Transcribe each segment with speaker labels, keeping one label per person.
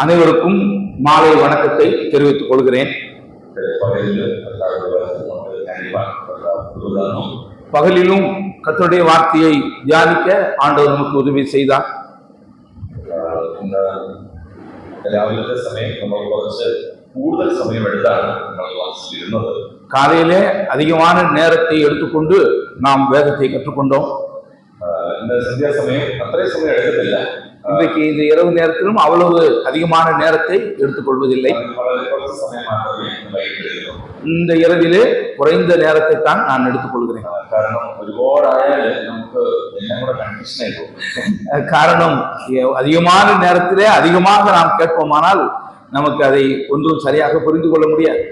Speaker 1: அனைவருக்கும் மாலை வணக்கத்தை தெரிவித்துக் கொள்கிறேன். பகலிலும் கர்த்தருடைய வார்த்தையை தியானிக்க ஆண்டவர் நமக்கு உதவி செய்தார். காலையிலே அதிகமான நேரத்தை எடுத்துக்கொண்டு நாம் வேதத்தை கற்றுக்கொண்டோம்.
Speaker 2: இந்த சந்தியா சமயம் அத்தனை சமயம் எடுக்கவில்லை.
Speaker 1: இன்றைக்கு இந்த இரவு நேரத்திலும் அவ்வளவு அதிகமான நேரத்தை எடுத்துக்கொள்வதில்லை. இந்த இரவிலே குறைந்த நேரத்தை தான் நான் எடுத்துக்கொள்கிறேன். காரணம் அதிகமான நேரத்திலே அதிகமாக நாம் கேட்போமானால் நமக்கு அதை ஒன்றும் சரியாக புரிந்து கொள்ள முடியாது.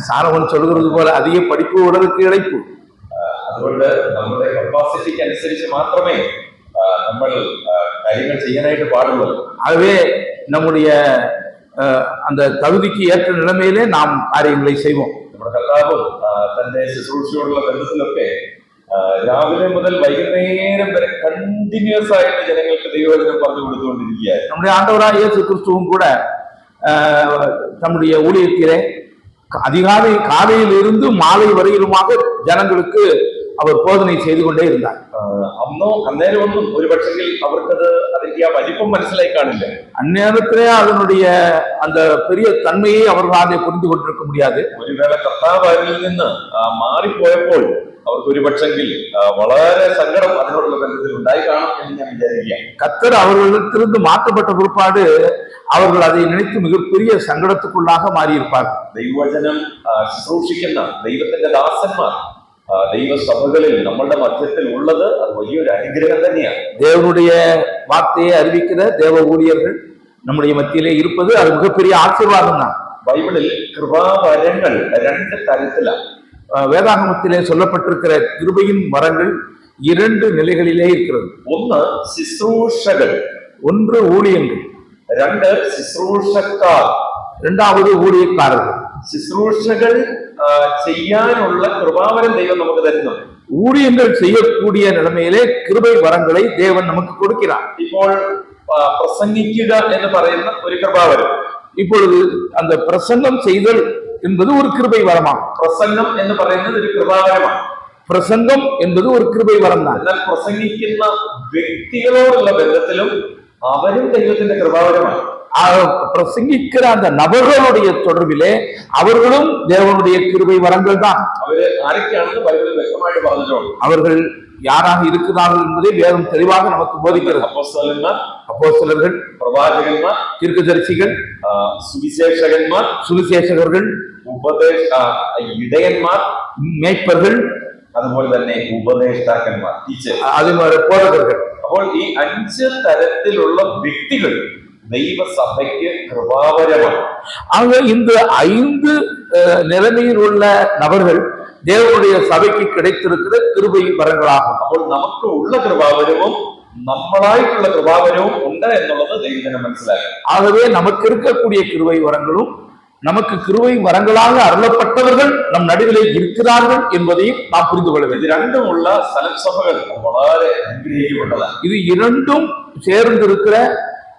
Speaker 1: சாரவன் சொல்கிறது போல அதிக படிப்பு உடலுக்கு இழைப்பு.
Speaker 2: അതുകൊണ്ട് നമ്മുടെ കപ്പാസിറ്റിക്ക് അനുസരിച്ച് മാത്രമേ നമ്മൾ കാര്യങ്ങൾ ചെയ്യാനായിട്ട് പാടുള്ളൂ.
Speaker 1: ஆகவே நம்முடைய அந்த தகுதிக்கு ஏற்ற நிலைமையிலே நாம் காரியங்களை செய்வோம்.
Speaker 2: നമ്മുടെ കർത്താവും തന്റെ ശുശ്രൂഷയോടുള്ള ബന്ധത്തിലൊക്കെ രാവിലെ മുതൽ വൈകുന്നേരം വരെ കണ്ടിന്യൂസ് ആയിട്ട് ജനങ്ങൾക്ക് ദൈവവചനം പറഞ്ഞു കൊടുത്തുകൊണ്ടിരിക്കുകയായിരുന്നു.
Speaker 1: நம்முடைய ஆண்டவராகிய இயேசு கிறிஸ்துவும் கூட நம்முடைய ஊழியத்திலே அதிகாலை காலையில் இருந்து மாலை வரையிலுமாக ஜனங்களுக்கு அவர் போதனை செய்து கொண்டே இருந்தார்.
Speaker 2: അന്നേരമൊന്നും ഒരു പക്ഷെങ്കിൽ അവർക്കത് അതിന്റെ ആ വലിപ്പം മനസ്സിലായി കാണില്ല.
Speaker 1: அந்நேரத்திலே அதனுடைய அந்த பெரிய தன்மையை அவர்களாலே புரிந்து கொண்டிருக்க முடியாது.
Speaker 2: ഒരുവേള കർത്താവ് അവരിൽ നിന്ന് മാറിപ്പോയപ്പോൾ അവർക്ക് ഒരു പക്ഷെങ്കിൽ വളരെ സങ്കടം അതിനോടുള്ള ബന്ധത്തിൽ ഉണ്ടായി കാണും എന്ന് ഞാൻ വിചാരിക്കുകയാണ്.
Speaker 1: கர்த்தர் அவர்களிடத்திலிருந்து மாற்றப்பட்ட பிற்பாடு அவர்கள் அதை நினைத்து மிகப்பெரிய சங்கடத்துக்குள்ளாக மாறியிருப்பார்கள்.
Speaker 2: ദൈവവചനം ശുശ്രൂഷിക്കുന്ന ദൈവത്തിന്റെ ദാസന്മാർ ദൈവ സഭകളിൽ നമ്മളുടെ മധ്യത്തിൽ ഉള്ളത് അത് വലിയൊരു അനുഗ്രഹം തന്നെയാണ്.
Speaker 1: தேவனுடைய வார்த்தையை அறிவிக்கிற தேவ ஊழியர்கள் நம்முடைய மத்தியிலே இருப்பது அது மிகப்பெரிய ஆசீர்வாதம் தான்.
Speaker 2: ബൈബിളിൽ കൃപാവരങ്ങൾ രണ്ട് തരത്തിലാണ്.
Speaker 1: வேதாகமத்திலே சொல்லப்பட்டிருக்கிற கிருபையின் வரங்கள் இரண்டு நிலைகளிலே இருக்கிறது.
Speaker 2: ഒന്ന് ശുശ്രൂഷകൾ,
Speaker 1: ஒன்று ஊழியங்கள்,
Speaker 2: രണ്ട് ശുശ്രൂഷക്കാർ,
Speaker 1: இரண்டாவது ஊழியக்காரர்கள்.
Speaker 2: ശുശ്രൂഷകൾ ചെയ്യാനുള്ള കൃപാവരം ദൈവം നമുക്ക് തരുന്നു.
Speaker 1: ஊழியங்கள் செய்யக்கூடிய நிலைமையிலே கிருபை வரங்களை தேவன் நமக்கு கொடுக்கிறார்.
Speaker 2: ഇപ്പോൾ പ്രസംഗിക്കുക എന്ന് പറയുന്ന ഒരു കൃപാവരം.
Speaker 1: இப்பொழுது அந்த பிரசங்கம் செய்தல் என்பது ஒரு கிருபை வரமாகும்.
Speaker 2: പ്രസംഗം എന്ന് പറയുന്നത് ഒരു കൃപാവരമാണ്.
Speaker 1: பிரசங்கம் என்பது ஒரு கிருபை வரம் தான்.
Speaker 2: എന്നാൽ പ്രസംഗിക്കുന്ന വ്യക്തികളോടുള്ള ബന്ധത്തിലും അവരും ദൈവത്തിന്റെ കൃപാവരമാണ്.
Speaker 1: பிரசங்கிக்கிற அந்த நபர்களுடைய தொடர்பிலே அவர்களும் தேவனுடைய கிருபை வரங்கள் தான்.
Speaker 2: அவரு ആരൊക്കെയാണെന്ന് ബൈബിളിൽ വ്യക്തമായിട്ട് പറഞ്ഞിട്ടുണ്ട്.
Speaker 1: அவர்கள் யாராக இருக்கிறார்கள் என்பதை வேதம் தெளிவாக நமக்கு போதிக்கிறது. அப்போஸ்தலர்கள்,
Speaker 2: പ്രവാചകന്മാർ,
Speaker 1: தீர்க்கதரிசிகள்,
Speaker 2: സുവിശേഷകന്മാർ,
Speaker 1: சுவிசேஷகர்கள்,
Speaker 2: ഇടയന്മാർ,
Speaker 1: மேய்ப்பர்கள்,
Speaker 2: അതുപോലെ തന്നെ ഉപദേഷ്ടാക്കന്മാർ,
Speaker 1: അതുപോലെ போதகர்கள்.
Speaker 2: അപ്പോൾ ഈ 5 തരത്തിലുള്ള വ്യക്തികൾ ദൈവസഭയ്ക്ക് കൃപാവരമാണ്.
Speaker 1: ஆக இந்த 5 நிலைமையில் உள்ள நபர்கள் தேவனுடைய சபைக்கு கிடைத்திருக்கிற கிருபை வரங்களாகும்.
Speaker 2: അപ്പോൾ നമുക്ക് ഉള്ള കൃപാവരവും നമ്മളായിട്ടുള്ള കൃപാവരവും ഉണ്ട് എന്നുള്ളത് ദൈവജനം മനസ്സിലാക്കി.
Speaker 1: ஆகவே நமக்கு இருக்கக்கூடிய கிருபை வரங்களும் நமக்கு கிருபை வரங்களாக அருளப்பட்டவர்கள் நம் நடுவிலே இருக்கிறார்கள் என்பதையும் நாம் புரிந்து கொள்ள வேண்டும்.
Speaker 2: இது ரெண்டும் உள்ள சபைகள் വളരെ അനുഗ്രഹിക്കപ്പെട്ടതാണ്.
Speaker 1: இது இரண்டும் சேர்ந்து இருக்கிற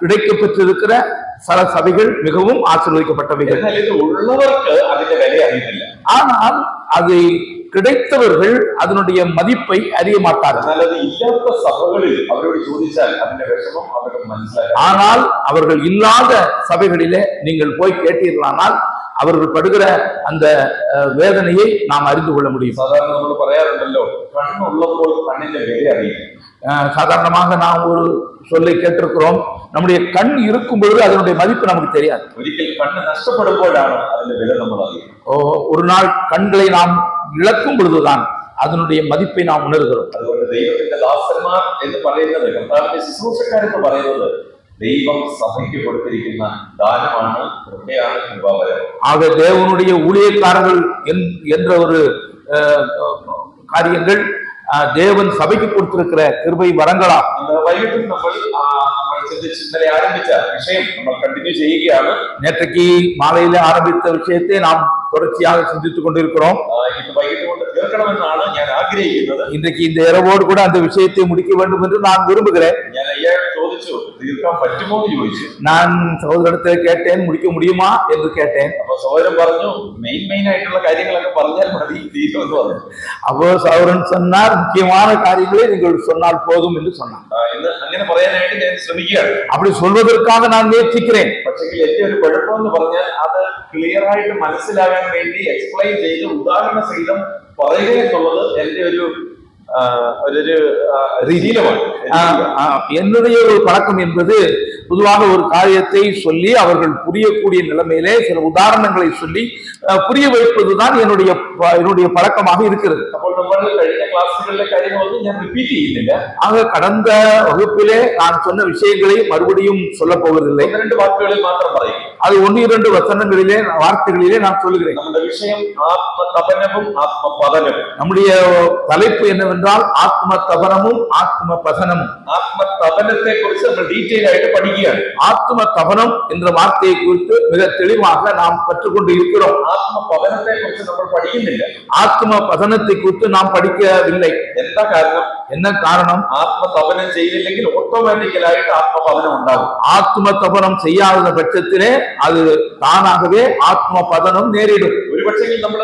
Speaker 1: கிடைக்கப்பட்டிருக்கிற சில சபைகள் மிகவும் ஆசீர்வதிக்கப்பட்டவைகள்.
Speaker 2: இது உள்ளவருக்கு അതിന്റെ விலை அறியவில்லை.
Speaker 1: ஆனால் அதை கிடைத்தவர்கள் அதனுடைய மதிப்பை அறிய மாட்டார்கள்.
Speaker 2: அது இல்லாத சபைகளில் அவரோடு ചോദിച്ചാൽ അതിന്റെ വിഷമம் അവർക്ക് മനസ്സിലാകും.
Speaker 1: ஆனால் அவர்கள் இல்லாத சபைகளிலே நீங்கள் போய் கேட்டீர்களானால் அவர்கள் படுகிற அந்த வேதனையை நாம் அறிந்து கொள்ள முடியும்.
Speaker 2: சாதாரண നമ്മൾ പറയാറുണ്ടല്ലോ கண்ணுள்ளപ്പോൾ கண்ணிന്റെ விலை அறியும்.
Speaker 1: சாதாரணமாக நாம் ஒரு சொல்லை கேட்டிருக்கிறோம், நம்முடைய கண் இருக்கும் பொழுது அதனுடைய மதிப்பு நமக்கு தெரியாது.
Speaker 2: ஒരിക്കൽ கண்ணு நஷ்டப்படும்போഴാണ് അതിന്റെ വില നമ്മൾ അറിയുന്നത്.
Speaker 1: ஒரு நாள் கண்களை நாம் இழக்கும் பொழுதுதான் அதனுடைய மதிப்பை நாம் உணர்கிறோம்.
Speaker 2: അതുകൊണ്ട് ദൈവത്തിന്റെ ദാസന്മാർ എന്ന് പറയുന്നത്, കർത്താവിന്റെ ശുശ്രൂഷക്കാർ എന്ന് പറയുന്നത് ദൈവം സഭയ്ക്ക് കൊടുത്തിരിക്കുന്ന ദാനമാണ്, കൃപയാണ്, കൃപാവരം.
Speaker 1: ஆக தேவனுடைய ஊழியக்காரர்கள் என்ற ஒரு காரியங்கள் தேவன் சபைக்கு கொடுத்திருக்கிற கிருபை வரங்களா.
Speaker 2: இந்த വൈകിട്ടും നമ്മൾ ഇന്നലെ ആരംഭിച്ച വിഷയം നമ്മൾ കണ്ടിന്യൂ ചെയ്യുകയാണ്.
Speaker 1: நேற்றைக்கு மாலையில ஆரம்பித்த விஷயத்தை நாம் தொடர்ச்சியாக சிந்தித்துக் கொண்டிருக்கிறோம்.
Speaker 2: ഇന്ന് വൈകിട്ട് കൊണ്ട് തീർക്കണമെന്നാണ് ഞാൻ ആഗ്രഹിക്കുന്നത്.
Speaker 1: இன்றைக்கு இந்த இரவோடு கூட அந்த விஷயத்தை முடிக்க வேண்டும் என்று நான் விரும்புகிறேன்.
Speaker 2: ഞാൻ അയ്യാ ചോദിച്ചു, തീർക്കാൻ പറ്റുമോ എന്ന് ചോദിച്ചു.
Speaker 1: நான் சகோதரத்தை கேட்டேன், முடிக்க முடியுமா என்று கேட்டேன்.
Speaker 2: അപ്പൊ സഹോദരൻ പറഞ്ഞു, മെയിൻ ആയിട്ടുള്ള കാര്യങ്ങളൊക്കെ പറഞ്ഞാൽ മതി, തീരുമെന്ന് പറഞ്ഞു.
Speaker 1: அப்போ சகோதரன் சொன்னார், முக்கியமான காரியங்களை நீங்கள் சொன்னால் போதும் என்று சொன்னார்.
Speaker 2: ഇന്ന് അങ്ങനെ പറയാനായിട്ട് ഞാൻ ശ്രമിക്കുകയാണ്.
Speaker 1: அப்படி சொல்வதற்காக நான் முயற்சிக்கிறேன்.
Speaker 2: പക്ഷേ എന്റെ ഒരു കുഴപ്പമെന്ന് പറഞ്ഞാൽ അത് ക്ലിയർ ആയിട്ട് മനസ്സിലാകാൻ വേണ്ടി എക്സ്പ്ലെയിൻ ചെയ്ത് ഉദാഹരണ സഹിതം പറയുക എന്നുള്ളത് എന്റെ ഒരു ശീലമാണ്.
Speaker 1: என்னுடைய ஒரு பழக்கம் என்பது பொதுவாக ஒரு காரியத்தை சொல்லி அவர்கள் புரியக்கூடிய நிலைமையிலே சில உதாரணங்களை சொல்லி புரிய வைப்பதுதான் என்னுடைய பழக்கமாக இருக்கிறது.
Speaker 2: അപ്പോൾ നമ്മൾ കഴിഞ്ഞ ക്ലാസ്സുകളിലെ കാര്യങ്ങളൊന്നും ഞാൻ റിപ്പീറ്റ് ചെയ്യുന്നില്ല.
Speaker 1: ஆக கடந்த வகுப்பிலே நான் சொன்ன விஷயங்களை மறுபடியும் சொல்ல போவதில்லை.
Speaker 2: 2 வாக்குகளில் மாத்திரம் പറയും.
Speaker 1: அது 1-2 வசனங்களிலே வார்த்தைகளிலே நான் சொல்லுகிறேன்.
Speaker 2: നമ്മുടെ விஷயம் ആത്മതപനവും ആത്മപതനവും.
Speaker 1: நம்முடைய தலைப்பு என்னவென்றால் ஆத்ம தபனமும் ஆத்ம பதனமும்.
Speaker 2: ആത്മതപനത്തെ കുറിച്ച് നമ്മൾ ഡീറ്റെയിൽ ആയിട്ട് പഠിക്കുകയാണ്.
Speaker 1: ஆத்ம தபனம் என்ற வார்த்தையை குறித்து மிக தெளிவாக நாம் கற்றுக்கொண்டு இருக்கிறோம்.
Speaker 2: ആത്മപതനത്തെ കുറിച്ച് നമ്മൾ പഠിക്കുന്നില്ല.
Speaker 1: ஆத்ம பதனத்தை குறித்து நாம் படிக்கவில்லை.
Speaker 2: എന്താ കാരണം?
Speaker 1: என்ன காரணம்?
Speaker 2: ആത്മതപനം ചെയ്തില്ലെങ്കിൽ ഓട്ടോമാറ്റിക്കലായിട്ട് ആത്മപതനം ഉണ്ടാകും.
Speaker 1: ஆத்ம தபனம் செய்யாத பட்சத்திலே அது தானாகவே ஆத்ம பதனம் நேரிடும்.
Speaker 2: ഒരുപക്ഷെ നമ്മൾ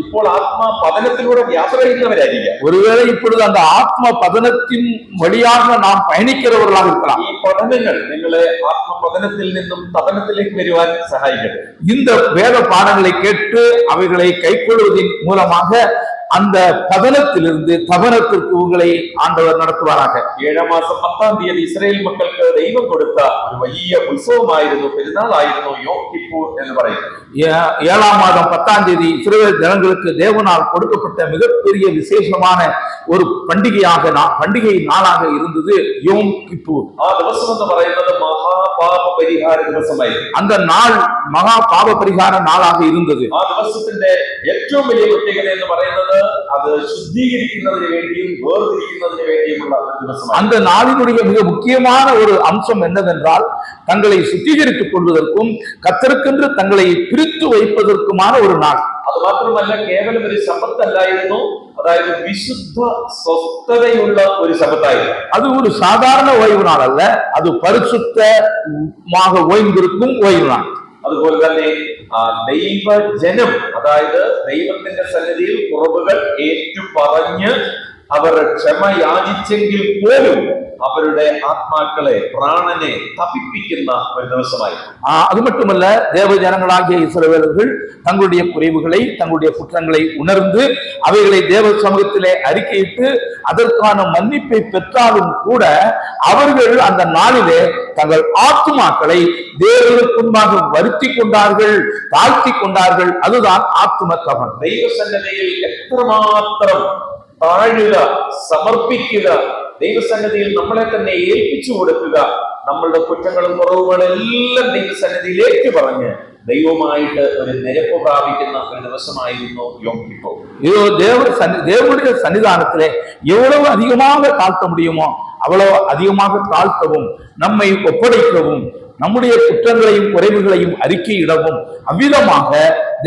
Speaker 2: ഇപ്പോൾ ആത്മപതനത്തിലൂടെ യാത്ര ചെയ്യുന്നവരായിരിക്കാം.
Speaker 1: ஒருவேளை இப்பொழுது அந்த ஆத்ம பதனத்தின் வழியாக நாம் பயணிக்கிறவர்களாக இருக்கலாம்.
Speaker 2: ഈ പഠനങ്ങൾ നിങ്ങളെ ആത്മപതനത്തിൽ നിന്നും തപനത്തിലേക്ക് വരുവാൻ സഹായിക്കട്ടെ.
Speaker 1: இந்த வேத பாடங்களை கேட்டு அவைகளை கைக்கொள்வதன் மூலமாக அந்த பதனத்திலிருந்து தபனத்திற்கு உங்களை ஆண்டவர் நடத்துவாராக.
Speaker 2: 7 മാസം 10 തീയതി ഇസ്രായേൽ മക്കൾക്ക് ദൈവം കൊടുത്ത ഒരു വലിയ ഉത്സവമായിരുന്നു, പെരുന്നാളായിരുന്നു യോം കിപ്പൂർ എന്ന് പറയുന്നത്.
Speaker 1: 7ஆம் மாதம் 10ஆம் தேதி இஸ்ரவேல் ஜனங்களுக்கு தேவனால் கொடுக்கப்பட்ட மிகப்பெரிய விசேஷமான ஒரு பண்டிகை நாளாக இருந்தது யோம் கிப்பூர்.
Speaker 2: ആ ദിവസം എന്ന് പറയുന്നത് മഹാപാപ പരിഹാര ദിവസമായിരുന്നു.
Speaker 1: அந்த நாள் மகா பாவ பரிகார நாளாக இருந்தது.
Speaker 2: ആ ദിവസത്തിന്റെ ഏറ്റവും വലിയ പ്രത്യേകത എന്ന് പറയുന്നത് അത് ശുദ്ധീകരിക്കുന്നതിന് വേണ്ടിയും വേർതിരിക്കുന്നതിന് വേണ്ടിയുമുള്ള ഒരു ദിവസമാണ്.
Speaker 1: அந்த நாளினுடைய மிக முக்கியமான ஒரு அம்சம் என்னவென்றால் தங்களை சுத்திகரித்துக் கொள்வதற்கும் கர்த்தருக்கென்று தங்களை பிரித்து வைப்பதற்குமான ஒரு நாள்.
Speaker 2: അത് മാത്രമല്ല കേവലം ഒരു ശബത്തല്ലായിരുന്നു, അതായത് വിശുദ്ധ സ്വസ്ഥതയുള്ള ഒരു ശബത്തായിരുന്നു.
Speaker 1: அது ஒரு சாதாரண ஓய்வு நாள் அல்ல, அது பரிசுத்தமாக ஓய்ந்திருக்கும் ஓய்வு நாள்.
Speaker 2: അതുപോലെ തന്നെ ദൈവജനം, അതായത് ദൈവത്തിന്റെ സന്നിധിയിൽ കുറവുകൾ ഏറ്റുപറഞ്ഞ് അവർ ക്ഷമ യാചിച്ചെങ്കിൽ പോലും அவருடைய ஆத்மாக்களை பிராணனை தப்பிப்பிக்கின்ற ஒரு ദിവസമായി.
Speaker 1: அது மட்டுமல்ல, தேவ ஜனங்களாகிய இஸ்ரவேலர்கள் தங்களுடைய குறைவுகளை தங்களுடைய குற்றங்களை உணர்ந்து அவைகளை தேவ சமூகத்திலே அறிக்கையிட்டு அதற்கான மன்னிப்பை பெற்றாலும் கூட அவர்கள் அந்த நாளிலே தங்கள் ஆத்துமாக்களை தேவனுக்கு முன்பாக வருத்தி கொண்டார்கள், தாழ்த்தி கொண்டார்கள். அதுதான் ஆத்தும தபனம்.
Speaker 2: ദൈവ സന്നിധിയിൽ എത്രമാത്രം താഴുക, സമർപ്പിക്കുക, ദൈവസന്നിധിയിൽ നമ്മളെ തന്നെ ഏൽപ്പിച്ചു കൊടുക്കുക, നമ്മളുടെ കുറ്റങ്ങളും കുറവുകളും എല്ലാം ദൈവസന്നിധിയിലേക്ക് പറഞ്ഞ് ദൈവമായിട്ട് ഒരു നിരപ്പ് പ്രാപിക്കുന്ന ഒരു ദിവസമായിരുന്നു യോം കിപ്പൂർ.
Speaker 1: இதோ தேவனுடைய சன்னிதானத்திலே எவ்வளவு அதிகமாக தாழ்த்த முடியுமோ அவ்வளவு அதிகமாக தாழ்த்தவும், நம்மை ஒப்படைக்கவும், நம்முடைய குற்றங்களையும் குறைவுகளையும் அறிக்கையிடவும், அவ்விதமாக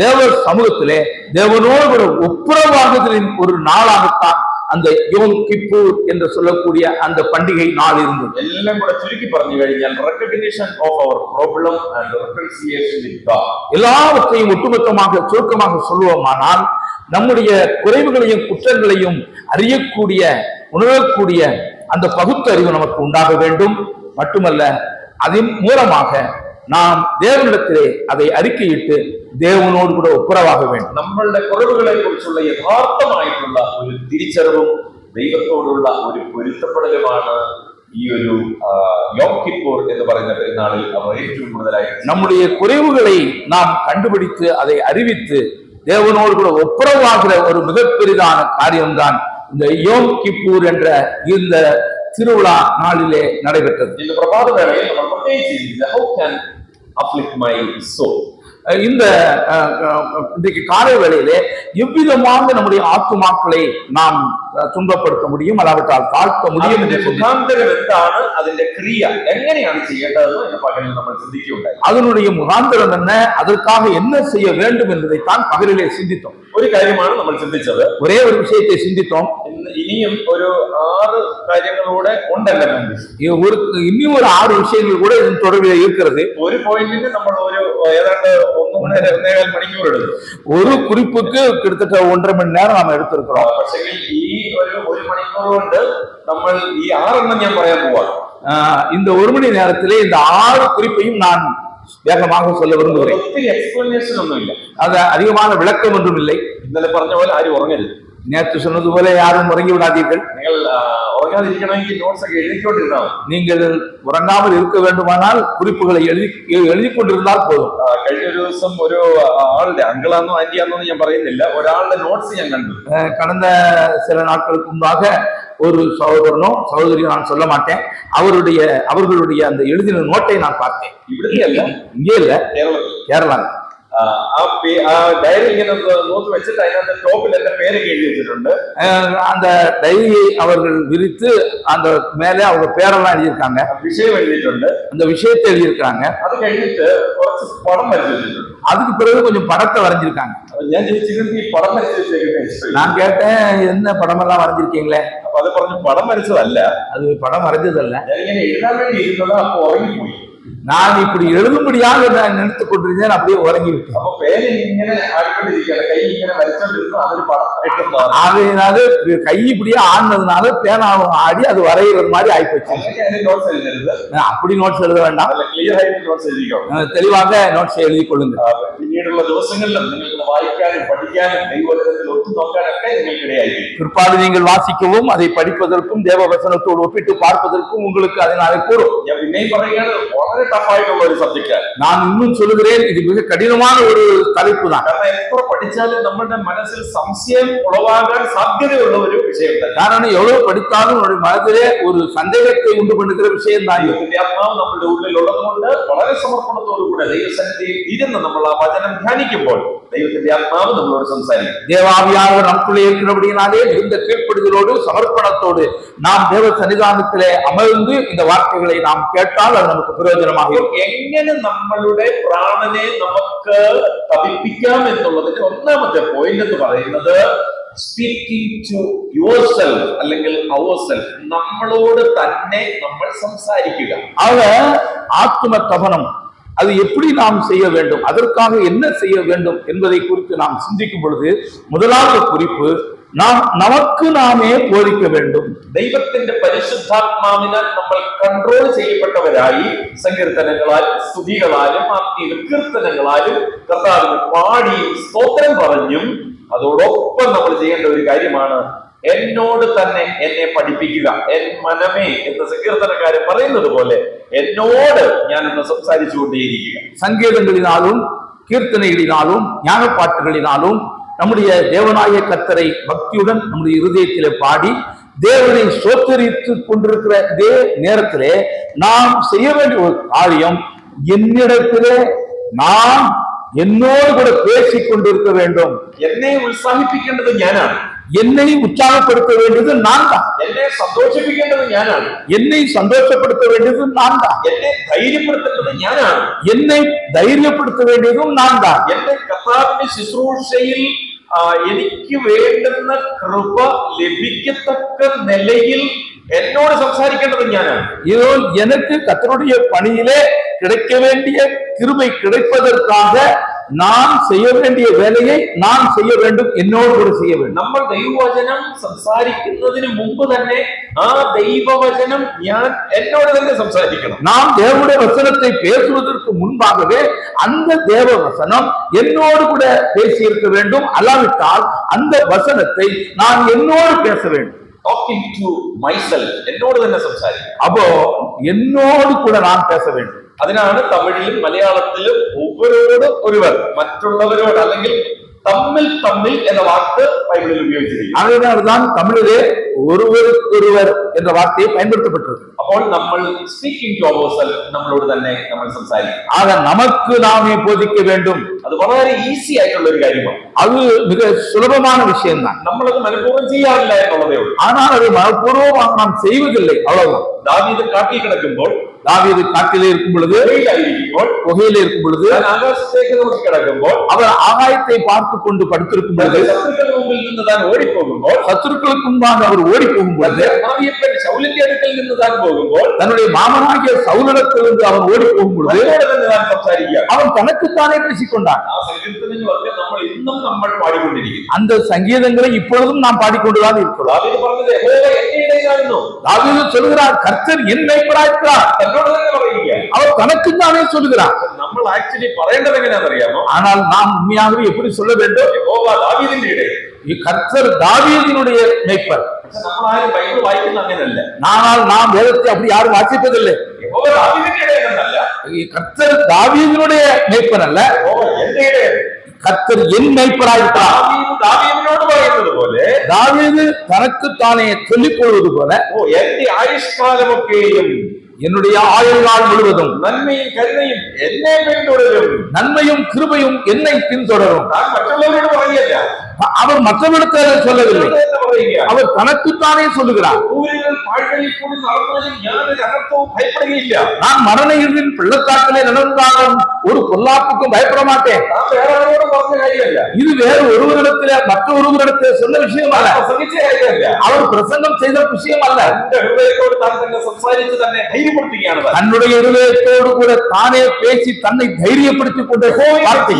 Speaker 1: தேவ சமூகத்திலே தேவனோடு ஒப்புரவாகுதலின் ஒரு நாளாகத்தான் அந்த யோம் கிப்பூர் என்று சொல்லக்கூடிய அந்த பண்டிகை நாள் இருந்தது.
Speaker 2: എല്ലാം കൂടെ ചുരുക്കി പറഞ്ഞു കഴിഞ്ഞാൽ recognition of our problem and reconciliation with God.
Speaker 1: எல்லாவற்றையும் ஒட்டுமொத்தமாக சுருக்கமாக சொல்லுவோமானால் நம்முடைய குறைவுகளையும் குற்றங்களையும் அறியக்கூடிய, உணரக்கூடிய அந்த பகுத்தறிவு நமக்கு உண்டாக வேண்டும். மட்டுமல்ல, அதன் மூலமாக நாம் தேவனிடத்திலே அதை அறிக்கையிட்டு தேவனோடு கூட ஒப்புரவாக வேண்டும்.
Speaker 2: നമ്മളുടെ കുറവുകളെ കുറിച്ചുള്ള യഥാർത്ഥമായിട്ടുള്ള ഒരു തിരിച്ചറിവും ദൈവത്തോടുള്ള ഒരു പൊരുത്തപ്പെടലുമാണ് ഈ ഒരു യോം കിപ്പൂർ എന്ന് പറയുന്ന പെരുന്നാളിൽ അവർ ഏറ്റവും കൂടുതലായി.
Speaker 1: நம்முடைய குறைவுகளை நாம் கண்டுபிடித்து அதை அறிவித்து தேவனோடு கூட ஒப்புரவாகிற ஒரு மிகப்பெரிதான காரியம்தான் இந்த யோம் கிப்பூர் என்ற இந்த திருவிழா நாளிலே நடைபெற்றது.
Speaker 2: இந்த பிரபாத வேளையில் நம்ம பிரத்யேகித்து how can afflict my soul.
Speaker 1: இந்த இன்றைக்கு காலை வேளையிலே எவ்விதமாக நம்முடைய ஆத்துமாக்களை நாம் துன்பப்படுத்த முடியும், அல்லாவிட்டால் தாழ்த்த முடியும்.
Speaker 2: അതിന്റെ മുഖാന്തരം എന്താണ്, അതിന്റെ ക്രിയ എങ്ങനെയാണ് ചെയ്യേണ്ടതെന്ന് എന്ന പകലിൽ നമ്മൾ ചിന്തിക്കുകയുണ്ടായി.
Speaker 1: அதனுடைய முகாந்திரம் என்ன, அதற்காக என்ன செய்ய வேண்டும் என்பதைத்தான் பகலிலே சிந்தித்தோம்.
Speaker 2: ഒരു കാര്യമാണ് നമ്മൾ ചിന്തിച്ചത്.
Speaker 1: ஒரே ஒரு விஷயத்தை சிந்தித்தோம்.
Speaker 2: ഇനിയും ഒരു 6 കാര്യങ്ങളൂടെ ഉണ്ടല്ലോ.
Speaker 1: இன்னும் ஒரு 6 விஷயங்கள் கூட இதன் தொடர்பில் இருக்கிறது.
Speaker 2: ഒരു പോയിന്റിന് നമ്മൾ ഒരു ഏതാണ്ട് 1.5 മണിക്കൂർ എടുത്തു.
Speaker 1: ஒரு குறிப்புக்கு கிட்டத்தட்ட 1.5 மணி நேரம் நாம எடுத்திருக்கிறோம்.
Speaker 2: പക്ഷേ ഈ ഒരു മണിക്കൂർ കൊണ്ട് നമ്മൾ ഈ 6 എണ്ണം ഞാൻ പറയാൻ പോവാണ്.
Speaker 1: இந்த 1 மணி நேரத்திலே இந்த 6 குறிப்பையும் நான் வேகமாக சொல்ல விரும்புகிறேன்.
Speaker 2: ഒത്തിരി എക്സ്പ്ലനേഷൻ ഒന്നുമില്ല,
Speaker 1: அது அதிகமான விளக்கம் ஒன்றும் இல்லை.
Speaker 2: ഇന്നലെ പറഞ്ഞ പോലെ ആരും ഉറങ്ങരുത്.
Speaker 1: நேற்று சொன்னது போல யாரும் உறங்கி விடாதீர்கள்.
Speaker 2: നിങ്ങൾ ഉറങ്ങാതിരിക്കണമെങ്കിൽ നോട്ട്സ് ഒക്കെ എഴുതിക്കൊണ്ടിരുന്നാൽ
Speaker 1: நீங்கள் உறங்காமல் இருக்க வேண்டுமானால் குறிப்புகளை எழுதி கொண்டிருந்தால் போதும்.
Speaker 2: കഴിഞ്ഞ ഒരു ദിവസം ഒരു ആളുടെ അങ്കിളാന്നോ ആന്റിയാന്നോ ഞാൻ പറയുന്നില്ല, ഒരാളുടെ നോട്ട്സ് ഞാൻ കണ്ടു.
Speaker 1: கடந்த சில நாட்களுக்கு முன்பாக ஒரு சகோதரனோ சகோதரியோ நான் சொல்ல மாட்டேன், அவர்களுடைய அந்த எழுதின நோட்டை நான் பார்த்தேன்.
Speaker 2: ഇവിടുത്തെ അല്ല,
Speaker 1: இங்கே இல்ல, கேரளா.
Speaker 2: ആ ഡയറി ഇങ്ങനെ നോക്കി വെച്ചിട്ട് അതിനകത്ത് ടോപ്പിൽ എന്റെ പേരൊക്കെ എഴുതി വെച്ചിട്ടുണ്ട്.
Speaker 1: அந்த டைரியை அவர்கள் விரித்து அந்த மேலே அவங்க பேரெல்லாம் எழுதியிருக்காங்க,
Speaker 2: விஷயம் எழுதிയിട്ടുണ്ട്,
Speaker 1: அந்த விஷயத்தை எழுதியிருக்காங்க.
Speaker 2: அது കഴിഞ്ഞിട്ട് കുറച്ച് പടം വരച്ചു വെച്ചിട്ടുണ്ട്.
Speaker 1: அதுக்கு பிறகு கொஞ்சம் படத்தை வரைஞ்சிருக்காங்க.
Speaker 2: ഞാൻ ചോദിച്ചിരുന്നു ഈ പടം വരച്ചു വെച്ചേക്കുന്നത്.
Speaker 1: நான் கேட்டேன், என்ன படமெல்லாம் வரைஞ்சிருக்கீங்களே?
Speaker 2: അപ്പൊ അത് പറഞ്ഞു പടം വരച്ചതല്ല,
Speaker 1: அது படம் வரைஞ்சதல்ல,
Speaker 2: ഞാനിങ്ങനെ എഴുതാൻ വേണ്ടി ഇരുന്നത്. അപ്പൊ ഉറങ്ങിപ്പോയി.
Speaker 1: நான் இப்படி எழுதும்படியாக நான் நினைத்துக் கொண்டிருந்தேன், அப்படியே உறங்கி விட்டேன்.
Speaker 2: അപ്പൊ പേര് ഇങ്ങനെ ആടിക്കൊണ്ടിരിക്കുകയാണ്, കൈ ഇങ്ങനെ വരച്ചോണ്ടിരുന്നു, അതൊരു പടമായിട്ട് മാറി.
Speaker 1: ஆகையினால கை இப்படியே ஆடினதுனால பேனாவும் ஆடி அது வரைகிறது மாதிரி ஆயிப்போச்சு.
Speaker 2: നോട്ട്സ് എഴുതരുത്,
Speaker 1: அப்படி நோட்ஸ் எழுத வேண்டாம்,
Speaker 2: ക്ലിയർ ആയിട്ട് നോട്ട്സ് എഴുതിക്കോ,
Speaker 1: தெளிவாக நோட்ஸ் எழுதி கொள்ளுங்க.
Speaker 2: പിന്നീടുള്ള ദിവസങ്ങളിലും നിങ്ങൾക്ക് വായിക്കാനും പഠിക്കാനും ദൈവവചനത്തിൽ ഒത്തു നോക്കാനൊക്കെ നിങ്ങൾക്കിടയായിരിക്കും.
Speaker 1: பிற்பாடு நீங்கள் வாசிக்கவும் அதை படிப்பதற்கும் தேவ வசனத்தோடு ஒப்பிட்டு பார்ப்பதற்கும் உங்களுக்கு அதனாலே கூறும்.
Speaker 2: ഞാൻ പിന്നെയും പറയുകയാണ്, വളരെ ടഫായിട്ടുള്ള ഒരു സബ്ജക്റ്റ്.
Speaker 1: நான் இன்னும் சொல்லுகிறேன், இது மிக கடினமான ஒரு தலைப்பு தான்.
Speaker 2: കാരണം എത്ര പഠിച്ചാലും നമ്മുടെ മനസ്സിൽ സംശയം ഉളവാകാൻ സാധ്യതയുള്ള ഒരു വിഷയം തന്നെ.
Speaker 1: காரணம் எவ்வளவு படித்தாலும் நம்முடைய மனதிலே ஒரு சந்தேகத்தை உண்டு பண்ணுகிற விஷயம் தான்.
Speaker 2: ദൈവത്തിന്റെ ആത്മാവ് നമ്മുടെ ഉള്ളിലുള്ളത് കൊണ്ട് വളരെ സമർപ്പണത്തോടുകൂടെ ദൈവസന്നിധിയിൽ ഇരുന്ന് നമ്മൾ ആ വചനം ധ്യാനിക്കുമ്പോൾ ദൈവത്തിന്റെ ആത്മാവ് നമ്മളോട് സംസാരിക്കും.
Speaker 1: தேவாவியானவர் நமக்குள்ளே இருக்கிறபடியினாலே மிகுந்த கீழ்ப்படிதலோடு சமர்ப்பணத்தோடு நாம் தேவ சன்னிதானத்திலே அமர்ந்து இந்த வார்த்தைகளை நாம் கேட்டால் அது நமக்கு பிரயோஜனமாக இருக்கும்.
Speaker 2: എങ്ങനെ നമ്മളുടെ പ്രാണനെ നമുക്ക് തപിപ്പിക്കാം എന്നുള്ളതിന്റെ ഒന്നാമത്തെ പോയിന്റ് എന്ന് പറയുന്നത് സ്പീക്കിംഗ് ടു യുവർ സെൽഫ് അല്ലെങ്കിൽ അവർ സെൽഫ്, നമ്മളോട് തന്നെ നമ്മൾ സംസാരിക്കുക.
Speaker 1: ஆக ஆத்தும தபனம் அது எப்படி நாம் செய்ய வேண்டும், அதற்காக என்ன செய்ய வேண்டும் என்பதை குறித்து நாம் சிந்திக்கும் பொழுது முதலாவது குறிப்பு, நாம் நமக்கு நாமே போதிக்க வேண்டும்.
Speaker 2: ദൈവത്തിന്റെ പരിശുദ്ധാത്മാവിനാൽ നമ്മൾ കൺട്രോൾ ചെയ്യപ്പെട്ടവരായി സങ്കീർത്തനങ്ങളാലും സ്തുതികളാലും ആത്മീയ കീർത്തനങ്ങളാലും കർത്താവിന് പാടിയും സ്തോത്രം പറഞ്ഞും അതോടൊപ്പം നമ്മൾ ചെയ്യേണ്ട ഒരു കാര്യമാണ് എന്നോട് തന്നെ എന്നെ പഠിപ്പിക്കുക. എൻ മനമേ എന്ന സങ്കീർത്തനക്കാരൻ പറയുന്നത് പോലെ എന്നോട് ഞാൻ ഒന്ന് സംസാരിച്ചുകൊണ്ടേയിരിക്കുക.
Speaker 1: சங்கீதங்களினாலும் கீர்த்தனைகளினாலும் ஞானப்பாட்டுகளினாலும் நம்முடைய தேவனாய கர்த்தரை பக்தியுடன் நம்முடைய இருதயத்திலே பாடி தேவனை சோத்தரித்துக் கொண்டிருக்கிற இதே நேரத்திலே நாம் செய்ய வேண்டிய ஒரு காரியம், என்னிடத்திலே நான் എന്നോട് കൂടെ பேசிக் கொண்டிருக்க வேண்டும்.
Speaker 2: എന്നെ ഉത്സാഹിപ്പിക്കേണ്ടത് ഞാനാണ്,
Speaker 1: என்னை உற்சாகப்படுத்த வேண்டியது நான் தான்,
Speaker 2: എന്നെ സന്തോഷിപ്പിക്കേണ്ടത് ഞാനാണ്,
Speaker 1: என்னை சந்தோஷப்படுத்த வேண்டியது நான் தான்,
Speaker 2: എന്നെ ധൈര്യപ്പെടുത്തേണ്ടത് ഞാനാണ്,
Speaker 1: என்னை தைரியப்படுத்த வேண்டியதும் நான் தான்.
Speaker 2: എന്റെ കർത്താവിന്റെ ശുശ്രൂഷയിൽ എനിക്ക് വേണ്ടുന്ന കൃപ ലഭിക്കത്തക്ക നിലയിൽ എന്നോട് സംസാരിക്കേണ്ടത് ഞാനാണ്.
Speaker 1: இதோ எனக்கு கர்த்தருடைய பணியிலே கிடைக்க வேண்டிய கிருபை கிடைப்பதற்காக நான் செய்ய வேண்டிய வேலையை நான் செய்ய வேண்டும், എന്നോട് கூட செய்ய வேண்டும்.
Speaker 2: നമ്മൾ ദൈവവചനം സംസാരിക്കുന്നതിന് മുമ്പ് തന്നെ ആ ദൈവവചനം ഞാൻ എന്നോട് തന്നെ സംസാരിക്കണം.
Speaker 1: நாம் தேவனுடைய வசனத்தை பேசுவதற்கு முன்பாகவே அந்த தேவ வசனம் என்னோடு கூட பேசி இருக்க வேண்டும், அல்லாவிட்டால் அந்த வசனத்தை நான் என்னோடு பேச வேண்டும்.
Speaker 2: Talking to myself, എന്നോട് തന്നെ സംസാരിക്കണം.
Speaker 1: அப்போ என்னோடு கூட நான் பேச வேண்டும்.
Speaker 2: അതിനാണ് തമിഴിലും മലയാളത്തിലും ഒവരോട് ഒരുവർ, മറ്റുള്ളവരോട് അല്ലെങ്കിൽ തമ്മിൽ തമ്മിൽ എന്ന വാക്ക് ബൈബിളിൽ ഉപയോഗിച്ചിരിക്കുന്നു.
Speaker 1: அதனால்தான் தமிழிலே ஒருவருக்கொருவர் என்ற வார்த்தையை பயன்படுத்தப்பட்டிருக்கு.
Speaker 2: അപ്പോൾ നമ്മൾ സ്പീക്കിംഗ് ടു ourselves നമ്മളോട് തന്നെ നമ്മൾ സംസാരിക്കും.
Speaker 1: ஆக நமக்கு நாமே போதிக்க வேண்டும்.
Speaker 2: അത് വളരെ ഈസി ആയിട്ടുള്ള ഒരു കാര്യമാണ്.
Speaker 1: அது மிக சுலபமான விஷயம்தான்.
Speaker 2: നമ്മളത് മനഃപൂർവ്വം ചെയ്യാറില്ല എന്നുള്ളതേ ഉള്ളൂ.
Speaker 1: ஆனால் அது மனப்பூர்வமாக நாம் செய்வதில்லை, அவ்வளவுதான்.
Speaker 2: ദാവീദ് കാട്ടിൽ കിടക്കുമ്പോൾ,
Speaker 1: தாவீது காட்டிலே இருக்கும் பொழுது, புகையிலே இருக்கும் பொழுது,
Speaker 2: ആകാശത്തേക്ക് നോക്കി കിടക്കുമ്പോൾ,
Speaker 1: அவர் ஆகாயத்தை பார்த்து கொண்டு படுத்திருக்கும் பொழுது,
Speaker 2: ശത്രുക്കളുടെ മുമ്പിൽ നിന്ന് താൻ ഓടിപ്പോകുമ്പോൾ,
Speaker 1: சத்துருக்களுக்கு முன்பாக அவர் ஓடி போகும்போது,
Speaker 2: ശൗലിന്റെ അടുക്കൽ നിന്ന് താൻ പോകുമ്പോൾ,
Speaker 1: தன்னுடைய மாமனாகிய சவுலிடத்திலிருந்து அவன் ஓடி போகும் பொழுது அவன் தனக்குத்தானே பேசிக்கொண்டான்.
Speaker 2: നമ്മൾ ഇന്നും നമ്മൾ പാടിക്കൊണ്ടിരിക്കുന്നു.
Speaker 1: அந்த சங்கீதங்களை இப்பொழுதும் நாம் பாடிக்கொண்டுதான் இருக்கிறோம்.
Speaker 2: ദാവീദ് പറഞ്ഞത് യഹോവ എന്റെ ഇടയനാകുന്നു.
Speaker 1: தாவீது சொல்கிறார், கர்த்தர் என் மேய்ப்பராயிருக்கிறார்.
Speaker 2: എന്നോട് തന്നെ പറയുക.
Speaker 1: அவர் தனக்குத்தானே சொல்கிறார்.
Speaker 2: നമ്മൾ ആക്ച്വലി പറയേണ്ടത് എങ്ങനെയാണെന്ന് അറിയാമോ?
Speaker 1: ஆனால் நாம் உண்மையாகவே எப்படி சொல்ல வேண்டும்?
Speaker 2: യഹോവ ദാവീദിന്റെ ഇടയൻ.
Speaker 1: கர்த்தர் தாவீதினுடைய மேய்ப்பர்.
Speaker 2: നമ്മൾ ആരും ബൈബിൾ വായിക്കുന്ന അങ്ങനെയല്ല.
Speaker 1: ஆனால் நாம் வேதத்தை அப்படி யாரும் வாசிப்பதில்லை.
Speaker 2: യഹോവ ദാവീദിന്റെ ഇടയൻ എന്നല്ല.
Speaker 1: கர்த்தர் தாவீதினுடைய மேய்ப்பர் அல்ல,
Speaker 2: യഹോവ എന്റെ ഇടയൻ.
Speaker 1: கர்த்தர் என் மேய்ப்பராயிருக்கிறார்.
Speaker 2: ദാവീദിനോട് പറയുന്നത് പോലെ,
Speaker 1: தாவீது தனக்குத்தானே சொல்லிக் கொள்வது போல,
Speaker 2: എന്റെ ആയുഷ്കാലമൊക്കെയും
Speaker 1: என்னுடைய ஆயுள் நாள் முழுவதும்
Speaker 2: നന്മയും കരുണയും എന്നെ പിന്തുടരും.
Speaker 1: நன்மையும் கிருபையும் என்னை பின்தொடரும்.
Speaker 2: താൻ മറ്റുള്ളവരോട് പറയല്ല,
Speaker 1: அவர் மற்றவர்களுக்கு சொல்லவில்லை,
Speaker 2: പറയുക.
Speaker 1: அவர் தனக்குத்தானே சொல்லுகிறார்.
Speaker 2: ഊരുകൾ പാഴ്വഴിയിൽ കൂടി നടന്നതിൽ ഞാനൊരു അനർത്ഥവും ഭയപ്പെടുകയില്ല.
Speaker 1: நான் மரண இருளின் பள்ளத்தாக்கிலே நடந்தாலும் ஒரு பொல்லாப்புக்கும் பயப்பட மாட்டேன்.
Speaker 2: താൻ വേറെ ആരോടും പറഞ്ഞ കാര്യമല്ല,
Speaker 1: இது வேறு ஒருவரிடத்திலே மற்றொருவரிடத்திலே சொன்ன விஷயம் அல்ல,
Speaker 2: പ്രസംഗിച്ച കാര്യമല്ല,
Speaker 1: அவர் பிரசங்கம் செய்த விஷயம் அல்ல.
Speaker 2: തന്റെ ഹൃദയത്തോട് താൻ തന്നെ സംസാരിച്ച് തന്നെ ധൈര്യപ്പെടുത്തുകയാണ്.
Speaker 1: தன்னுடைய இருதயத்தோடு கூட தானே பேசி தன்னை தைரியப்படுத்திக் கொண்ட வார்த்தை,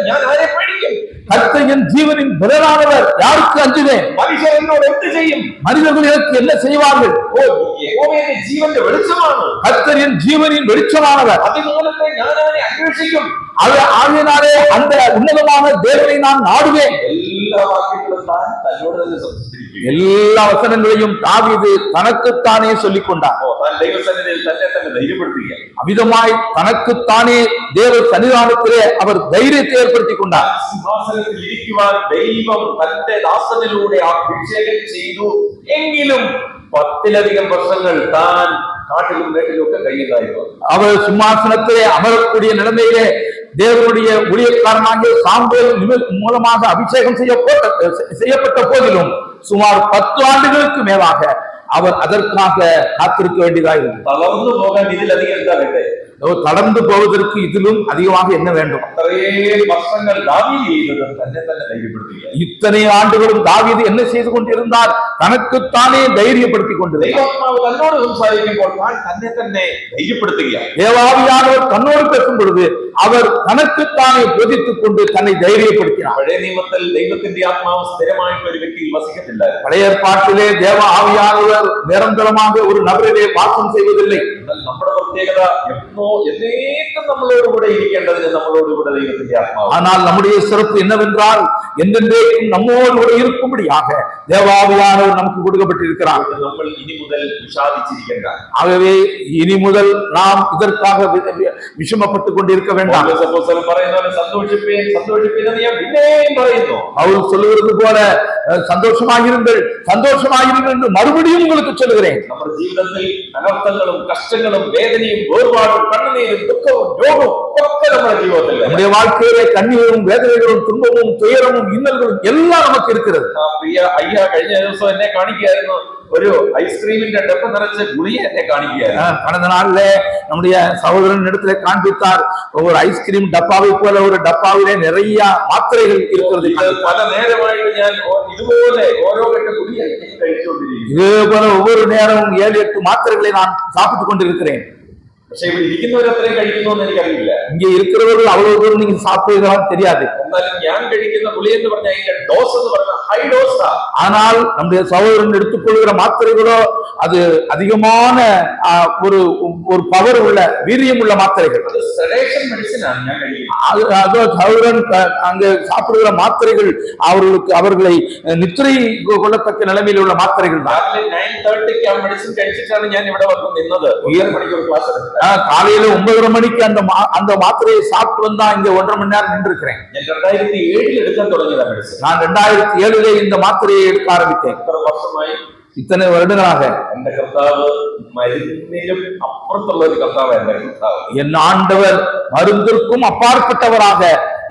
Speaker 2: ഞാൻ ആരെ പേടിക്കും?
Speaker 1: கர்த்தர் என் ஜீவனின் பலனானவர், யாருக்கு அஞ்சுவேன்?
Speaker 2: മനുഷ്യർ എന്നോട് എന്ത് ചെയ്യും?
Speaker 1: மனிதர்கள் எனக்கு என்ன செய்வார்கள்?
Speaker 2: യഹോവ എന്റെ ജീവന്റെ വെളിച്ചമാണ്.
Speaker 1: கர்த்தர் என் ஜீவனின் வெளிச்சமானவர்,
Speaker 2: അതിമൂലത്തെ ഞാൻ അവനെ അന്വേഷിക്കും.
Speaker 1: ஆகினாலே அந்த உன்னதமான தேவனை நான் நாடுவேன்.
Speaker 2: എല്ലാ വാക്യങ്ങളും താൻ തന്നോട് തന്നെ സംസാരിക്കും.
Speaker 1: எல்லா வசனங்களையும் தாவீது தனக்குத்தானே சொல்லிக் கொண்டார்.
Speaker 2: താൻ ദൈവസന്നിധിയിൽ തന്നെ തന്നെ ധൈര്യപ്പെടുത്തുക.
Speaker 1: அவ்விதமாய் தனக்குத்தானே தேவ சன்னிதானத்திலே அவர் தைரியத்தை ஏற்படுத்திக் கொண்டார்.
Speaker 2: സിംഹാസനത്തിൽ ഇരിക്കുവാൻ ദൈവം തന്റെ ദാസനിലൂടെ അഭിഷേകം ചെയ്തു. എങ്കിലും 10ലധികം വർഷങ്ങൾ താൻ കാട്ടിലും വീട്ടിലും ഒക്കെ കഴിയുന്നതായിരുന്നു.
Speaker 1: அவர் சிம்மாசனத்திலே அமரக்கூடிய நிலைமையிலே தேவனுடைய ஊழியக்காரனாகிய சாமுவேல் மூலமாக அபிஷேகம் செய்யப்பட்ட போதிலும் சுமார் 10 ஆண்டுகளுக்கு மேலாக அவர் அதற்காக காத்திருக்க வேண்டியதாக இருந்தது.
Speaker 2: തളർന്നു പോകാൻ ഇതിലധികം എന്താ വേണ്ടേ?
Speaker 1: கடந்து போவதற்கு இதிலும் அதிகமாக என்ன வேண்டும்?
Speaker 2: അത്രയും വർഷങ്ങൾ ദാവീദ് ചെയ്തത് തന്നെ തന്നെ ധൈര്യപ്പെടുത്തുക.
Speaker 1: இத்தனை ஆண்டுகளும் தாவீது என்ன செய்து கொண்டிருந்தார்? தனக்குத்தானே தைரியப்படுத்திக் கொண்டிருந்தார்.
Speaker 2: ദൈവാത്മാവ് തന്നോട് സംസാരിക്കുമ്പോൾ താൻ തന്നെ തന്നെ ധൈര്യപ്പെടുത്തുക.
Speaker 1: தேவாவியானவர் தன்னோடு பேசும் பொழுது அவர் தனக்குத்தானே போதித்துக் கொண்டு தன்னை தைரியப்படுத்தினார்.
Speaker 2: പഴയ നിയമത്തിൽ ദൈവത്തിന്റെ ആത്മാവ് സ്ഥിരമായിട്ട് ഒരു വ്യക്തിയിൽ വസിക്കത്തില്ലായിരുന്നു.
Speaker 1: பழைய ஏற்பாட்டிலே தேவ ஆவியானவர் நிரந்தரமாக ஒரு நபரிலே வாசம் செய்வதில்லை.
Speaker 2: എന്നാൽ നമ്മുടെ പ്രത്യേകത എന്നേക്കും നമ്മളോട് കൂടെ ഇരിക്കേണ്ടതിന് നമ്മളോട് കൂടെ ദൈവത്തിന്റെ ആത്മാവ്.
Speaker 1: ஆனால் நம்முடைய சிறப்பு என்னவென்றால் என்றென்றைக்கும் நம்மோடு கூட இருக்கும்படியாக தேவாவியானவர் நமக்கு கொடுக்கப்பட்டிருக்கிறார்.
Speaker 2: നമ്മൾ ഇനി മുതൽ വിഷാദിച്ചിരിക്കേണ്ട.
Speaker 1: ஆகவே இனி முதல் நாம் இதற்காக விஷமப்பட்டுக் கொண்டிருக்க வேண்டாம்.
Speaker 2: പറയുന്നവരെ സന്തോഷിപ്പേൻ സന്തോഷിപ്പേൻ എന്ന് ഞാൻ പിന്നെയും പറയുന്നു.
Speaker 1: அவர் சொல்லுவது போல சந்தோஷமாயிருங்கள் சந்தோஷமாயிருங்கள் என்று மறுபடியும் உங்களுக்கு சொல்லுகிறேன்.
Speaker 2: നമ്മുടെ ജീവിതത്തിൽ അനർത്ഥങ്ങളും കഷ്ടങ്ങളും വേദനയും വേർപാടും കണ്ണുനീരും ദുഃഖവും രോഗവും ഒക്കെ നമ്മുടെ ജീവിതത്തിൽ
Speaker 1: நம்முடைய வாழ்க்கையிலே கண்ணீரும் வேதனைகளும் துன்பமும் துயரமும் இன்னல்களும் எல்லாம் நமக்கு இருக்கிறது.
Speaker 2: പ്രിയ അയ്യ കഴിഞ്ഞ ദിവസം എന്നെ കാണിക്കുകയായിരുന്നു. ഒരു ഐസ്ക്രീമിന്റെ ഡപ്പ നിറച്ച് ഗുളിക എന്നെ കാണിക്കുകയായിരുന്നു.
Speaker 1: கடந்த நாள்ல நம்முடைய சகோதரன் இடத்துல காண்பித்தார். ஒரு ஐஸ்கிரீம் டப்பாவை போல ஒரு டப்பாவிலே நிறைய மாத்திரைகள் இருக்கிறது.
Speaker 2: പല നേരമായിട്ട് ഞാൻ ഇതുപോലെ ഓരോ ഘട്ട ഗുളിക കഴിച്ചുകൊണ്ടിരിക്കുന്നു.
Speaker 1: இதே போல ஒவ்வொரு நேரமும் 7-8 மாத்திரைகளை நான் சாப்பிட்டுக் கொண்டிருக்கிறேன்.
Speaker 2: പക്ഷെ ഇവിടെ ഇരിക്കുന്നവരത്രയും കഴിക്കുന്നു എന്ന് എനിക്കറിയില്ല.
Speaker 1: இங்க இருக்கிறவர்கள் அவ்வளவு தூரம் நீங்க சாப்பிடுவீங்களான்னு தெரியாது.
Speaker 2: എന്നാലും ഞാൻ കഴിക്കുന്ന ഗുളിക എന്ന് പറഞ്ഞാൽ അതിന്റെ ഡോസ് എന്ന് പറഞ്ഞാൽ ഹൈ ഡോസ് தான்.
Speaker 1: ஆனால் நம்முடைய சகோதரன் எடுத்துக்கொள்கிற மாத்திரைகளோ அது அதிகமான ஒரு பவர் உள்ள வீரியம் உள்ள மாத்திரைகள்.
Speaker 2: அது செடேஷன் மெடிசின் ആണ് ഞാൻ കഴിക്കുന്നത്.
Speaker 1: அதோ சகோதரன் அங்க சாப்பிடுகிற மாத்திரைகள் அவர்களை நித்திரை கொள்ளத்தக்க நிலைமையில் உள்ள மாத்திரைகள் தான்.
Speaker 2: 9:30 ആ മെഡിസിൻ കഴിച്ചിട്ടാണ് ഞാൻ ഇവിടെ വന്ന് നിന്നത്. 7 മണിക്കൂർ ക്ലാസ് എടുത്തത്. கொடுத்தார்.
Speaker 1: காலையில 9:30 மணிக்கு அந்த மாத்திரையை சாப்பிட்டு வந்தா இங்க 1.5 மணி நேரம் நின்று இருக்கிறேன்.
Speaker 2: ഞാൻ 2007 എടുക്കാൻ തുടങ്ങിയതാണ് മെഡിസിൻ.
Speaker 1: நான் 2007 இந்த மாத்திரையை எடுக்க ஆரம்பித்தேன்.
Speaker 2: എത്ര വർഷമായി?
Speaker 1: இத்தனை வருடங்களாக.
Speaker 2: എന്റെ കർത്താവ് മരുന്നിലും അപ്പുറത്തുള്ള ഒരു കർത്താവ് എന്റെ കർത്താവ്.
Speaker 1: என் ஆண்டவர் மருந்திற்கும் அப்பாற்பட்டவராக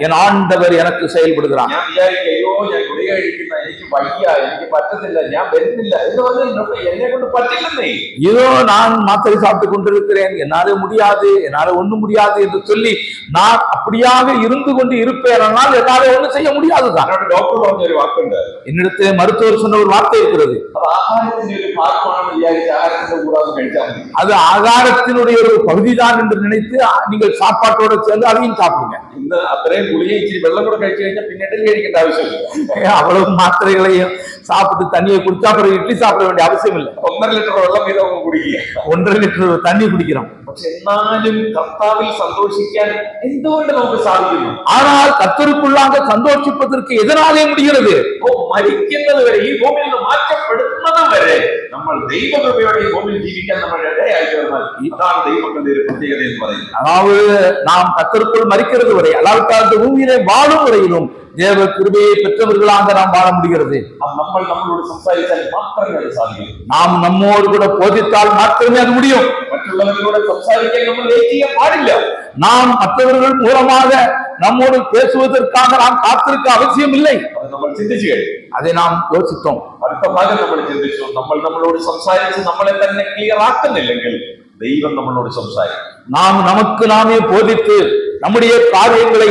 Speaker 1: என் ஆண்டவர் எனக்கு செயல்படுகிறார்.
Speaker 2: ഞാൻ വിചാരിക്കും അയ്യോ ഞാൻ ഗുളിക കഴിക്കുന്ന എനിക്ക് വയ്യ, എനിക്ക് പറ്റത്തില്ല, ഞാൻ വരുന്നില്ല എന്ന് പറഞ്ഞാൽ എന്നെ കൊണ്ട് പറ്റില്ലെന്നേ.
Speaker 1: இதோ நான் மாத்திரை சாப்பிட்டு கொண்டிருக்கிறேன், என்னால முடியாது, என்னால ஒண்ணும் முடியாது என்று சொல்லி நான் அப்படியாக இருந்து கொண்டு இருப்பேன். ஆனால் என்னால ஒண்ணும் செய்ய முடியாதுதான்.
Speaker 2: ഡോക്ടർ പറഞ്ഞ ഒരു വാക്കുണ്ട്.
Speaker 1: என்னிடத்தில் மருத்துவர் சொன்ன ஒரு வார்த்தை இருக்கிறது.
Speaker 2: അത് ആഹാരത്തിന്റെ ഒരു ഭാഗമാണെന്ന് വിചാരിച്ച് ആഹാരത്തിന്റെ കൂടാതെ കഴിച്ചാൽ മതി.
Speaker 1: அது ஆகாரத்தினுடைய ஒரு பகுதிதான் என்று நினைத்து நீங்கள் சாப்பாட்டோட சேர்ந்து அதையும் சாப்பிடுங்க.
Speaker 2: ഇന്ന് അത്രയും ഗുളിക ഇച്ചിരി വെള്ളം കൂടെ കഴിച്ചു കഴിഞ്ഞാൽ പിന്നെ ഇഡലി കഴിക്കേണ്ട ആവശ്യമില്ല.
Speaker 1: அவ்வளவு மாத்திரைகளையும் சாப்பிட்டு தண்ணியை குடிச்சா அப்புறம் இட்லி சாப்பிட வேண்டிய அவசியம் இல்லை.
Speaker 2: 1.5 ലിറ്റർ വെള്ളം വീതം കുടിക്കുക.
Speaker 1: 1.5 ലിറ്റർ தண்ணி குடிக்கிறோம்.
Speaker 2: പക്ഷെ എന്നാലും കർത്താവിൽ സന്തോഷിക്കാൻ എന്തുകൊണ്ട് നമുക്ക് സാധിക്കുന്നു?
Speaker 1: ஆனால் கர்த்தருக்குள்ளாக சந்தோஷிப்பதற்கு எதனாலே முடிகிறது?
Speaker 2: മരിക്കുന്നത് വരെ, ഈ ഭൂമിയിൽ നിന്ന് മാറ്റപ്പെടുന്നത് വരെ നമ്മൾ ദൈവകൃപയോടെ ഈ ഭൂമിയിൽ ജീവിക്കാൻ നമ്മൾ ഇടയായി തീർന്നാൽ അതാണ് ദൈവത്തിന്റെ ഒരു പ്രത്യേകത എന്ന് പറയുന്നത്.
Speaker 1: அதாவது நாம் கர்த்தருக்குள் மரிக்கிறது வரை, அல்லாவிட்டால் இந்த பூமியிலே வாழும் வரையிலும் தேவ கிருபையை பெற்றவர்களாக நாம் வாழ முடிகிறது.
Speaker 2: നമ്മൾ നമ്മളോട് സംസാരിച്ചാൽ മാത്രമേ അത് സാധിക്കൂ.
Speaker 1: நாம் நம்மோடு கூட போதித்தால் மாத்திரமே அது முடியும்.
Speaker 2: മറ്റുള്ളവരോട് സംസാരിക്കാൻ നമ്മൾ വെയിറ്റ് ചെയ്യാൻ പാടില്ല.
Speaker 1: நாம் மற்றவர்கள் மூலமாக நம்மோடு பேசுவதற்காக நாம் காத்திருக்க அவசியம் இல்லை.
Speaker 2: അത് നമ്മൾ ചിന്തിച്ചു കഴിഞ്ഞു.
Speaker 1: அதை நாம் யோசித்தோம்.
Speaker 2: അടുത്ത ഭാഗം നമ്മൾ ചിന്തിച്ചു. നമ്മൾ നമ്മളോട് സംസാരിച്ച് നമ്മളെ തന്നെ ക്ലിയർ ആക്കുന്നില്ലെങ്കിൽ ദൈവം നമ്മളോട് സംസാരിക്കും.
Speaker 1: நாம் நமக்கு நாமே போதித்து நம்முடைய காரியங்களை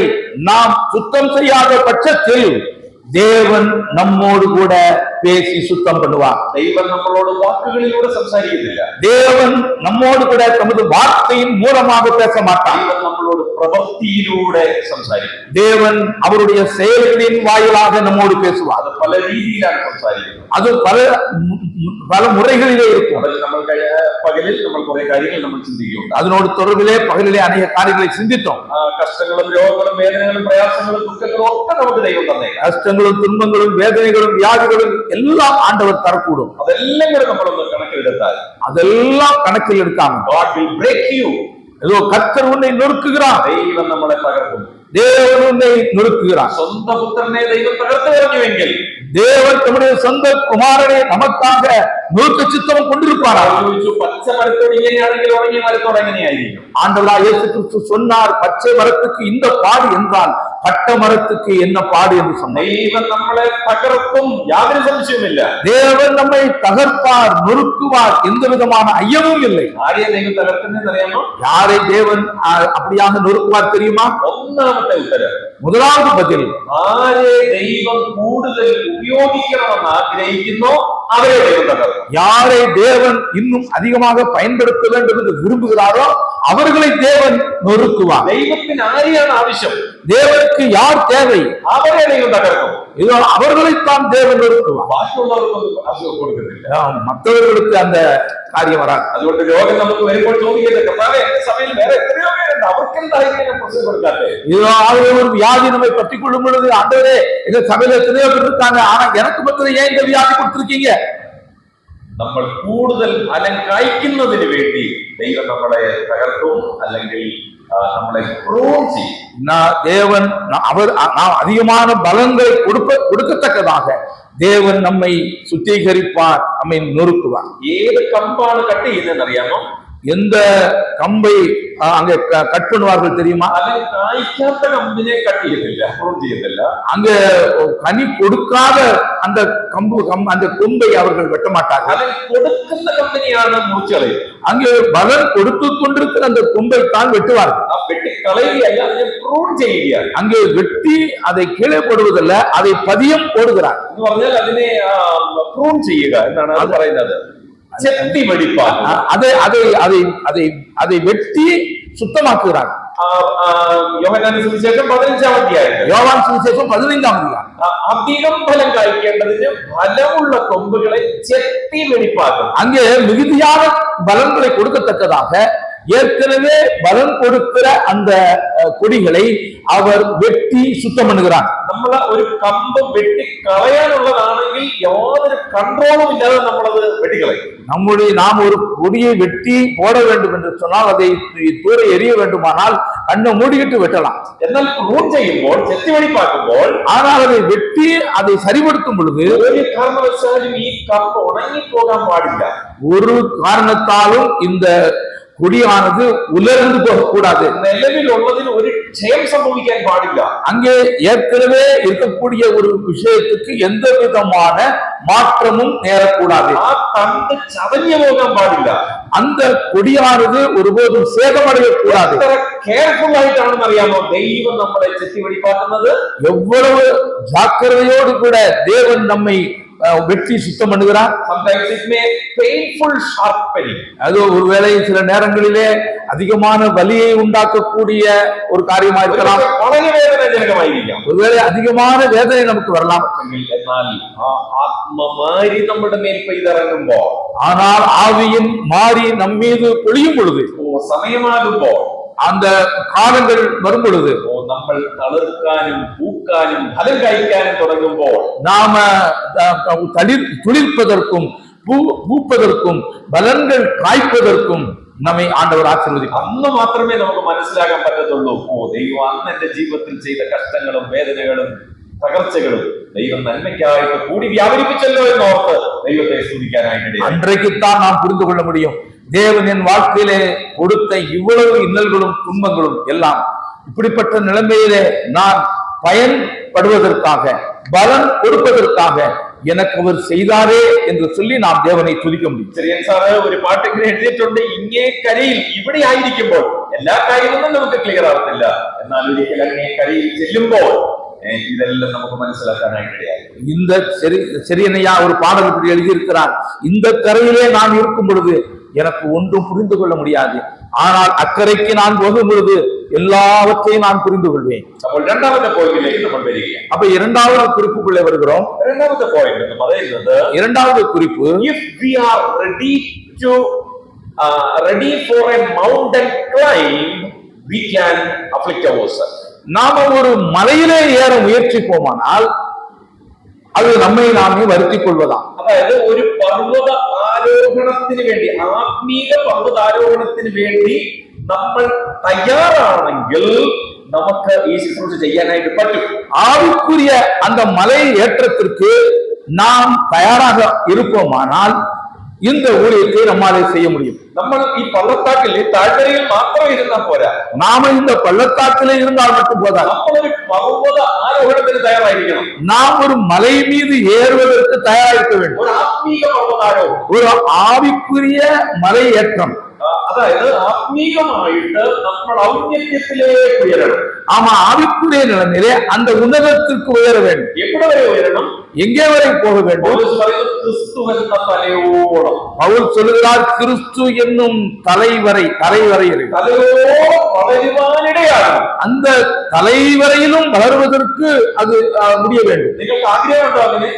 Speaker 1: நாம் சுத்தம் செய்யாத பட்சத்தில் தேவன் நம்மோடு கூட பேசி சுத்தம் பண்ணுவார்.
Speaker 2: ദൈവം നമ്മളോട് വാക്കുകളിലൂടെ സംസാരിക്കുന്നില്ല.
Speaker 1: தேவன் நம்மோடு கூட தமது வார்த்தையின் மூலமாக பேச மாட்டார்.
Speaker 2: ദൈവം നമ്മളോട് പ്രവൃത്തിയിലൂടെ സംസാരിക്കും.
Speaker 1: தேவன் அவருடைய செயல்களின் வாயிலாக நம்மோடு பேசுவார்.
Speaker 2: അത് പല രീതിയിലാണ് സംസാരിക്കുന്നത്.
Speaker 1: அது பல முறைகளிலே இருக்கும்.
Speaker 2: അതിൽ നമ്മൾ പകലിൽ നമ്മൾ കുറെ കാര്യങ്ങൾ നമ്മൾ ചിന്തിക്കും.
Speaker 1: அதனோடு தொடர்பிலே பகலிலே அநேக காரியங்களை சிந்தித்தோம்.
Speaker 2: കഷ്ടങ്ങളും രോഗങ്ങളും വേദനകളും പ്രയാസങ്ങളും ദുഃഖങ്ങളും ഒക്കെ നമുക്ക് ദൈവം തന്നേക്കാം.
Speaker 1: கஷ்டங்களும் துன்பங்களும் வேதனைகளும் வியாதிகளும் எல்லாம் ஆண்டவர் தரக்கூடும்.
Speaker 2: അതെല്ലാം കൂടെ നമ്മളൊന്ന് കണക്കിലെടുത്താൽ
Speaker 1: அதெல்லாம் கணக்கில் எடுக்காம
Speaker 2: God will break you.
Speaker 1: ஏதோ கர்த்தர் உன்னை நொறுக்குகிறார்,
Speaker 2: ദൈവം നമ്മളെ തകർക്കും.
Speaker 1: தேவன் உன்னை நொறுக்குகிறார்.
Speaker 2: സ്വന്തം പുത്രനെ ദൈവം തകർത്തു കളഞ്ഞുവെങ്കിൽ
Speaker 1: தேவன் தம்முடைய சொந்த குமாரனை நமக்காக நொறுக்க சித்தம் கொண்டிருப்பாரா?
Speaker 2: ചോദിച്ചു, പച്ച മരത്തോട് ഇങ്ങനെയാണെങ്കിൽ ഉണങ്ങിയ മരത്തോട് എങ്ങനെയായിരിക്കും?
Speaker 1: ஆண்டவராய் இயேசு கிறிஸ்து சொன்னார், பச்சை மரத்துக்கு இந்த பாடு என்றால் பட்ட மரத்துக்கு என்ன பாடு என்று சொன்னார்.
Speaker 2: ദൈവം നമ്മളെ തകർക്കും, യാതൊരു സംശയവുമില്ല.
Speaker 1: தேவன் நம்மை தகர்ப்பார், நொறுக்குவார், எந்த விதமான ஐயமும் இல்லை.
Speaker 2: ആരെയാ ദൈവം തകർക്കുന്നതെന്ന് അറിയാമോ?
Speaker 1: யாரை தேவன் அப்படியாக நொறுக்குவார் தெரியுமா?
Speaker 2: ഒന്നാമത്തെ ഉത്തരം,
Speaker 1: முதலாவது பதில்,
Speaker 2: ആരെ ദൈവം കൂടുതൽ ഉപയോഗിക്കണമെന്ന് ആഗ്രഹിക്കുന്നോ അവരെ ദൈവം തകർക്കും.
Speaker 1: யாரை தேவன் இன்னும் அதிகமாக பயன்படுத்த வேண்டும் என்று விரும்புகிறாரோ அவர்களை தேவன் நொறுக்குவார்.
Speaker 2: ദൈവത്തിന് ആരെയാണ് ആവശ്യം?
Speaker 1: தேவனுக்கு யார் தேவை?
Speaker 2: അവരെ ദൈവം തകർക്കും.
Speaker 1: இதோ அவர்களைத்தான் தேவன் நொறுக்குவார்.
Speaker 2: ബാക്കിയുള്ളവർക്കൊന്നും അസുഖം കൊടുക്കുന്നില്ല.
Speaker 1: மற்றவர்களுக்கு அந்த காரியம் வராது.
Speaker 2: അതുകൊണ്ട് രോഗം നമുക്ക് വരുമ്പോൾ ചോദിക്കുന്നത്, കർത്താവേ എന്റെ സഭയിൽ വേറെ എത്രയോ പേരുണ്ട്, അവർക്കെന്തായിരിക്കും പ്രശ്നം കൊടുക്കാതെ?
Speaker 1: இதோ ஒரு வியாதி நம்மை பற்றி கொள்ளும் பொழுது, ஆண்டவரே எங்க சபையில எத்தனையோ பேர் இருக்காங்க, ஆனா எனக்கு மாத்திரம் ஏன் இந்த வியாதி கொடுத்திருக்கீங்க?
Speaker 2: നമ്മൾ കൂടുതൽ ഫലം കായ്ക്കുന്നതിന് വേണ്ടി ദൈവം നമ്മളെ തകർക്കും, അല്ലെങ്കിൽ നമ്മളെ പ്രൂൺ ചെയ്യും.
Speaker 1: தேவன் அவர் அதிகமான பலங்களை கொடுக்கத்தக்கதாக தேவன் நம்மை சுத்திகரிப்பார், நம்மை நொறுக்குவார்.
Speaker 2: ഏത് കമ്പാണ് കട്ട് ചെയ്യുന്നതെന്ന് അറിയാമോ?
Speaker 1: எந்த கம்பை அங்க கட் பண்ணுவார்கள் தெரியுமா?
Speaker 2: അതിന് കായ്ക്കാത്ത കമ്പിനെ കട്ട് ചെയ്യത്തില്ല, പ്രൂൺ ചെയ്യത്തില്ല.
Speaker 1: அங்க கனி கொடுக்காத அந்த அந்த கொம்பை அவர்கள் வெட்ட மாட்டார்கள்.
Speaker 2: അതിന് കൊടുക്കുന്ന കമ്പനിയാണ് മുറിച്ചളയും.
Speaker 1: அங்கே பலன் கொடுத்து கொண்டிருக்கிற அந்த கொம்பை தான் வெட்டுவார்கள்.
Speaker 2: വെട്ടി കളയുകയല്ല, അതിനെ പ്രൂൺ ചെയ്യുകയാണ്.
Speaker 1: அங்கே வெட்டி அதை கீழே போடுவதல்ல, அதை பதியம் போடுகிறார்.
Speaker 2: എന്ന് പറഞ്ഞാൽ അതിനെ പ്രൂൺ ചെയ്യുക എന്നാണ് അത് പറയുന്നത്. ചെത്തി വെടിപ്പാക്കുക,
Speaker 1: அதை வெட்டி சுத்தமாக்குகிறார்.
Speaker 2: യോഹന്നാന്റെ സുവിശേഷം 15-ാം അധ്യായം,
Speaker 1: யோவான் சுவிசேஷம் 15-ாம் அதிகாரம்.
Speaker 2: അധികം ഫലം കായ്ക്കേണ്ടതിന് ഫലമുള്ള കൊമ്പുകളെ ചെത്തി വെടിപ്പാക്കും.
Speaker 1: அங்கே மிகுதியான பலன்களை கொடுக்கத்தக்கதாக ஏற்கனவே பலன் கொடுக்கிற அந்த கொடிகளை அவர் வெட்டி சுத்தம் பண்ணுகிறார்.
Speaker 2: നമ്മള് ഒരു കമ്പ് വെട്ടിക്കളയാനുള്ളതാണെങ്കിൽ യാതൊരു കൺട്രോളും ഇല്ലാതെ നമ്മളത് വെട്ടിക്കളയും.
Speaker 1: நாம் ஒரு கொடியை வெட்டி போட வேண்டும் என்று சொன்னால், அதை தூர எரிய வேண்டுமானால் கண்ணை மூடிக்கிட்டு வெட்டலாம்.
Speaker 2: എന്നാൽ പ്രൂൺ ചെയ്യുമ്പോൾ, ചെത്തിവെടിപ്പാക്കുമ്പോൾ,
Speaker 1: ஆனால் அதை வெட்டி அதை சரிபடுத்தும் பொழுது
Speaker 2: ഒരു കാരണവശാലും ഈ കമ്പ് ഉണങ്ങിപ്പോകാൻ പാടില്ല.
Speaker 1: ஒரு காரணத்தாலும் இந்த கொடியானது உலர்ந்து போகக்கூடாது.
Speaker 2: നിലവിൽ ഉള്ളതിന് ഒരു ക്ഷയം സംഭവിക്കാൻ പാടില്ല.
Speaker 1: அங்கே ஏற்கனவே இருக்கக்கூடிய ஒரு விஷயத்துக்கு எந்த விதமான மாற்றமும் நேரக்கூடாது.
Speaker 2: ആ തണ്ട് ചതഞ്ഞു പോകാൻ പാടില്ല.
Speaker 1: அந்த கொடியானது ஒருபோதும் சேதமடையக்கூடாது.
Speaker 2: എത്ര കെയർഫുൾ ആയിട്ടാണെന്ന് അറിയാമോ ദൈവം നമ്മളെ ചെത്തിവെടിപ്പാക്കുന്നത്?
Speaker 1: எவ்வளவு ஜாக்கிரதையோடு கூட தேவன் நம்மை வெற்றி சுத்தம் பண்ணுகிறார்.
Speaker 2: Sometimes it may painful sharpening.
Speaker 1: அது ஒருவேளை சில நேரங்களிலே அதிகமான வலியை உண்டாக்கக்கூடிய ஒரு காரியமா இருக்கலாம்.
Speaker 2: വളരെ വേദനാജനകമായിരിക്കാം.
Speaker 1: ஒருவேளை அதிகமான வேதனை நமக்கு வரலாம்.
Speaker 2: എന്നാൽ ആ ആത്മമാരി നമ്മുടെ മേൽ പെയ്തിറങ്ങുമ്പോൾ,
Speaker 1: ஆனால் ஆவியின் மாறி நம் மீது பொழியும் பொழுது,
Speaker 2: സമയമാകുമ്പോൾ,
Speaker 1: அந்த காலங்கள் வரும் பொழுது,
Speaker 2: നമ്മൾ തളിർക്കാനും പൂക്കാനും ഫലം കഴിക്കാനും തുടങ്ങുമ്പോൾ,
Speaker 1: நாம துளிர்ப்பதற்கும் பூப்பதற்கும் பலன்கள் காய்ப்பதற்கும் നമ്മെ ആണ്ടവർ ആശീർവദിക്കും.
Speaker 2: അന്ന് മാത്രമേ നമുക്ക് മനസ്സിലാക്കാൻ പറ്റത്തുള്ളൂ, ദൈവം അന്ന് എന്റെ ജീവിതത്തിൽ ചെയ്ത കഷ്ടങ്ങളും വേദനകളും തകർച്ചകളും ദൈവം നന്മയ്ക്കായിട്ട് കൂടി വ്യാപരിപ്പിച്ചല്ലോ എന്നോർത്ത് ദൈവത്തെ സ്തുതിക്കാനായിട്ട്.
Speaker 1: அன்றைக்குத்தான் நாம் புரிந்து கொள்ள முடியும், தேவன் என் வாழ்க்கையிலே கொடுத்த இவ்வளவு இன்னல்களும் துன்பங்களும் எல்லாம் இப்படிப்பட்ட நிலைமையிலே நான் பயன்படுவதற்காக, பலன் கொடுப்பதற்காக எனக்கு அவர் செய்தாரே என்று சொல்லி நாம் தேவனை துதிக்க முடியும்.
Speaker 2: ചെറിയൻ സാറ് ഒരു പാട്ട് ഇങ്ങനെ എഴുതിയിട്ടുണ്ട്, ഇങ്ങേ കരയിൽ ഇവിടെ ആയിരിക്കുമ്പോൾ എല്ലാ കാര്യമൊന്നും നമുക്ക് ക്ലിയർ ആവുന്നില്ല, എന്നാൽ ഒരിക്കൽ അങ്ങേ കരയിൽ ചെല്ലുമ്പോൾ இதெல்லாம் நமக்கு മനസ്സിലാക്കാനായിട്ട് ഇടയായി.
Speaker 1: இந்த செரியனையா ஒரு பாடல் இப்படி எழுதியிருக்கிறார், இந்த கரையிலே நான் இருக்கும் பொழுது எனக்கு ஒன்றும் புரிந்து கொள்ள முடியாது, ஆனால் அக்கறைக்கு நான் போகும் பொழுது எல்லாவற்றையும் நான் புரிந்து கொள்வேன்.
Speaker 2: അപ്പോൾ രണ്ടാമത്തെ പോയിന്റിലേക്ക് നമ്മൾ വരികയാണ്.
Speaker 1: அப்ப இரண்டாவது குறிப்புக்குள்ளே வருகிறோம்.
Speaker 2: രണ്ടാമത്തെ പോയിന്റ് എന്ന് പറയുന്നത്,
Speaker 1: இரண்டாவது குறிப்பு,
Speaker 2: if we are ready for a mountain climb, we can afflict ourselves.
Speaker 1: நாம ஒரு மலையிலே ஏற முயற்சிப்போமானால் அது നമ്മை நாமே வருத்திக் கொள்வதாம்.
Speaker 2: അതായത് ഒരു പർവ്വത ആരോഹണത്തിന് വേണ്ടി, ആത്മീക പർവ്വതാരോഹണത്തിന് വേണ്ടി നമ്മൾ തയ്യാറാണെങ്കിൽ നമുക്ക് ഈ ശുശ്രൂഷ ചെയ്യാനായിട്ട് പറ്റും.
Speaker 1: ஆவிக்குரிய அந்த மலை ஏற்றத்திற்கு நாம் தயாராக இருப்போமானால் இந்த ஊழியத்தை நம்மாலே செய்ய முடியும்.
Speaker 2: നമ്മൾ ഈ പള്ളത്താക്കിൽ താഴ്വരയിൽ മാത്രം ഇരുന്നാൽ പോരാ,
Speaker 1: நாம இந்த பள்ளத்தாக்கிலே இருந்தால் மட்டும் போதாது,
Speaker 2: നമ്മളൊരു പർവ്വത ആരോഹണത്തിന് തയ്യാറായിരിക്കണം.
Speaker 1: நாம் ஒரு மலை மீது ஏறுவதற்கு தயாராக வேண்டும்.
Speaker 2: ഒരു ആത്മീക പർവ്വതാരോഹണം,
Speaker 1: ஒரு ஆவிக்குரிய மலை ஏற்றம்.
Speaker 2: അതായത് ആത്മീകമായിട്ട് നമ്മൾ ഔന്നത്യത്തിലേക്ക് ഉയരണം.
Speaker 1: ஆமா, ஆவிக்குரிய நிலைமையிலே அந்த உன்னதத்திற்கு உயர வேண்டும்.
Speaker 2: എവിടെ വരെ ഉയരണം?
Speaker 1: எங்கே வரை போக வேண்டும்?
Speaker 2: ക്രിസ്തു എന്ന തലയോളം.
Speaker 1: பவுல் சொல்லுகிறார், கிறிஸ்து என்னும் தலைவரை தலைவரையில்
Speaker 2: തലയോളം വളരുവാനിടയാകും.
Speaker 1: அந்த தலைவரையிலும் வளருவதற்கு அது முடிய வேண்டும்.
Speaker 2: നിങ്ങൾക്ക് ആഗ്രഹമുണ്ടോ അങ്ങനെ?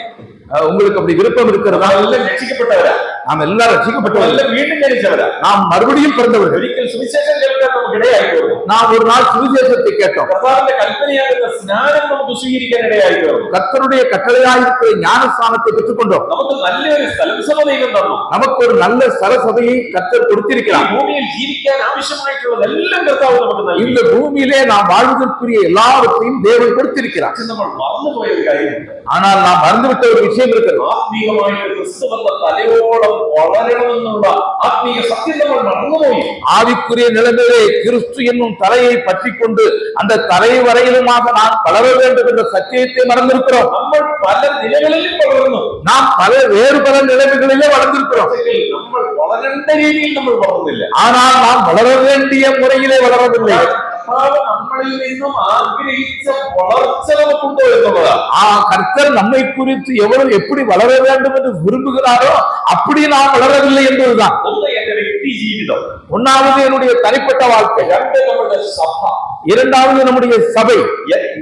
Speaker 1: உங்களுக்கு அப்படி விருப்பம் இருக்கிறதா?
Speaker 2: എല്ലാം രക്ഷിക്കപ്പെട്ടവരാ,
Speaker 1: நாம் எல்லாம் ரட்சிக்கப்பட்டவர்கள்,
Speaker 2: എല്ലാം വീണ്ടും ജനിച്ചവരാ,
Speaker 1: நாம் மறுபடியும் பிறந்தவர்கள்.
Speaker 2: ഒരിക്കൽ സുവിശേഷം കേൾക്കാൻ നമുക്ക് ഇടയായി തീർന്നു.
Speaker 1: நாம் ஒரு நாள் சுவிசேஷத்தை கேட்டோம்,
Speaker 2: കർത്താവിന്റെ കൽപ്പനയാകുന്ന സ്നാനം നമുക്ക് സ്വീകരിക്കാൻ ഇടയായി തീർന്നു.
Speaker 1: கர்த்தருடைய கட்டளையாயிருக்கிற ஞானஸ்நானத்தை பெற்றுக்கொண்டோம்.
Speaker 2: നമുക്ക് നല്ലൊരു സ്ഥലം ദൈവം തന്നു.
Speaker 1: நமக்கு ஒரு நல்ல சரசபையை கர்த்தர்
Speaker 2: ഈ
Speaker 1: கொடுத்திருக்கிறார்.
Speaker 2: ഭൂമിയിൽ ജീവിക്കാൻ ആവശ്യമായിട്ടുള്ളതെല്ലാം കർത്താവ് നമുക്ക് നൽകി.
Speaker 1: இந்த பூமியிலே நாம் வாழ்வதற்குரிய எல்லாவற்றையும் தேவன் கொடுத்திருக்கிறார்.
Speaker 2: നമ്മൾ മറന്നുപോയ ഒരു കാര്യമുണ്ട്.
Speaker 1: ஆனால் நாம் மறந்துவிட்ட ஒரு விஷயம் இருக்கிறது.
Speaker 2: ആത്മീകമായിട്ട് ക്രിസ്തുവെന്ന തലയോളം വളരണമെന്നുള്ള ആത്മീയ സത്യം നമ്മൾ മറന്നുപോയി.
Speaker 1: ஆவிக்குரிய நிலைமையிலே கிறிஸ்து என்னும் தலையை பற்றி கொண்டு அந்த தலை வரையிலுமாக நாம் வளர வேண்டும் என்ற சத்தியத்தை மறந்திருக்கிறோம்.
Speaker 2: നമ്മൾ പല നിലകളിലും വളർന്നു.
Speaker 1: நாம் வேறு பல நிலைமைகளிலே வளர்ந்திருக்கிறோம்.
Speaker 2: നമ്മൾ വളരേണ്ട രീതിയിൽ നമ്മൾ വളർന്നില്ല.
Speaker 1: ஆனால் நாம் வளர வேண்டிய முறையிலே வளரவில்லை.
Speaker 2: നമ്മളിൽ നിന്നും ആഗ്രഹിച്ച വളർച്ച നമുക്കുണ്ടോ എന്നുള്ളതാണ്.
Speaker 1: கர்த்தர் நம்மை குறித்து எவ்வளவு எப்படி வளர வேண்டும் என்று விரும்புகிறாரோ அப்படி நாம் வளரவில்லை என்பதுதான்.
Speaker 2: ഒന്ന് എന്റെ വ്യക്തി ജീവിതം,
Speaker 1: ஒன்னாவது என்னுடைய தனிப்பட்ட வாழ்க்கை,
Speaker 2: രണ്ട് നമ്മുടെ സഭ,
Speaker 1: இரண்டாவது நம்முடைய சபை.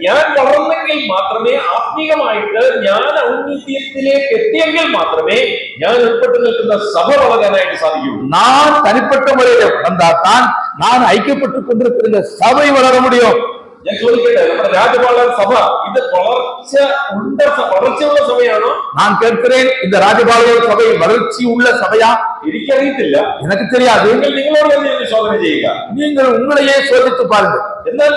Speaker 2: ഞാൻ വളർന്നെങ്കിൽ മാത്രമേ, ആത്മീകമായിട്ട് ഞാൻ ഔന്നത്യത്തിലേക്ക് എത്തിയെങ്കിൽ മാത്രമേ ഞാൻ ഉൾപ്പെട്ടു നിൽക്കുന്ന സഭ വളരാനായിട്ട് സാധിക്കൂ.
Speaker 1: நான் தனிப்பட்ட முறையில வந்தால்தான் நான் ஐக்கியப்பட்டுக் கொண்டிருக்கிற இந்த சபை வளர முடியும்.
Speaker 2: ഞാൻ ചോദിക്കട്ടെ, നമ്മുടെ രാജപാലൻ സഭ ഇത് വളർച്ചയുള്ള സഭയാണോ?
Speaker 1: நான் கேட்கிறேன், இந்த ராஜபாளையம் சபை வளர்ச்சி உள்ள சபையா?
Speaker 2: എനിക്കറിയത്തില്ല,
Speaker 1: எனக்கு தெரியாது.
Speaker 2: നിങ്ങളോട് തന്നെ ഒന്ന് ശോധന ചെയ്യുക.
Speaker 1: நீங்கள் உங்களையே சோதித்து பாருங்கள்.
Speaker 2: എന്നാൽ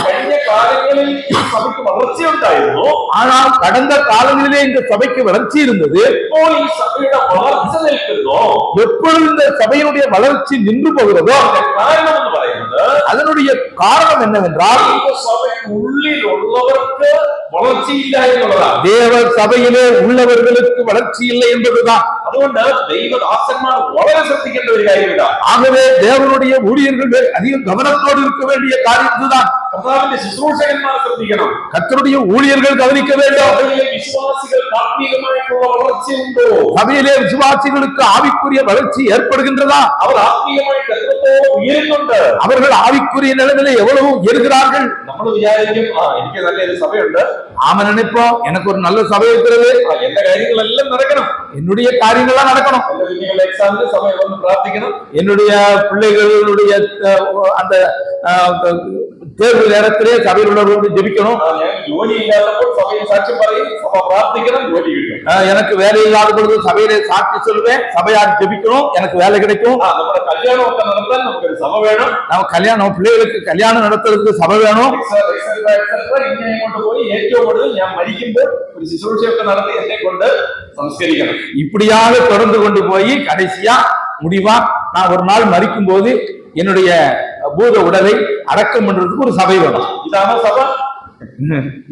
Speaker 2: കഴിഞ്ഞ കാലങ്ങളിൽ ഈ സഭയ്ക്ക് വളർച്ചയുണ്ടായിരുന്നു.
Speaker 1: ஆனால் கடந்த காலங்களிலே இந்த சபைக்கு வளர்ச்சி இருந்தது.
Speaker 2: ഇപ്പോൾ ഈ സഭയുടെ വളർച്ച നിൽക്കുന്നോ?
Speaker 1: எப்பொழுது இந்த சபையினுடைய வளர்ச்சி நின்று போகிறதோ
Speaker 2: കാരണം എന്ന് പറയുന്നത്,
Speaker 1: அதனுடைய காரணம் என்னவென்றால்
Speaker 2: സഭയ്ക്കുള്ളിൽ ഉള്ളവർക്ക് വളർച്ചയില്ല എന്നുള്ളതാണ്.
Speaker 1: தேவ சபையிலே உள்ளவர்களுக்கு வளர்ச்சி இல்லை என்பதுதான்.
Speaker 2: അതുകൊണ്ട് ദൈവദാസന്മാർ വളരെ ശ്രദ്ധിക്കേണ്ട ഒരു കാര്യം ഇതാണ്.
Speaker 1: ஆகவே தேவனுடைய ஊழியர்கள் அதிக கவனத்தோடு இருக்க வேண்டிய காரியம் இதுதான்.
Speaker 2: കർത്താവിന്റെ ശുശ്രൂഷകന്മാർ ശ്രദ്ധിക്കണം.
Speaker 1: கர்த்தருடைய ஊழியர்கள் கவனிக்க வேண்டும்.
Speaker 2: സഭയിലെ വിശ്വാസികൾക്ക് ആത്മീയമായിട്ടുള്ള വളർച്ചയുണ്ടോ?
Speaker 1: சபையிலே விசுவாசிகளுக்கு ஆவிக்குரிய வளர்ச்சி ஏற்படுகின்றதா?
Speaker 2: അവർ ആത്മീയമായിട്ട് എത്രത്തോളം ഉയരുന്നുണ്ട്?
Speaker 1: அவர்கள் ஆவிக்குரிய நிலைமையிலே எவ்வளவு உயர்கிறார்கள்?
Speaker 2: നമ്മൾ വിചാരിക്കും, എനിക്ക് നല്ലൊരു സഭയുണ്ട്,
Speaker 1: ஆம நினைப்போம், எனக்கு ஒரு நல்ல சபை இருக்கிறது,
Speaker 2: എന്റെ കാര്യങ്ങളെല്ലാം നടക്കണം,
Speaker 1: என்னுடைய காரியங்கள்லாம் நடக்கணும்,
Speaker 2: എന്റെ കുഞ്ഞുങ്ങളുടെ എക്സാമിന് സഭയിൽ വന്ന് പ്രാർത്ഥിക്കണം,
Speaker 1: என்னுடைய பிள்ளைகளுடைய அந்த தேர்வு நேரத்திலே சபையில் உள்ளவர்களோடு ஜெபிக்கணும்,
Speaker 2: ഞാൻ ജോലി ഇല്ലാത്തപ്പോൾ സഭയിൽ സാക്ഷ്യം പറയും, സഭ പ്രാർത്ഥിക്കണം, ജോലി കിട്ടും,
Speaker 1: எனக்கு வேலை இல்லாத பொழுது சபையிலே சாட்சி சொல்லுவேன், சபையார் ஜெபிக்கணும், எனக்கு வேலை கிடைக்கும்,
Speaker 2: നമ്മുടെ കല്യാണമൊക്കെ നടത്താൻ നമുക്കൊരു സഭ വേണം,
Speaker 1: நம்ம கல்யாணம் பிள்ளைகளுக்கு கல்யாணம் நடத்துறதுக்கு சபை வேணும்,
Speaker 2: ഇങ്ങനെ കൊണ്ട് പോയി ഏറ്റവും കൂടുതൽ ഞാൻ മരിക്കുമ്പോൾ ഒരു ശുശ്രൂഷയൊക്കെ നടത്തി എന്നെ കൊണ്ട് സംസ്കരിക്കണം.
Speaker 1: இப்படியாக தொடர்ந்து கொண்டு போய் கடைசியா முடிவா நான் ஒரு நாள் மரிக்கும் போது என்னுடைய பூத உடலை அடக்கம் பண்றதுக்கு ஒரு சபை வேணும்.
Speaker 2: ഇതാണോ സഭ?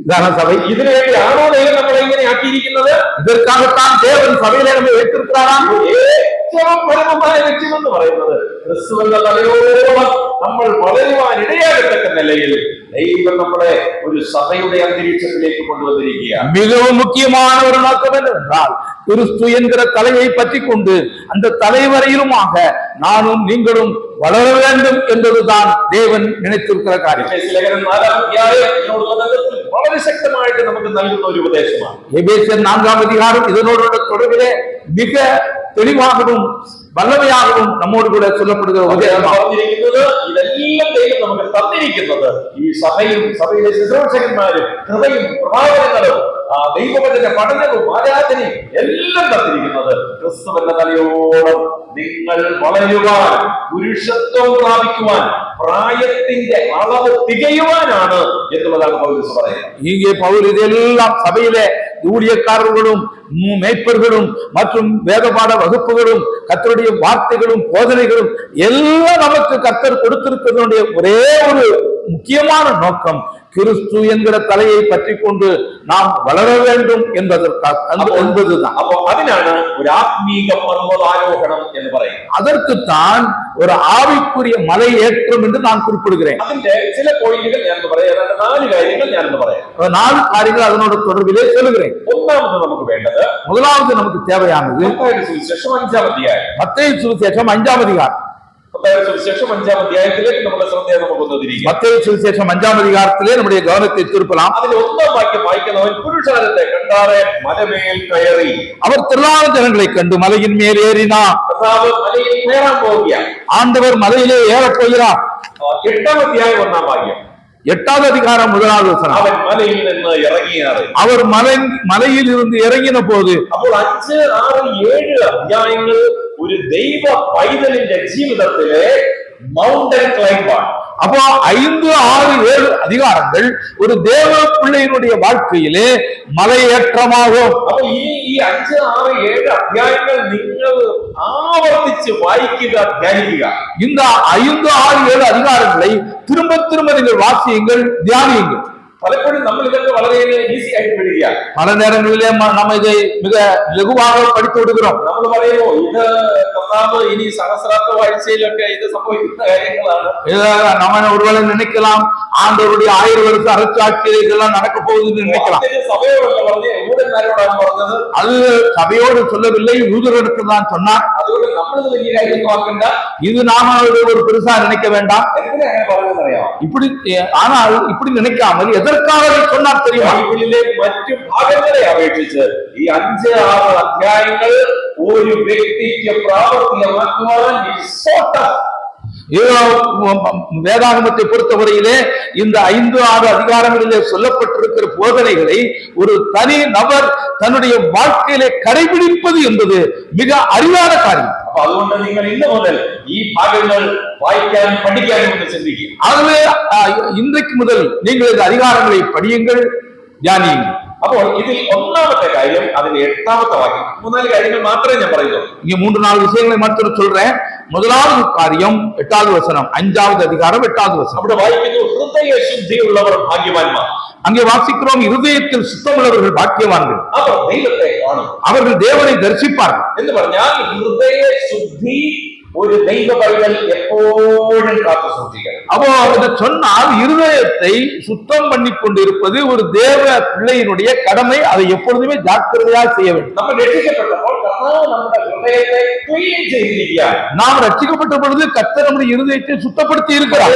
Speaker 1: இதான சபை?
Speaker 2: ഇതിനു വേണ്ടിയാണോ ദൈവം നമ്മളെ ഇങ്ങനെ ആക്കിയിരിക്കുന്നത്?
Speaker 1: இதற்காகத்தான் தேவன் சபையில நம்ம வைத்திருக்கிறாராம்.
Speaker 2: ഏറ്റവും പരമമായ ലക്ഷ്യം എന്ന് പറയുന്നത് ക്രിസ്തുവിന്റെ തലയോളം നമ്മൾ വളരുവാൻ ഇടയാകത്തക്ക നിലയിൽ ദൈവം നമ്മളെ ഒരു സഭയുടെ അന്തരീക്ഷത്തിലേക്ക് കൊണ്ടുവന്നിരിക്കുകയാണ്.
Speaker 1: மிகவும் முக்கியமான ஒரு நோக்கம் என்னவென்றால், கிறிஸ்து என்கிற தலையை பற்றி கொண்டு அந்த தலைவரையிலுமாக நானும் நீங்களும் வளர வேண்டும் என்பதுதான் தேவன் நினைத்திருக்கிற காரியம்.
Speaker 2: വളരെ ശക്തമായിട്ട് നമുക്ക് നൽകുന്ന ഒരു ഉപദേശമാണ്.
Speaker 1: எபேசியர் 4ஆம் அதிகாரம் இதனோடு தொடர்பிலே மிக தெளிவாகவும் வல்லமையாகவும் நம்மோடு கூட சொல்லப்படுகிற
Speaker 2: പറഞ്ഞിരിക്കുന്നത്, ഇതെല്ലാം ദൈവം നമുക്ക് തന്നിരിക്കുന്നത് ഈ സഭയും സഭയിലെ ശുശ്രൂഷകന്മാരും കൃപയും പ്രഭാവനങ്ങളും ദൈവത്തിന്റെ പഠനവും ആരാധനയും എല്ലാം തന്നിരിക്കുന്നത് ക്രിസ്തുവിന്റെ തലയോളം നിങ്ങൾ വളരുവാൻ, പുരുഷത്വം പ്രാപിക്കുവാൻ, പ്രായത്തിന്റെ അളവ് തികയുവാനാണ് എന്നുള്ളതാണ് പൗലോസ് പറയുന്നത്.
Speaker 1: இங்கே பவுல் இதெல்லாம் சபையிலே ஊழியக்காரர்களும் மேய்ப்பர்களும் மற்றும் வேதபாட வகுப்புகளும் கர்த்தருடைய வார்த்தைகளும் போதனைகளும் எல்லாம் நமக்கு கர்த்தர் கொடுத்திருக்கிறதுடைய ஒரே ஒரு முக்கியமான நோக்கம் கிறிஸ்து என்கிற தலையை பற்றி கொண்டு நாம் வளர வேண்டும் என்பதுதான்.
Speaker 2: அப்போ അതിനാണ് ഒരു ആത്മീക പർവ്വതാരോഹണം എന്ന് പറയുന്നത്.
Speaker 1: அதற்குத்தான் ஒரு ஆவிக்குரிய மலை ஏற்றம் என்று நான் குறிப்பிடுகிறேன்.
Speaker 2: അതിന്റെ ചില പോയിന്റുകൾ ഞാൻ പറയാം, 4 കാര്യങ്ങൾ ഞാൻ പറയാം.
Speaker 1: 4 காரியங்கள் அதனோட தொடர்பிலே சொல்லுகிறேன்.
Speaker 2: ഒന്നാമത് നമുക്ക് വേണ്ടത്,
Speaker 1: முதலாவது நமக்கு தேவையானது
Speaker 2: മത്തായിയുടെ സുവിശേഷം 5-ാം അധ്യായം.
Speaker 1: மத்தேயு சுவிசேஷம் 5ஆம் அதிகாரம்.
Speaker 2: മത്തായിയുടെ സുവിശേഷം 5-ാം അധ്യായത്തിലേക്ക് നമ്മുടെ ശ്രദ്ധയെ നമുക്ക് കൊണ്ടുവന്നിരിക്കാം.
Speaker 1: மத்தேயு சுவிசேஷம் 5ஆம் அதிகாரத்திலே நம்முடைய கவனத்தை திருப்பலாம்.
Speaker 2: അതിൽ 1-ാം വാക്യം വായിക്കുന്നവൻ, പുരുഷാരത്തെ കണ്ടാറെ മലമേൽ കയറി.
Speaker 1: அவர் திரளான ஜனங்களை கண்டு மலையின் மேல் ஏறினார்.
Speaker 2: കർത്താവ് മലയിൽ കയറാൻ പോവുകയാണ്.
Speaker 1: ஆண்டவர் மலையிலே ஏறப் போகிறார்.
Speaker 2: 8-ാം അധ്യായം 1-ാം വാക്യം.
Speaker 1: 8வது அதிகாரம் 1வது வசனம்.
Speaker 2: അവൻ മലയിൽ നിന്ന് ഇറങ്ങിയാറ്.
Speaker 1: அவர் மலையில் இருந்து இறங்கின போது,
Speaker 2: അപ്പോൾ 5, 6, 7 അധ്യായങ്ങൾ ഒരു ദൈവ പൈതലിന്റെ ജീവിതത്തിലെ മൗണ്ടൻ ക്ലൈംബാണ്.
Speaker 1: அப்போ 5, 6, 7 அதிகாரங்கள் ஒரு தேவ பிள்ளையினுடைய வாழ்க்கையிலே மலையேற்றமாகும்.
Speaker 2: അപ്പൊ ഈ 5, 6, 7 അധ്യായങ്ങൾ നിങ്ങൾ ആവർത്തിച്ച് വായിക്കുക, ധ്യാനിക്കുക.
Speaker 1: இந்த 5, 6, 7 அதிகாரங்களை திரும்ப திரும்ப நீங்கள் வாசியுங்கள், தியானியுங்கள்.
Speaker 2: പലപ്പോഴും നമ്മൾ ഇതൊക്കെ വളരെ ഈസി ആയിട്ട് വിടുകയാണ്.
Speaker 1: பல நேரங்களிலே நம்ம இதை மிக லகுவாக படித்து விடுகிறோம்.
Speaker 2: നമ്മൾ പറയുമോ, ഇത് കർത്താവ് ഇനി സഹസ്രാബ്ദ വാഴ്ചയിലൊക്കെ ഇത് സംഭവിക്കുന്ന കാര്യങ്ങളാണ്.
Speaker 1: நம்ம ஒருவேளை நினைக்கலாம், ஆண்டவருடைய 1000 வருஷ அரசாட்சியில் இதெல்லாம் நடக்க போகுதுன்னு நினைக்கலாம்.
Speaker 2: സഭയോടല്ല പറഞ്ഞ് യൂതന്മാരോടാണ് പറഞ്ഞത്.
Speaker 1: அது சபையோடு சொல்லவில்லை, யூதர்களுக்கு தான் சொன்னார்.
Speaker 2: അതുകൊണ്ട് നമ്മളിത് വലിയ കാര്യമാക്കണ്ട,
Speaker 1: இது நாம ஒரு பெருசா நினைக்க வேண்டாம்.
Speaker 2: എന്തിനാ അങ്ങനെ പറഞ്ഞതെന്നറിയാം?
Speaker 1: இப்படி ஆனால் இப்படி நினைக்காமல் எதற்காக சொன்னார் தெரியுமா?
Speaker 2: ബൈബിളിലെ മറ്റു ഭാഗങ്ങളെ അപേക്ഷിച്ച് ഈ 5, 6 അധ്യായങ്ങൾ ഒരു വ്യക്തിക്ക് പ്രാവർത്തികമാക്കുവാൻ
Speaker 1: வேதாகமத்தை பொறுத்தவரையிலே இந்த 5-6 அதிகாரங்களிலே சொல்லப்பட்டிருக்கிற போதனைகளை ஒரு தனி நபர் தன்னுடைய வாழ்க்கையிலே கடைபிடிப்பது என்பது மிக அரிதான காரியம்.
Speaker 2: അതുകൊണ്ട് നിങ്ങൾ ഇന്ന് മുതൽ ഈ ഭാഗങ്ങൾ വായിക്കാനും പഠിക്കാനും ഒന്ന് ചിന്തിക്കുക.
Speaker 1: ஆகவே இன்றைக்கு முதல் நீங்கள் இந்த அதிகாரங்களை படியுங்கள், தியானியுங்கள்.
Speaker 2: അപ്പോൾ ഇതിൽ ഒന്നാമത്തെ കാര്യം അതിന്റെ 8ാമത്തെ വാക്യം. 3-4 കാര്യങ്ങൾ മാത്രമേ ഞാൻ പറയുന്നുള്ളൂ.
Speaker 1: இங்க 3-4 விஷயங்களை மாத்திரம் சொல்றேன். முதலாவது காரியம் 8வது வசனம், 5வது அதிகாரம் 8வது வசனம்.
Speaker 2: അവിടെ വായിക്കുന്നു, ഹൃദയ ശുദ്ധിയുള്ളവർ ഭാഗ്യവാന്മാർ.
Speaker 1: அங்கே வாசிக்கிறோம், இருதயத்தில் சுத்தமுள்ளவர்கள் பாக்கியவான்கள்,
Speaker 2: അവർ ദൈവത്തെ കാണും,
Speaker 1: அவர்கள் தேவனை தரிசிப்பார்கள்
Speaker 2: എന്ന് പറഞ്ഞാൽ ഹൃദയ ശുദ്ധി ஒரு தெய்வ பைபிள் எப்போதும் காத்து சூழ்ச்சிகள்.
Speaker 1: அப்போ அதை சொன்னால் இருதயத்தை சுத்தம் பண்ணி கொண்டிருப்பது ஒரு தேவ பிள்ளையினுடைய கடமை. அதை எப்பொழுதுமே ஜாக்கிரதையாக செய்ய வேண்டும்.
Speaker 2: நம்ம ரட்சிக்கப்பட்டപ്പോൾ கர்த்தர் நம்முடைய ஹிருதயத்தை க்ளீன் செய்திருக்கிறார்.
Speaker 1: நாம் ரட்சிக்கப்பட்ட பொழுது கர்த்தர் நம்முடைய இருதயத்தை சுத்தப்படுத்தி இருக்கிறார்.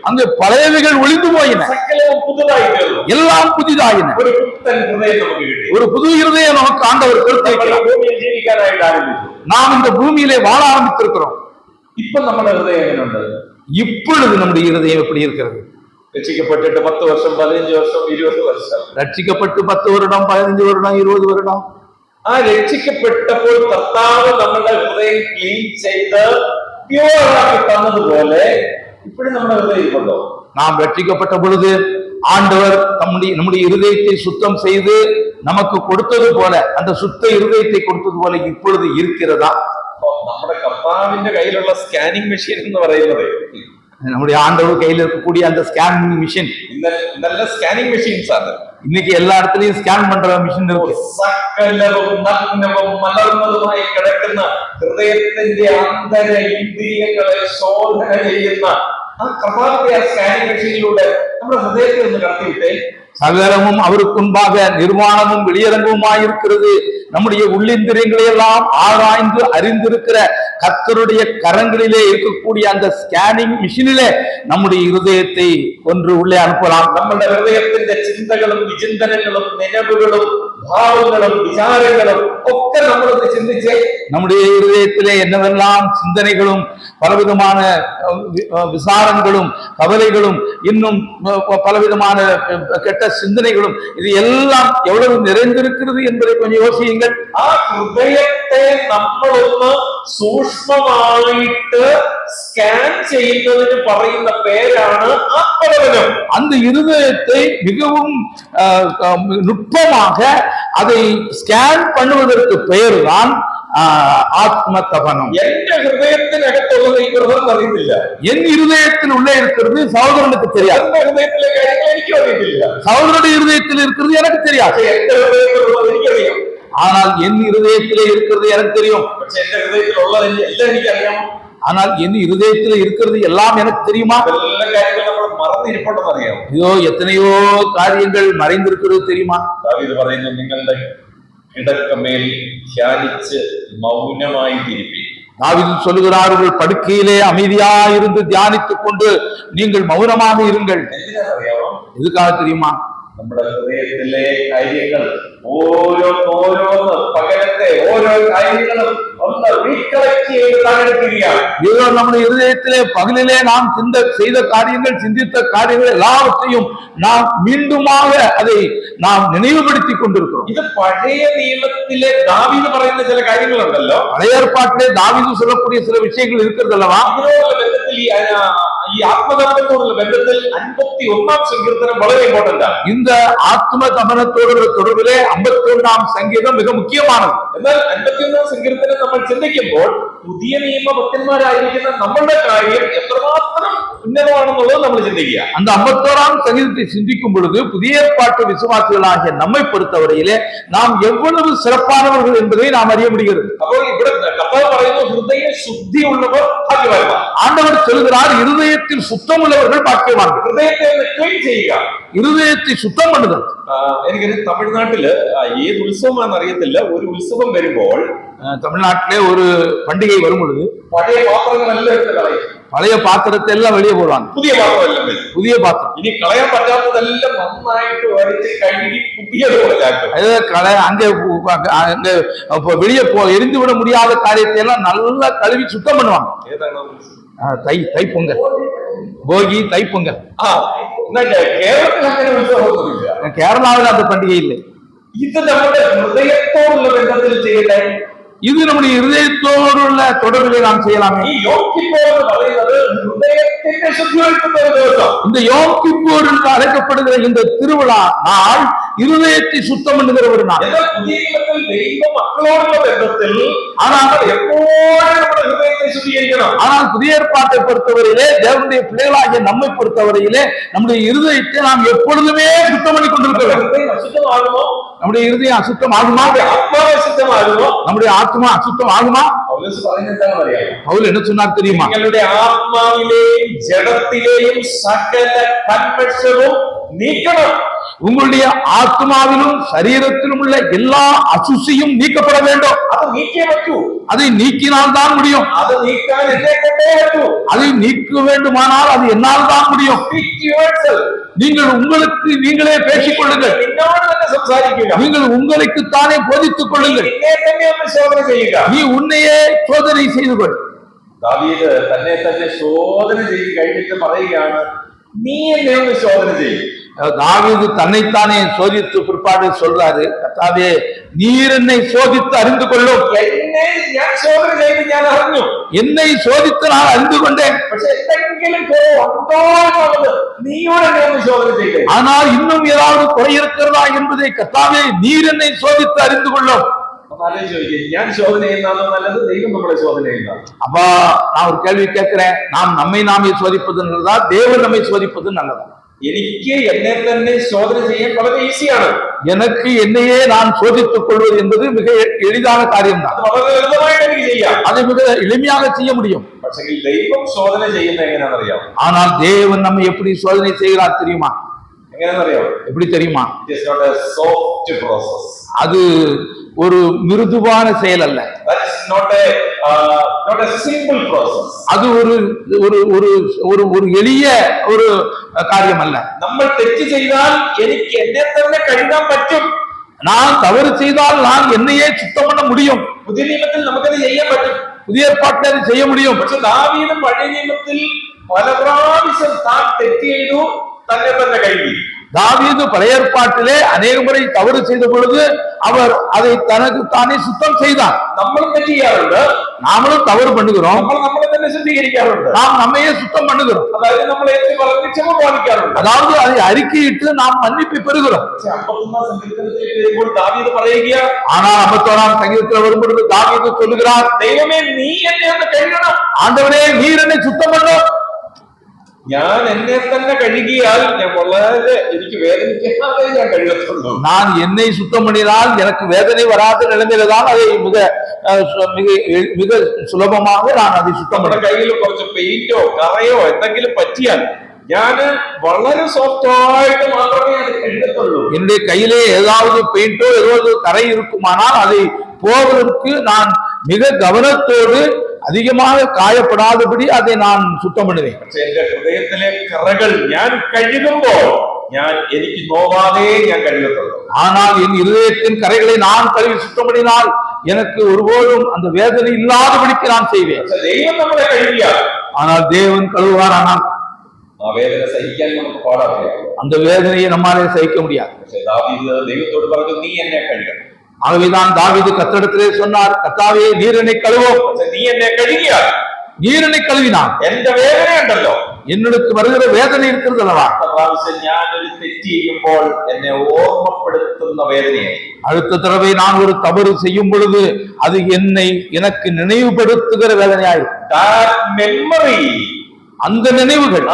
Speaker 1: அங்கே பழையவைகள் ஒளிந்து போயின, எல்லாம் புதிதாயின. ஒரு புது இருதயம் நமக்கு ஆண்டவர் கொடுத்திருக்கிறார். நாம் இந்த பூமியிலே வாழ ஆரம்பித்திருக்கிறோம்.
Speaker 2: இப்ப நம்ம ஹிருதயம் என்ன?
Speaker 1: இப்பொழுது நம்முடைய இருதயம் எப்படி இருக்கிறது?
Speaker 2: ரட்சிக்கப்பட்டு 10 வருஷம், 15 வருஷம், 20 வருஷம்.
Speaker 1: ரட்சிக்கப்பட்டு 10 வருடம், 15 வருடம், 20 வருடம்.
Speaker 2: രക്ഷിക്കപ്പെട്ടപ്പോൾ കർത്താവ് നമ്മുടെ ഹൃദയം ക്ലീൻ ചെയ്ത് പ്യൂറാക്കി തന്നതുപോലെ ഇപ്പോഴും നമ്മുടെ ഹൃദയം ഇരിപ്പുണ്ടോ?
Speaker 1: நாம் ரட்சிக்கப்பட்ட பொழுது ஆண்டவர் நம்முடைய இருதயத்தை சுத்தம் செய்து நமக்கு கொடுத்தது போல, அந்த சுத்த இருதயத்தை கொடுத்தது போல இப்பொழுது இருக்கிறதா?
Speaker 2: നമ്മുടെ കർത്താവിന്റെ കയ്യിലുള്ള സ്കാനിങ് മെഷീൻ എന്ന് പറയുന്നത്,
Speaker 1: நம்முடைய ஆண்டவர் கையில் இருக்கக்கூடிய அந்த ஸ்கேனிங் மிஷின்,
Speaker 2: நல்ல ஸ்கேனிங் மெஷின்ஸ் ആണ്.
Speaker 1: இன்னைக்கு எல்லா இடத்துலயும் ஸ்கேன் பண்ற மிஷின் இருக்கு.
Speaker 2: സകലവും നഗ്നവും മലർന്നതുമായി കിടക്കുന്ന ഹൃദയത്തിന്റെ ആന്തര ഇന്ദ്രിയങ്ങളെ ശോധന ചെയ്യുന്ന ആ കർത്താവിന്റെ സ്കാനിങ് മെഷീനിലൂടെ നമ്മുടെ ഹൃദയത്തെ ഒന്ന് കടത്തിവിട്ടേ.
Speaker 1: சகலமும் அவருக்கு முன்பாக நிர்வாணமும் வெளியரங்குமாயிருக்கிறது. நம்முடைய உள்ளிந்திரியங்களை எல்லாம் ஆராய்ந்து அறிந்திருக்கிற கர்த்தருடைய கரங்களிலே இருக்கக்கூடிய அந்த ஸ்கேனிங் மிஷினிலே நம்முடைய இருதயத்தை ஒன்று உள்ளே அனுப்பலாம்.
Speaker 2: நம்முடைய ഹൃദയത്തിന്റെ ചിന്തകളും വിചിന്തനങ്ങളും നിലവുകളും ഭാവങ്ങളും വിചാരങ്ങളും ഒക്കെ നമ്മളൊന്ന് ചിന്തിച്ചേ.
Speaker 1: நம்முடைய இருதயத்திலே என்னவெல்லாம் சிந்தனைகளும் பலவிதமான விசாரங்களும் கவலைகளும் இன்னும் பலவிதமான கெட்ட சிந்தனைகளும் இது எல்லாம் எவ்வளவு நிறைந்திருக்கிறது என்பதை கொஞ்சம் யோசியுங்கள்.
Speaker 2: ആ ഹൃദയത്തെ നമ്മളൊന്ന് സൂക്ഷ്മമായിട്ട് സ്കാൻ ചെയ്യുന്നതിന് പറയുന്ന പേരാണ് ആത്മതപനം.
Speaker 1: அந்த இருதயத்தை மிகவும் நுட்பமாக அதை ஸ்கேன் பண்ணுவதற்கு பெயர் தான் ஆத்ம தபனம்.
Speaker 2: എന്റെ ഹൃദയത്തിനകത്തുള്ളത് ഈ ബ്രദറിന് അറിയത്തില്ല.
Speaker 1: என் இருதயத்தில் உள்ளே இருக்கிறது சகோதரனுக்கு தெரியாது.
Speaker 2: എന്റെ ഹൃദയത്തിലെ കാര്യങ്ങൾ എനിക്കും അറിയത്തില്ല.
Speaker 1: சகோதரனுடைய இருதயத்தில் இருக்கிறது எனக்கு தெரியாது.
Speaker 2: എന്റെ ഹൃദയത്തിലുള്ളത് എനിക്കറിയാം.
Speaker 1: ஆனால் என் இருதயத்திலே இருக்கிறது எனக்கு தெரியும்.
Speaker 2: പക്ഷെ എന്റെ ഹൃദയത്തിലുള്ളത് എല്ലാം എനിക്കറിയാം.
Speaker 1: ஆனால் என் இருதயத்தில் இருக்கிறது எல்லாம் எனக்கு தெரியுமா?
Speaker 2: എല്ലാ കാര്യങ്ങളും നമ്മൾ മറന്നിരിപ്പുണ്ടെന്ന് അറിയാം.
Speaker 1: ஐயோ, எத்தனையோ காரியங்கள் மறைந்திருக்கிறது தெரியுமா?
Speaker 2: ദാവീദ് പറയുന്നു, നിങ്ങളുടെ കിടക്കമേൽ ധ്യാനിച്ച് മൗനമായി ഇരിപ്പീൻ.
Speaker 1: தாவீது சொல்லுகிறார், உங்கள் படுக்கையிலே அமைதியாயிருந்து தியானித்துக் கொண்டு நீங்கள் மௌனமாக இருங்கள்.
Speaker 2: എന്തിനാണെന്നറിയാമോ?
Speaker 1: எதுக்காக தெரியுமா?
Speaker 2: നമ്മുടെ ഹൃദയത്തിലെ കാര്യങ്ങൾ ഓരോന്ന് പകരത്തെ ഓരോ കാര്യങ്ങളും ഒന്ന് റീകളക്ട് ചെയ്ത് താഴെടുക്കുകയാണ്.
Speaker 1: இதோ நம்முடைய இருதயத்திலே பகலிலே நாம் செய்த காரியங்கள், சிந்தித்த காரியங்கள் எல்லாவற்றையும் நாம் மீண்டுமாக அதை நாம் நினைவுபடுத்திக் கொண்டிருக்கிறோம்.
Speaker 2: ഇത് പഴയ നിയമത്തിലെ ദാവീദ് പറയുന്ന ചില കാര്യങ്ങളുണ്ടല്ലോ,
Speaker 1: பழைய ஏற்பாட்டிலே தாவீது சொல்லக்கூடிய சில விஷயங்கள் இருக்கிறது அல்லவா?
Speaker 2: ഇതിനോടുള്ള ബന്ധത്തിൽ ഈ ആത്മതപനത്തോടുള്ള ബന്ധത്തിൽ 51-ാം സങ്കീർത്തനം വളരെ ഇമ്പോർട്ടന്റ് ആണ്.
Speaker 1: இந்த ஆத்ம தபனத்தோடு தொடர்பிலே 51-ாம் சங்கீதம் மிக முக்கியமானது.
Speaker 2: എന്നാൽ 51-ാം സങ്കീർത്തനം നമ്മൾ ചിന്തിക്കുമ്പോൾ പുതിയ നിയമ ഭക്തന്മാരായിരിക്കുന്ന നമ്മളുടെ കാര്യം എത്രമാത്രം ഉന്നതമാണെന്നുള്ളത് നമ്മൾ ചിന്തിക്കുക.
Speaker 1: அந்த 51-ாம் சங்கீதத்தை சிந்திக்கும் பொழுது புதிய ஏற்பாட்டு விசுவாசிகளாகிய நம்மை பொறுத்தவரையிலே நாம் எவ்வளவு சிறப்பானவர்கள் என்பதை நாம் அறிய முடிகிறது.
Speaker 2: അപ്പോൾ ഇവിടെ കർത്താവ് പറയുന്നു, ഹൃദയ ശുദ്ധിയുള്ളവർ ഭാഗ്യവാന്മാർ.
Speaker 1: ஆண்டவர் சொல்கிறார், இருதயத்தில் சுத்தம் உள்ளவர்கள் பாக்கியவான்கள்.
Speaker 2: ഹൃദയത്തെ ക്ലീൻ ചെയ്യുക,
Speaker 1: இருதயத்தை சுத்தம் பண்ணுதல்.
Speaker 2: എനിക്കറിയാം തമിഴ്നാട്ടില് ഏത് ഉത്സവമാണെന്ന് അറിയത്തില്ല, ഒരു ഉത്സവം വരുമ്പോൾ
Speaker 1: தமிழ்நாட்டிலே ஒரு பண்டிகை வரும் பொழுது
Speaker 2: പഴയ പാത്രങ്ങളെല്ലാം എടുത്ത് കളയും.
Speaker 1: பழைய பாத்திரத்தை எல்லாம் வெளியே போடுவாங்க,
Speaker 2: പുതിയ പാത്രമെല്ലാം വരും.
Speaker 1: புதிய பாத்திரம்.
Speaker 2: ഇനി കളയാൻ പറ്റാത്തതെല്ലാം നന്നായിട്ട് വരച്ച് കഴുകി പുതിയത് പോലാക്കും.
Speaker 1: அங்க வெளியே எரிந்து விட முடியாத காரியத்தை எல்லாம் நல்லா கழுவி சுத்தம் பண்ணுவாங்க.
Speaker 2: ഏതാണ്
Speaker 1: தைப்பொங்கல், போகி, தைப்பொங்கல்.
Speaker 2: കേരളത്തിൽ അങ്ങനെ ഉത്സവമൊന്നുമില്ല.
Speaker 1: കേരളാവിൽ അത് പண்டிகை இல்லை.
Speaker 2: ഇത് നമ്മുടെ ഹൃദയത്തോടുള്ള ബന്ധത്തിൽ ചെയ്യട്ടെ.
Speaker 1: இது நம்முடைய இருதயத்தோடுள்ள தொடர்பிலே நாம் செய்யலாமே.
Speaker 2: ഈ യോം കിപ്പൂർ എന്ന് പറയുന്നത് ഹൃദയത്തിന്റെ ശുദ്ധീകരിക്കുന്ന ഒരു ദിവസം.
Speaker 1: இந்த யோம் கிப்பூர் என்று அழைக்கப்படுகிற இந்த திருவிழா நாள் இருதயத்தை சுத்தம் பண்ணுகிற ஒரு நாள்.
Speaker 2: എന്നാൽ പുതിയ നിയമത്തിൽ ദൈവ മക്കളോടുള്ള ബന്ധത്തിൽ എപ്പോഴും നമ്മുടെ ഹൃദയത്തെ ശുദ്ധീകരിക്കണം.
Speaker 1: ஆனால் புதிய ஏற்பாட்டை பொறுத்தவரையிலே, தேவனுடைய பிள்ளைகளாகிய நம்மை பொறுத்தவரையிலே நம்முடைய இருதயத்தை நாம் எப்பொழுதுமே சுத்தம் பண்ணி கொண்டிருக்கிறோம்.
Speaker 2: ഹൃദയം അശുദ്ധമാകുമോ?
Speaker 1: நம்முடைய இருதயம் அசுத்தம் ஆகுமா?
Speaker 2: ആത്മാവ് അശുദ്ധമാകുമോ?
Speaker 1: நம்முடைய ஆத்மா அசுத்தம் ஆகுமா?
Speaker 2: പൗലോസ് പറയുന്നത് എന്താണെന്ന് അറിയാമോ?
Speaker 1: பவுல் என்ன சொன்னார் தெரியுமா?
Speaker 2: നിങ്ങളുടെ ആത്മാവിലെയും ജഡത്തിലെയും സകല കന്മഷവും നീക്കണം.
Speaker 1: உங்களுடைய ஆத்மாவிலும் சரீரத்திலும் உள்ள எல்லா அசுசியும் நீக்கப்பட வேண்டும்.
Speaker 2: അത് നീക്കിയേ പറ്റൂ.
Speaker 1: அதை நீக்கினால் தான் முடியும்.
Speaker 2: അത് നീക്കാൻ എന്നെ കൊണ്ടേ പറ്റൂ.
Speaker 1: அதை நீக்க வேண்டுமானால் அது என்னால் தான் முடியும்.
Speaker 2: Speak to yourself.
Speaker 1: நீங்கள் உங்களுக்கு நீங்களே பேசிக் கொள்ளுங்கள்.
Speaker 2: നിന്നോട് തന്നെ സംസാരിക്കുക.
Speaker 1: நீங்கள் உங்களுக்குத்தானே போதித்துக் கொள்ளுங்கள்.
Speaker 2: നിന്നെ തന്നെ ഒന്ന് ശോധന ചെയ്യുക.
Speaker 1: நீ உன்னையே சோதனை செய்து கொள்.
Speaker 2: ദാവീദ് തന്നെ തന്നെ ശോധന ചെയ്ത് കഴിഞ്ഞിട്ട് പറയുകയാണ്, നീ എന്നെ ഒന്ന് ശോധന ചെയ്യും.
Speaker 1: தாவீது தன்னைத்தானே சோதித்து பிற்பாடு சொல்றாரு, கர்த்தாவே நீர் என்னை சோதித்து அறிந்து கொள்ளும்.
Speaker 2: എന്നെ ഞാൻ ശോധന ചെയ്ത് ഞാൻ അറിഞ്ഞു.
Speaker 1: என்னை சோதித்து நான் அறிந்து கொண்டேன்.
Speaker 2: പക്ഷെ എന്തെങ്കിലും ഉണ്ടോ എന്നുള്ളത് നീയോട് എന്നെ ഒന്ന് ശോധന ചെയ്തേ.
Speaker 1: ஆனால் இன்னும் ஏதாவது குறை இருக்கிறதா என்பதை கர்த்தாவே நீர் என்னை சோதித்து அறிந்து கொள்ளும்.
Speaker 2: ഞാൻ ശോധന ചെയ്യുന്നതാണോ നല്ലത്, ദൈവം നമ്മളെ ശോധന ചെയ്യുന്നതാണ്?
Speaker 1: அப்ப நான் ஒரு கேள்வி கேட்கிறேன், நாம் நம்மை நாமே சோதிப்பது நல்லதா, தேவன் நம்மை சோதிப்பது நல்லதா?
Speaker 2: എനിക്ക് എന്നെ തന്നെ ശോധന ചെയ്യാൻ വളരെ ഈസിയാണ്.
Speaker 1: எனக்கு என்னையே நான் சோதித்துக் கொள்வது என்பது மிக எளிதான காரியம்தான்.
Speaker 2: അത് വളരെ ലളിതമായിട്ട് എനിക്ക് ചെയ്യാം.
Speaker 1: அதை மிக எளிமையாக செய்ய முடியும்.
Speaker 2: പക്ഷേ ദൈവം ശോധന ചെയ്യുന്നത് എങ്ങനെയാണെന്ന് അറിയാമോ?
Speaker 1: ஆனால் தேவன் நம்மை எப்படி சோதனை செய்கிறார் தெரியுமா?
Speaker 2: എങ്ങനെയാണെന്ന് അറിയാമോ?
Speaker 1: எப்படி தெரியுமா?
Speaker 2: It is not a soft process.
Speaker 1: அது ஒரு மிருதுவான செயல் அல்ல.
Speaker 2: That is not a simple process.
Speaker 1: அது ஒரு ஒரு ஒரு ஒரு ஒரு எளிய ஒரு காரியம் அல்ல.
Speaker 2: നമ്മൾ തെറ്റ് ചെയ്താൽ എനിക്ക് എന്നെ തന്നെ കഴുകാൻ പറ്റും.
Speaker 1: நான் தவறு செய்தால் நான் என்னையே சுத்தம் பண்ண முடியும்.
Speaker 2: പുതിയ നിയമത്തിൽ നമുക്കത് ചെയ്യാൻ പറ്റും.
Speaker 1: புதிய ஏற்பாட்டில் அதை செய்ய முடியும்.
Speaker 2: പക്ഷെ ദാവീദ് പഴയ നിയമത്തിൽ പല പ്രാവശ്യം താൻ തെറ്റ് ചെയ്തു, തന്നെ തന്നെ കഴുകി.
Speaker 1: தாவீது பழைய ஏற்பாட்டிலே அநேக முறை தவறு செய்த பொழுது அவர் அதை தனக்கு தானே சுத்தம் செய்தார்.
Speaker 2: നമ്മളും തെറ്റ് ചെയ്യാറുണ്ട്.
Speaker 1: நாமளும் தவறு பண்ணுகிறோம்.
Speaker 2: നമ്മൾ നമ്മളെ തന്നെ ശുദ്ധീകരിക്കാറുണ്ട്.
Speaker 1: நாம் நம்மையே சுத்தம் பண்ணுகிறோம்.
Speaker 2: അതായത് നമ്മൾ ഏറ്റു പറഞ്ഞ് ക്ഷമ പാലിക്കാറുണ്ട്.
Speaker 1: அதாவது அதை அறிக்கையிட்டு நாம் மன்னிப்பு பெறுகிறோம்.
Speaker 2: പക്ഷെ 51 സങ്കീർത്തനത്തിലേക്ക് വരുമ്പോൾ ദാവീദ് പറയുക,
Speaker 1: ஆனால் 51 சங்கீதத்தில் வரும்பொழுது தாவீது சொல்லுகிறார்,
Speaker 2: ദൈവമേ നീ എന്നെ ഒന്ന് കഴുകണം.
Speaker 1: ஆண்டவரே நீர் என்னை சுத்தம் பண்ணும்.
Speaker 2: ഞാൻ എന്നെ തന്നെ കഴുകിയാൽ ഞാൻ വളരെ എനിക്ക് വേദനിക്കാതെ ഞാൻ കഴുകത്തുള്ളൂ.
Speaker 1: நான் என்னை சுத்தம் பண்ணினால் எனக்கு வேதனை வராத நிலைமையில தான் அதை மிக மிக மிக சுலபமாக நான் அதை சுத்தம்
Speaker 2: നമ്മുടെ
Speaker 1: பண்ண.
Speaker 2: കയ്യിൽ കുറച്ച് പെയിന്റോ കറയോ എന്തെങ്കിലും പറ്റിയാൽ ഞാൻ വളരെ സോഫ്റ്റ് ആയിട്ട് മാത്രമേ അത് കഴുകത്തുള്ളൂ.
Speaker 1: என்னுடைய கையிலே ஏதாவது பெயிண்டோ ஏதாவது கரை இருக்குமானால் அதை போவதற்கு நான் மிக கவனத்தோடு அதிகமாக காயப்படாதபடி அதை நான் சுத்தம் பண்ணுவேன்.
Speaker 2: പക്ഷെ എന്റെ ഹൃദയത്തിലെ കറകൾ ഞാൻ കഴുകുമ്പോൾ എനിക്ക് നോവാതെ ഞാൻ കഴുകത്തുള്ളൂ.
Speaker 1: ஆனால் என் இருதயத்தின் கரைகளை நான் கழுவி சுத்தம் பண்ணினால் எனக்கு ஒருபோதும் அந்த வேதனை இல்லாதபடிக்கு நான் செய்வேன்.
Speaker 2: പക്ഷെ ദൈവം നമ്മളെ കഴുകിയാൽ,
Speaker 1: ஆனால் தேவன் கழுவாரானால்
Speaker 2: ആ വേദന സഹിക്കാൻ നമുക്ക് പാടാറില്ല.
Speaker 1: அந்த வேதனையை நம்மாலே சகிக்க முடியாது.
Speaker 2: പക്ഷെ ദാവീദ് ദൈവത്തോട് പറഞ്ഞു, നീ എന്നെ കഴുകണം.
Speaker 1: ஆகவேதான் தாவீது கர்த்தரிடத்திலே சொன்னார், கர்த்தாவே நீர் என்னை கழுவும்.
Speaker 2: പക്ഷെ നീ എന്നെ കഴുകിയാൽ,
Speaker 1: நீர் என்னை கழுவினார்,
Speaker 2: എന്റെ വേദന ഉണ്ടല്ലോ,
Speaker 1: என்னுக்கு வருகிற வேதனை இருக்கிறது அல்லவா,
Speaker 2: പ്രാവശ്യം ഞാൻ ഒരു തെറ്റ് ചെയ്യുമ്പോൾ എന്നെ ഓർമ്മപ്പെടുത്തുന്ന വേദനയായി.
Speaker 1: அடுத்த தடவை நான் ஒரு தவறு செய்யும் பொழுது அது எனக்கு நினைவுபடுத்துகிற வேதனையாயிருக்கும். அந்த நினைவுகள்,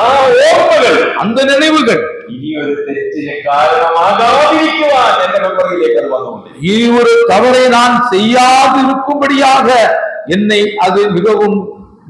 Speaker 1: அந்த நினைவுகள்
Speaker 2: ഇനി ഒരു തെറ്റിന് കാരണമാകാതിരിക്കുവാൻ എന്റെ മെമ്മറിയിലേക്ക് അത് വന്നുകൊണ്ട്
Speaker 1: இனி ஒரு தவறை நான் செய்யாதிருக்கும்படியாக என்னை அது மிகவும்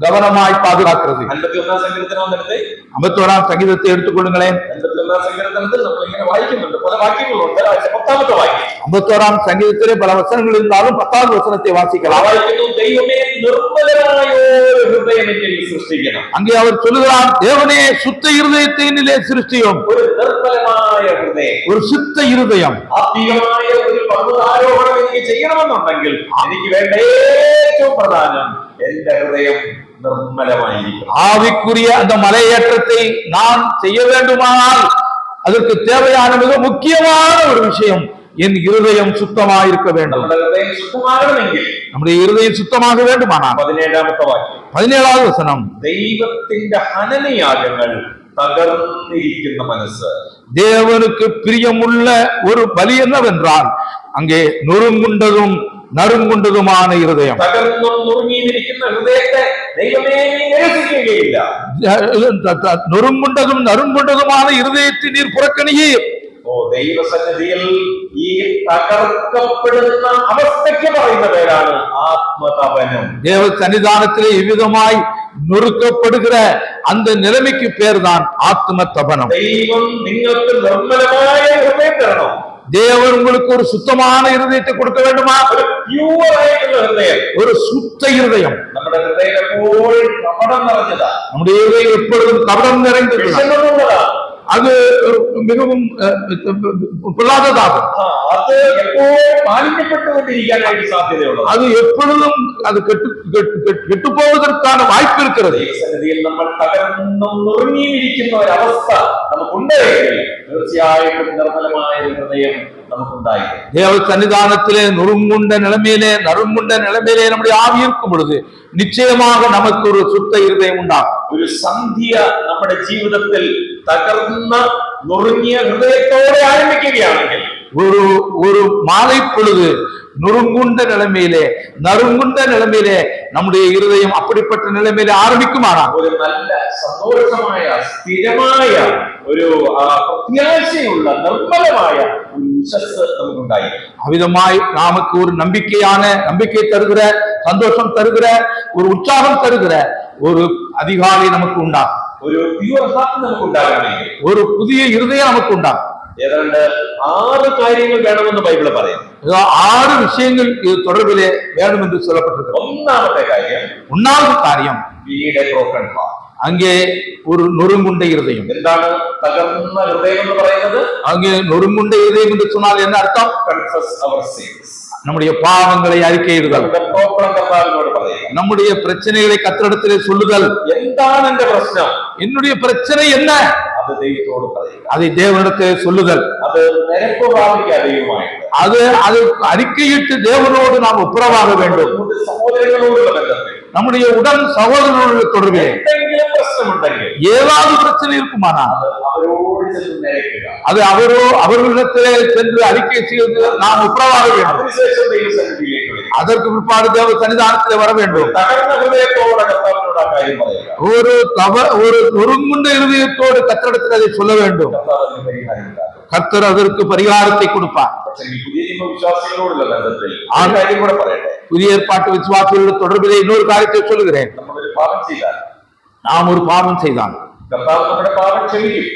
Speaker 1: கவனமாய் பாதுகாக்கிறது.
Speaker 2: 51 സങ്കീർത്തനം വന്നിട്ട്
Speaker 1: 51 സങ്കീதத்தை எடுத்துக்கொள்ளுங்களேன்.
Speaker 2: 51 സങ്കീർത്തനത്തിൽ നമ്മൾ ഇങ്ങനെ വായിക്കുന്നുണ്ട്, പല വാക്യങ്ങളുണ്ട്. അതിന്റെ 10ാമത്തെ വാക്യം,
Speaker 1: 51 சங்கீதத்திலே பல வசனங்கள் இருந்தாலும் 10வது வசனத்தை வாசிக்கலாம்.
Speaker 2: വായിക്കുന്നു, ദൈവമേ നിർമ്മലനായ ഒരു ഹൃദയം എന്നിൽ സൃഷ്ടിക്കണം.
Speaker 1: அங்கே அவர் சொல்லுகிறார், தேவனே சுத்த இருதயத்தை என்னிலே சிருஷ்டியும்.
Speaker 2: ഒരു നിർമ്മലമായ ഹൃദയം,
Speaker 1: ஒரு சுத்த இருதயம்.
Speaker 2: ആത്മീയമായ ഒരു പർവ്വതാരോഹണം എനിക്ക് ചെയ്യണമെന്നുണ്ടെങ്കിൽ എനിക്ക് വേണ്ട ഏറ്റവും പ്രധാനം എന്റെ ഹൃദയം നിർമ്മലമായിരിക്കണം.
Speaker 1: ஆவிக்குரிய அந்த மலையேற்றத்தை நான் செய்ய வேண்டுமானால் அதற்கு தேவையான மிக முக்கியமான ஒரு விஷயம், என் இருதயம் சுத்தமாக இருக்க வேண்டும்.
Speaker 2: നമ്മുടെ ഹൃദയം ശുദ്ധമാകണമെങ്കിൽ
Speaker 1: நம்முடைய இருதயம் சுத்தமாக வேண்டுமானால்
Speaker 2: 17ാമത്തെ വാക്യം,
Speaker 1: 17வது வசனம்,
Speaker 2: ദൈവത്തിന്റെ ഹനനയാഗങ്ങൾ തകർന്നിരിക്കുന്ന മനസ്സ്.
Speaker 1: தேவனுக்கு பிரியமுள்ள ஒரு பலி என்னவென்றால் அங்கே நொறுங்குண்டதும் நறுங்குண்டதுமான இருதயம்.
Speaker 2: തകർന്നും നുറുങ്ങിയിരിക്കുന്ന ഹൃദയത്തെ ദൈവമേ നീ നിരസിക്കുകയില്ല.
Speaker 1: நொறுங்குண்டதும் நறுங்குண்டதுமான இருதயத்தை நீர் புறக்கணியீர்.
Speaker 2: ഓ, ദൈവസന്നിധിയിൽ ഈ തകർക്കപ്പെടുന്ന അവസ്ഥയ്ക്ക് പറയുന്ന പേരാണ് ആത്മതപനം.
Speaker 1: தேவ சன்னிதானத்திலே இவ்விதமாய் நொறுக்கப்படுகிற அந்த நிலைமைக்கு பேர் தான் ஆத்ம தபனம்.
Speaker 2: ദൈവം നിങ്ങൾക്ക് നിർമ്മലമായ ഹൃദയം തരണം.
Speaker 1: தேவன் உங்களுக்கு ஒரு சுத்தமான இருதயத்தை கொடுக்க வேண்டுமா?
Speaker 2: ഒരു പ്യൂർ ആയിട്ടുള്ള ഹൃദയം,
Speaker 1: ஒரு சுத்த இருதயம்.
Speaker 2: നമ്മുടെ ഹൃദയം എപ്പോഴും കപടം നിറഞ്ഞതാ,
Speaker 1: நம்முடைய இருதயம் எப்பொழுதும் கபடம் நிறைந்தது,
Speaker 2: വിഷമമുള്ളതാ.
Speaker 1: அது மிகவும் பொல்லாததாகும்.
Speaker 2: അത് എപ്പോഴും മാലിന്യപ്പെട്ടുകൊണ്ടിരിക്കാനായിട്ട് സാധ്യതയുള്ളത്.
Speaker 1: அது எப்பொழுதும் அது கெட்டு போவதற்கான வாய்ப்பு இருக்கிறது.
Speaker 2: ദൈവസന്നിധിയിൽ നമ്മൾ തകർന്നും നുറുങ്ങിയിരിക്കുന്ന ഒരവസ്ഥ നമുക്കുണ്ടെങ്കിൽ തീർച്ചയായിട്ടും നിർമ്മലമായ ഹൃദയം നമുക്കുണ്ടായി.
Speaker 1: தேவ சன்னிதானத்திலே நொறுங்குண்ட நிலைமையிலே நறுங்குண்ட நிலைமையிலே நம்முடைய ஆவி இருக்கும் பொழுது நிச்சயமாக நமக்கு ஒரு சுத்த இருதயம் உண்டாகும்.
Speaker 2: ഒരു സന്ധ്യ നമ്മുടെ ജീവിതത്തിൽ തകർന്ന നുറുങ്ങിയ ഹൃദയത്തോടെ ആരംഭിക്കുകയാണെങ്കിൽ,
Speaker 1: ஒரு மாலை பொழுது நொறுங்குண்ட நிலைமையிலே நறுங்குண்ட நிலைமையிலே நம்முடைய இருதயம் அப்படிப்பட்ட நிலைமையிலே ஆரம்பிக்குமானால்
Speaker 2: ഒരു നല്ല സന്തോഷമായ സ്ഥിരമായ ഒരു പ്രത്യാശയുള്ള നിർമ്മലമായ ഒരു വിശ്വാസം നമുക്കുണ്ടായി.
Speaker 1: அவ்விதமாய் நமக்கு ஒரு நம்பிக்கை தருகிற, சந்தோஷம் தருகிற, ஒரு உற்சாகம் தருகிற ஒரு அதிகாலை நமக்கு உண்டாகும்.
Speaker 2: ഒരു പ്യൂർ ഹാർട്ട് നമുക്കുണ്ടാകണമെങ്കിൽ
Speaker 1: ஒரு புதிய இருதயம் நமக்கு உண்டாகும்.
Speaker 2: ഏതാണ്ട് 6 കാര്യങ്ങൾ വേണമെന്ന് ബൈബിള് പറയുന്നു.
Speaker 1: 6 விஷயங்கள் இது தொடர்பிலே வேண்டும் என்று சொல்லப்பட்டிருக்கிறது.
Speaker 2: ഒന്നാമത്തെ കാര്യം,
Speaker 1: 1வது காரியம்,
Speaker 2: broken heart.
Speaker 1: அங்கே ஒரு நொறுங்குண்ட இருதயம்.
Speaker 2: എന്താണ് തകർന്ന ഹൃദയം എന്ന് പറയുന്നത്?
Speaker 1: அங்கே நொறுங்குண்ட இருதயம் என்று சொன்னால் என்ன அர்த்தம்?
Speaker 2: Confess our sins.
Speaker 1: நம்முடைய பாவங்களை அறிக்கையிடுதல்,
Speaker 2: நம்முடைய
Speaker 1: பிரச்சனைகளை கர்த்தரிடத்திலே சொல்லுதல்.
Speaker 2: എന്താണ് എന്റെ പ്രശ്നം,
Speaker 1: என்னுடைய பிரச்சனை என்ன,
Speaker 2: അത് ദൈവത്തോട് പറയുക.
Speaker 1: அதை தேவனிடத்திலே சொல்லுதல்.
Speaker 2: അത് നിരപ്പ് പ്രാപിക്കാതെയുമായിട്ട്
Speaker 1: அது அறிக்கையிட்டு தேவனோடு நாம் ஒப்புரவாக வேண்டும்.
Speaker 2: സഹോദരങ്ങളോടുള്ള ബന്ധത്തിൽ,
Speaker 1: நம்முடைய உடன் சகோதரர்களுடைய தொடர்பிலே
Speaker 2: എന്തെങ്കിലും പ്രശ്നമുണ്ടെങ്കിൽ,
Speaker 1: ஏதாவது பிரச்சனை இருக்குமானால்
Speaker 2: അവരോട് ചെന്ന് നിരക്കുക.
Speaker 1: அது அவர்களிடத்திலே சென்று அறிக்கை செய்து நாம் ஒப்புரவாக வேண்டும்.
Speaker 2: അതിനുശേഷം ദൈവസന്നിധിയിലേക്ക് വരിക.
Speaker 1: அதற்கு பிற்பாடு தேவ சன்னிதானத்திலே வர வேண்டும்.
Speaker 2: തകർന്ന ഹൃദയത്തോടെ കർത്താവിനോട് ആ കാര്യം പറയുക.
Speaker 1: ஒரு நொறுங்குண்ட இருதயத்தோடு கர்த்தரிடத்தில் அதை சொல்ல வேண்டும். கர்த்தர் அதற்கு பரிகாரத்தை கொடுப்பார்.
Speaker 2: പുതിയ നിയമ വിശ്വാസികളോടുള്ള ബന്ധത്തിൽ ആ കാര്യം കൂടെ പറയട്ടെ.
Speaker 1: புதிய ஏற்பாட்டு விசுவாசிகளோட தொடர்பிலே இன்னொரு காரியத்தை சொல்லுகிறேன்.
Speaker 2: നമ്മളൊരു പാപം ചെയ്താൽ,
Speaker 1: நாம் ஒரு பாவம் செய்தால்
Speaker 2: കർത്താവ് നമ്മുടെ പാപം ക്ഷമിക്കും.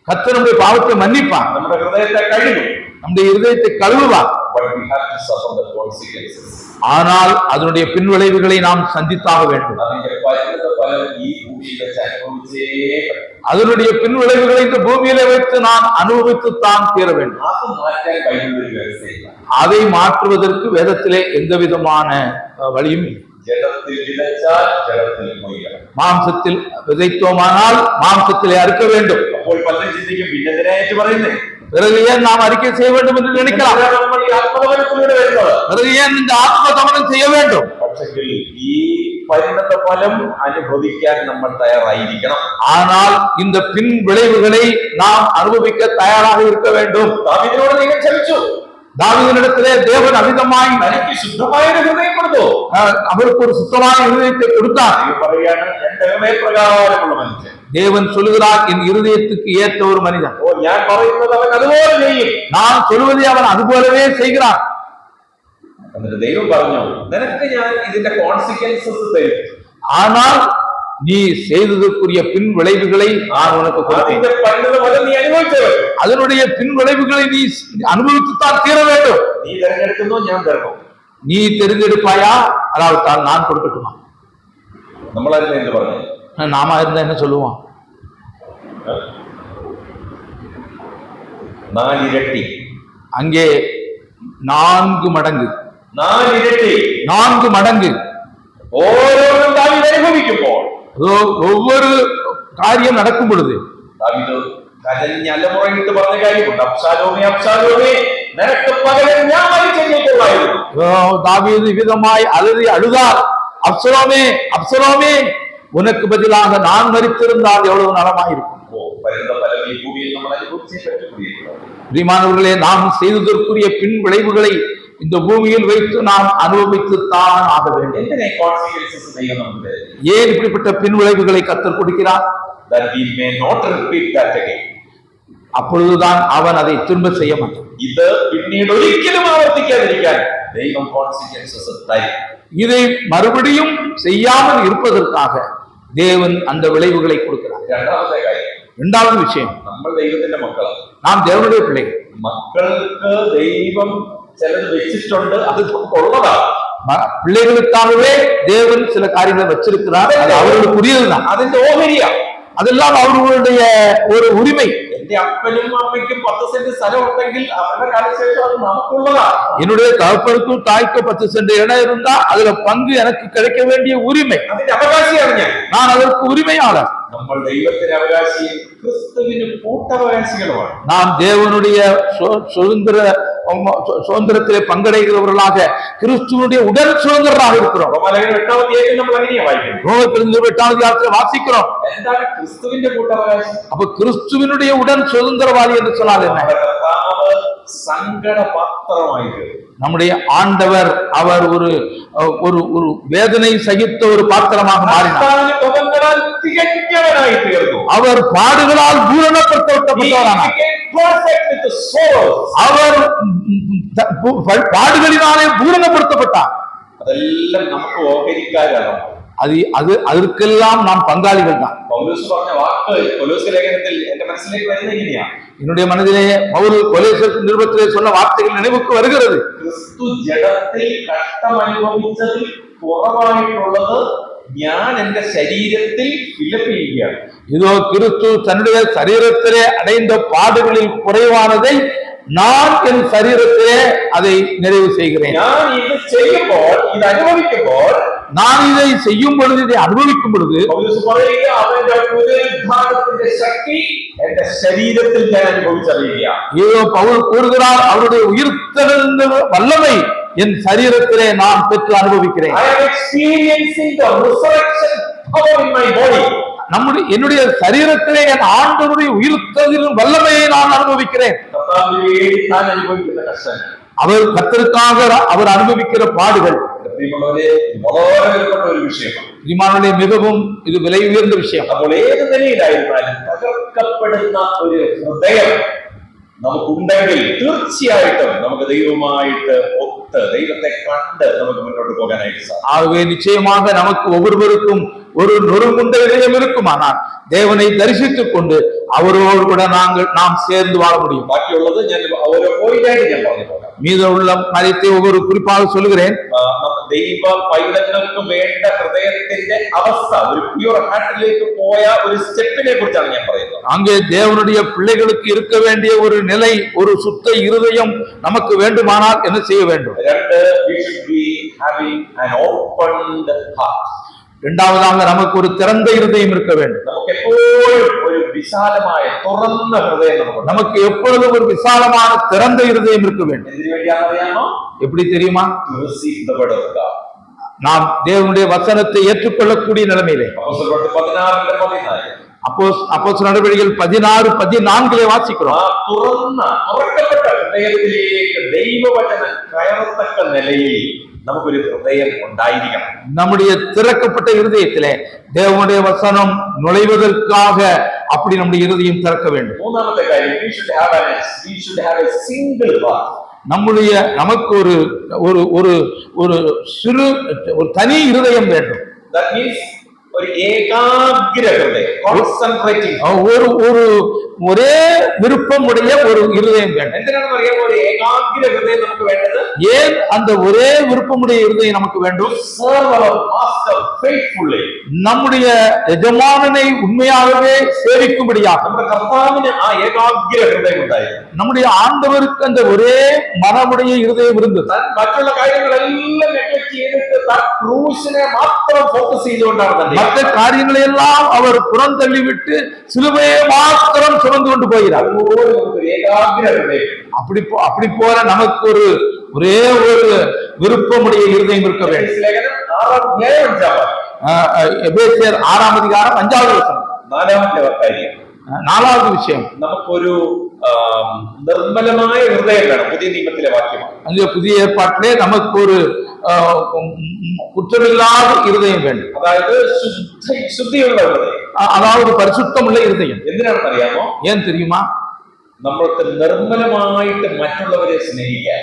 Speaker 1: கர்த்தர் நம்முடைய பாவத்தை மன்னிப்பார்,
Speaker 2: നമ്മുടെ ഹൃദയത്തെ കഴുകും.
Speaker 1: நம்முடைய இருதயத்தை கழுவுவார்.
Speaker 2: But we have to suffer the consequences.
Speaker 1: ஆனால் அதனுடைய பின்விளைவுகளை நாம் சந்தித்தாக வேண்டும்.
Speaker 2: അതിന്റെ പരിണിത ഫലം ഈ ഭൂമിയിൽ വെച്ച് അനുഭവിച്ചേ പറ്റും.
Speaker 1: அதனுடைய பின்விளைவுகளை இந்த பூமியிலே வைத்து நான் அனுபவித்துத்தான் தீர வேண்டும்.
Speaker 2: അത് മാറ്റാൻ കഴിയുന്ന ഒരു വ്യവസ്ഥയില്ല.
Speaker 1: அதை மாற்றுவதற்கு வேதத்திலே எந்த விதமான வழியும் இல்லை.
Speaker 2: ജഡത്തിൽ വിതച്ചാൽ ജഡത്തിൽ കൊയ്യണം.
Speaker 1: மாம்சத்தில் விதைத்தோமானால் மாம்சத்திலே அறுக்க வேண்டும்.
Speaker 2: അപ്പോൾ പലരും ചിന്തിക്കും, പിന്നെ എന്തിനായിട്ട് പറയുന്നേ,
Speaker 1: பிறகு ஏன் நாம் அறிக்கை செய்ய வேண்டும் என்று நினைக்கலாம்.
Speaker 2: നമ്മൾ ഈ ആത്മതപനത്തിലൂടെ വരുന്നത്,
Speaker 1: பிறகு ஏன் இந்த ஆத்ம தமனம் செய்ய வேண்டும்.
Speaker 2: പക്ഷെങ്കിൽ ഈ പരിണത ഫലം അനുഭവിക്കാൻ നമ്മൾ തയ്യാറായിരിക്കണം.
Speaker 1: ஆனால் இந்த பின் விளைவுகளை நாம் அனுபவிக்க தயாராக இருக்க வேண்டும்.
Speaker 2: ദാവീദിനോട് ദൈവം ക്ഷമിച്ചു.
Speaker 1: தாவீதினிடத்திலே தேவன் அமிதமாய்
Speaker 2: തനിക്ക് ശുദ്ധമായ ഒരു ഹൃദയം കൊടുത്തു.
Speaker 1: அவருக்கு ஒரு சுத்தமான இருதயத்தை கொடுத்தார்.
Speaker 2: പറയാണ്, എന്റെ ഹൃദയപ്രകാരമുള്ള മനുഷ്യൻ.
Speaker 1: தேவன் சொல்லுகிறார், என் இருதயத்துக்கு ஏற்ற ஒரு மனிதன்.
Speaker 2: ഓ, ഞാൻ പറയുന്നത് അവൻ അതുപോലെ ചെയ്യും.
Speaker 1: நான் சொல்வதை அவன் அதுபோலவே செய்கிறான்.
Speaker 2: എന്നിട്ട് ദൈവം പറഞ്ഞു, നിനക്ക് ഞാൻ ഇതിന്റെ കോൺസിക്വൻസസ് തരും.
Speaker 1: ஆனால் நீ செய்ததற்குரிய பின் விளைவுகளை நான் உனக்கு கொடுத்தேன்.
Speaker 2: അതിന്റെ പരിണിത ഫലം നീ അനുഭവിച്ചത്.
Speaker 1: அதனுடைய பின் விளைவுகளை நீ அனுபவித்துத்தான் தீர வேண்டும்.
Speaker 2: നീ തിരഞ്ഞെടുക്കുന്നോ ഞാൻ തരണോ?
Speaker 1: நீ தெரிந்தெடுப்பாயா, அதாவது நான் கொடுக்கட்டுமா?
Speaker 2: നമ്മളായിരുന്നു എന്ത് പറഞ്ഞു?
Speaker 1: நாம இருந்தா என்ன சொல்லுவோம்?
Speaker 2: 4 ഇരട്ടി.
Speaker 1: அங்கே 4 மடங்கு,
Speaker 2: 4 ഇരട്ടി.
Speaker 1: 4 மடங்கு.
Speaker 2: ഓരോന്നും ദാവീദ് അനുഭവിക്കുമ്പോൾ,
Speaker 1: ஒவ்வொரு காரியம் நடக்கும் பொழுது
Speaker 2: ദാവീദ് കരഞ്ഞ് അലമുറയിട്ട് പറഞ്ഞ കാര്യമുണ്ട്, അബ്ശാലോമേ അബ്ശാലോമേ നിനക്ക് പകരം ഞാൻ മരിച്ചേക്കൊള്ളായിരുന്നു.
Speaker 1: தாவீது விதமாய் அலறி அழுதார், அப்சலோமே அப்சலோமே உனக்கு பதிலாக நான் மரித்திருந்தால் எவ்வளவு நலமாயிருக்கும்.
Speaker 2: വരുന്ന ഫലം ഈ ഭൂമിയിൽ നമ്മൾ അനുഭവിച്ചേ പറ്റുകയുള്ളൂ.
Speaker 1: பிரியமானவர்களே, நாம் செய்ததற்குரிய பின் விளைவுகளை இந்த பூமியில் வைத்து நாம் அனுபவித்துத்தான் ஆக வேண்டும்.
Speaker 2: എന്തിനെ കോൺസിക്വൻസസ് ദൈവം നമുക്ക് തരുന്നു?
Speaker 1: ஏன் இப்படிப்பட்ட பின் விளைவுகளை கர்த்தர் கொடுக்கிறார்?
Speaker 2: that we may not repeat that again.
Speaker 1: அப்பொழுதுதான் அவன் அதை திரும்ப செய்ய மாட்டான்.
Speaker 2: ഇത് പിന്നീട് ഒരിക്കലും ആവർത്തിക്കാതിരിക്കാൻ ദൈവം കോൺസിക്വൻസസ് തരും.
Speaker 1: இதை மறுபடியும் செய்யாமல் இருப்பதற்காக தேவன் அந்த விளைவுகளை கொடுக்கிறார்.
Speaker 2: രണ്ടാമത്തെ കാര്യം,
Speaker 1: இரண்டாவது விஷயம்,
Speaker 2: നമ്മൾ ദൈവത്തിന്റെ മക്കളാണ്.
Speaker 1: நாம் தேவனுடைய பிள்ளைகள்.
Speaker 2: മക്കൾക്ക് ദൈവം ചിലത് വെച്ചിട്ടുണ്ട്, അത് ഉള്ളതാണ്.
Speaker 1: பிள்ளைகளுக்காகவே தேவன் சில காரியங்களை வச்சிருக்கிறார், அது அவர்களுக்குரியதுதான்.
Speaker 2: അതിന്റെ ഓഹരിയാ,
Speaker 1: அதெல்லாம் அவர்களுடைய ஒரு உரிமை.
Speaker 2: എന്റെ അപ്പനും അമ്മയ്ക്കും 10 സെന്റ് സ്ഥലം ഉണ്ടെങ്കിൽ അവരുടെ കാലശേഷം അത് നമുക്കുള്ളതാ.
Speaker 1: என்னுடைய தகப்பனுக்கும் தாய்க்கும் 10 சென்ட் இடம் இருந்தா அதுல பங்கு எனக்கு கிடைக்க வேண்டிய உரிமை.
Speaker 2: അതിന്റെ അവകാശിയാണ്
Speaker 1: நான் அதற்கு உரிமையாளர்.
Speaker 2: നമ്മൾ ദൈവത്തിന് അവകാശിയും ക്രിസ്തുവിന് കൂട്ടവകാശികളുമാണ്.
Speaker 1: நாம் தேவனுடைய சுதந்திரத்திலே பங்கடைகிறவர்களாக கிறிஸ்துவனுடைய உடல் சுதந்திரராக இருக்கிறோம்.
Speaker 2: റോമാലേഖനം 8-ാം നമ്മൾ അങ്ങനെയാ വായിക്കുന്നത്.
Speaker 1: ரோமர் 8-ാം வாசிக்கிறோம்.
Speaker 2: എന്താണ് ക്രിസ്തുവിന്റെ കൂട്ടവകാശി?
Speaker 1: அப்ப கிறிஸ்துவனுடைய உடன் சுதந்திரவாதி என்று சொன்னால் என்ன?
Speaker 2: സങ്കടപാത്രമായിട്ട്
Speaker 1: நம்முடைய ஆண்டவர் அவர் ஒரு ஒரு ஒரு வேதனை சகித்த ஒரு பாத்திரமாக மாறினார். அவர் பாடுகளால் பூரணப்படுத்தப்பட்டவரானார். அவர் பாடுகளினாலே பூரணப்படுத்தப்பட்டார்.
Speaker 2: അതെല്ലാം നമുക്ക് ഓഹരിക്കാരാണ്.
Speaker 1: அது அதற்கெல்லாம் நாம் பங்காளிகள் தான்.
Speaker 2: പൗലോസ് പറഞ്ഞ വാക്ക് കൊലോസ്യ ലേഖനത്തിൽ എന്റെ മനസ്സിലേക്ക് വരുന്നത് എങ്ങനെയാണ്?
Speaker 1: என்னுடைய மனதிலே பவுல் கொலோசியர் நிருபத்திலே சொன்ன வார்த்தைகள் நினைவுக்கு வருகிறது.
Speaker 2: ക്രിസ്തു ജഡത്തിൽ കഷ്ടം അനുഭവിച്ചതിൽ കുറവായിട്ടുള്ളത് ഞാൻ എന്റെ ശരീരത്തിൽ ഫിലപ്പ് ചെയ്യുകയാണ്.
Speaker 1: இதோ கிறிஸ்து தன்னுடைய சரீரத்திலே அடைந்த பாடுகளில் குறைவானதை நான் என் சரீரத்திலே அதை நிறைவு செய்கிறேன்.
Speaker 2: ഞാൻ ഇത് ചെയ്യുമ്പോൾ, ഇത് അനുഭവിക്കുമ്പോൾ,
Speaker 1: நான் இதை செய்யும் பொழுது, இதை அனுபவிக்கும் பொழுது
Speaker 2: പൗലോസ് പറയുക അവന്റെ പുനരുദ്ധാനത്തിന്റെ ശക്തി എന്റെ ശരീരത്തിൽ ഞാൻ അനുഭവിച്ചറിയുക.
Speaker 1: ஏதோ பவுல் கூறுகிறார், அவருடைய உயிர்த்தெழுந்த வல்லமை என் சரீரத்திலே நான் பெற்று அனுபவிக்கிறேன்.
Speaker 2: I am experiencing the resurrection power in my body.
Speaker 1: என்னுடைய சரீரத்திலே என் ஆண்டவருடைய உயிர்த்தெழுதலின் வல்லமையை நான் அனுபவிக்கிறேன்.
Speaker 2: ഞാൻ അനുഭവിക്കുന്ന കഷ്ടങ്ങൾ,
Speaker 1: அவர் கர்த்தருக்காக அவர் அனுபவிக்கிற பாடுகள்
Speaker 2: വളരെ വിലപ്പെട്ട ഒരു വിഷയമാണ്.
Speaker 1: பிரியமானவர்களே, மிகவும் இது விலை உயர்ந்த விஷயம்.
Speaker 2: അപ്പോൾ ഏത് നിലയിലായിരുന്നാലും തകർക്കപ്പെടുന്ന ഒരു ഹൃദയം നമുക്കുണ്ടെങ്കിൽ തീർച്ചയായിട്ടും നമുക്ക് ദൈവമായിട്ട് ഒത്ത് ദൈവത്തെ കണ്ട് നമുക്ക് മുന്നോട്ട് പോകാനായിട്ട് സാധിക്കും.
Speaker 1: ஆகவே நிச்சயமாக நமக்கு ஒவ்வொருவருக்கும் ஒரு நொறுங்குண்ட இதயம் இருக்குமானால் தேவனை தரிசித்துக் கொண்டு அவரோடு கூட நாம் சேர்ந்து வாழ முடியும்.
Speaker 2: ബാക്കിയുള്ളത് ഞാൻ ഓരോ പോയിന്റായിട്ട് ഞാൻ പറഞ്ഞു പോകാം.
Speaker 1: மீதமுள்ள காரியத்தை ஒவ்வொரு குறிப்பாக சொல்கிறேன்.
Speaker 2: ദൈവ പൈതങ്ങൾക്ക് വേണ്ട ഹൃദയത്തിന്റെ അവസ്ഥ, ഒരു പ്യൂർ ഹാർട്ടിലേക്ക് പോയ ഒരു സ്റ്റെപ്പിനെ കുറിച്ചാണ് ഞാൻ പറയുന്നത്.
Speaker 1: அங்கே தேவனுடைய பிள்ளைகளுக்கு இருக்க வேண்டிய ஒரு நிலை, ஒரு சுத்த இருதயம் நமக்கு வேண்டுமானால் என்ன செய்ய வேண்டும்?
Speaker 2: we should be having an opened heart.
Speaker 1: இரண்டாவதாக நமக்கு ஒரு திறந்த இருதயம் இருக்க வேண்டும்.
Speaker 2: നമുക്ക് എപ്പോഴും ഒരു വിശാലമായ തുറന്ന ഹൃദയം
Speaker 1: நமக்கு எப்பொழுதும் ஒரு விசாலமான திறந்த இருதயம் இருக்க வேண்டும்.
Speaker 2: എന്തിനു വേണ്ടിയാണെന്നറിയാമോ?
Speaker 1: எப்படி தெரியுமா?
Speaker 2: To receive the word of God.
Speaker 1: நாம் தேவனுடைய வசனத்தை ஏற்றுக்கொள்ளக்கூடிய நிலைமையிலே. அப்போஸ்தலர் நடவடிக்கைகள் 16:14 வாசிக்கிறோம்.
Speaker 2: തുറക്കപ്പെട്ട ഹൃദയത്തിലേക്ക് ദൈവവചനം കയറത്തക്ക നിലയിൽ നമുക്കൊരു ഹൃദയം ഉണ്ടായിരിക്കണം.
Speaker 1: நம்முடைய திறக்கப்பட்ட இருதயத்திலே தேவனுடைய வசனம் நுழைவதற்காக அப்படி நம்முடைய இருதயம் திறக்க வேண்டும்.
Speaker 2: மூன்றாவது காரியம், we should have a single heart.
Speaker 1: நமக்கு ஒரு ஒரு ஒரு ஒரு சிறு ஒரு தனி இருதயம் வேண்டும்.
Speaker 2: That means ஒரு ஏகாகிர ஹிருதயம், concentrating.
Speaker 1: ஒரே விருப்பம் உடைய ஒரு இருதயம் வேண்டும்.
Speaker 2: എന്തിനാണെന്ന് അറിയാമോ ഒരു ഏകാഗ്ര ഹൃദയം നമുക്ക് വേണ്ടത്?
Speaker 1: ஏன் அந்த ஒரே விருப்பமுடைய இருதயம் நமக்கு வேண்டும்?
Speaker 2: serve our master faithfully.
Speaker 1: நம்முடைய எஜமானனை உண்மையாகவே சேவிக்கும்படியாக
Speaker 2: നമ്മുടെ കർത്താവിന് ആ ഏകാഗ്ര ഹൃദയം ഉണ്ടായിരുന്നു.
Speaker 1: நம்முடைய ஆண்டவருக்கு அந்த ஒரே மனமுடைய இருதயம் இருந்தது.
Speaker 2: മറ്റുള്ള കാര്യങ്ങളെല്ലാം നെഗ്ലക്ട് ചെയ്തിട്ട് ക്രൂശിനെ മാത്രം ഫോക്കസ് ചെയ്തുകൊണ്ടാണ്
Speaker 1: மற்ற காரியங்களை எல்லாம் அவர் புறந்தள்ளிவிட்டு சிலுவையை மாத்திரம் சுமந்து கொண்டு போகிறார். அப்படி போல நமக்கு ஒரே ஒரு விருப்பமுடைய இருதயம் இருக்க வேண்டும். எபேசியர் 6ஆம் அதிகாரம் 5வது வசனம். 4வது விஷயம்,
Speaker 2: നമുക്കൊരു നിർമ്മലമായ ഹൃദയം വേണം. പുതിയ നിയമത്തിലെ വാക്യമാണ്.
Speaker 1: அந்த புதிய ஏற்பாட்டிலே நமக்கு ஒரு குற்றமில்லாத இருதயம் வேண்டும்.
Speaker 2: അതായത് ശുദ്ധിയുള്ള ഹൃദയം,
Speaker 1: அதாவது பரிசுத்தமுள்ள இருதயம்.
Speaker 2: എന്തിനാണെന്ന് അറിയാമോ?
Speaker 1: ஏன் தெரியுமா?
Speaker 2: നമ്മൾക്ക് നിർമ്മലമായിട്ട് മറ്റുള്ളവരെ സ്നേഹിക്കാൻ,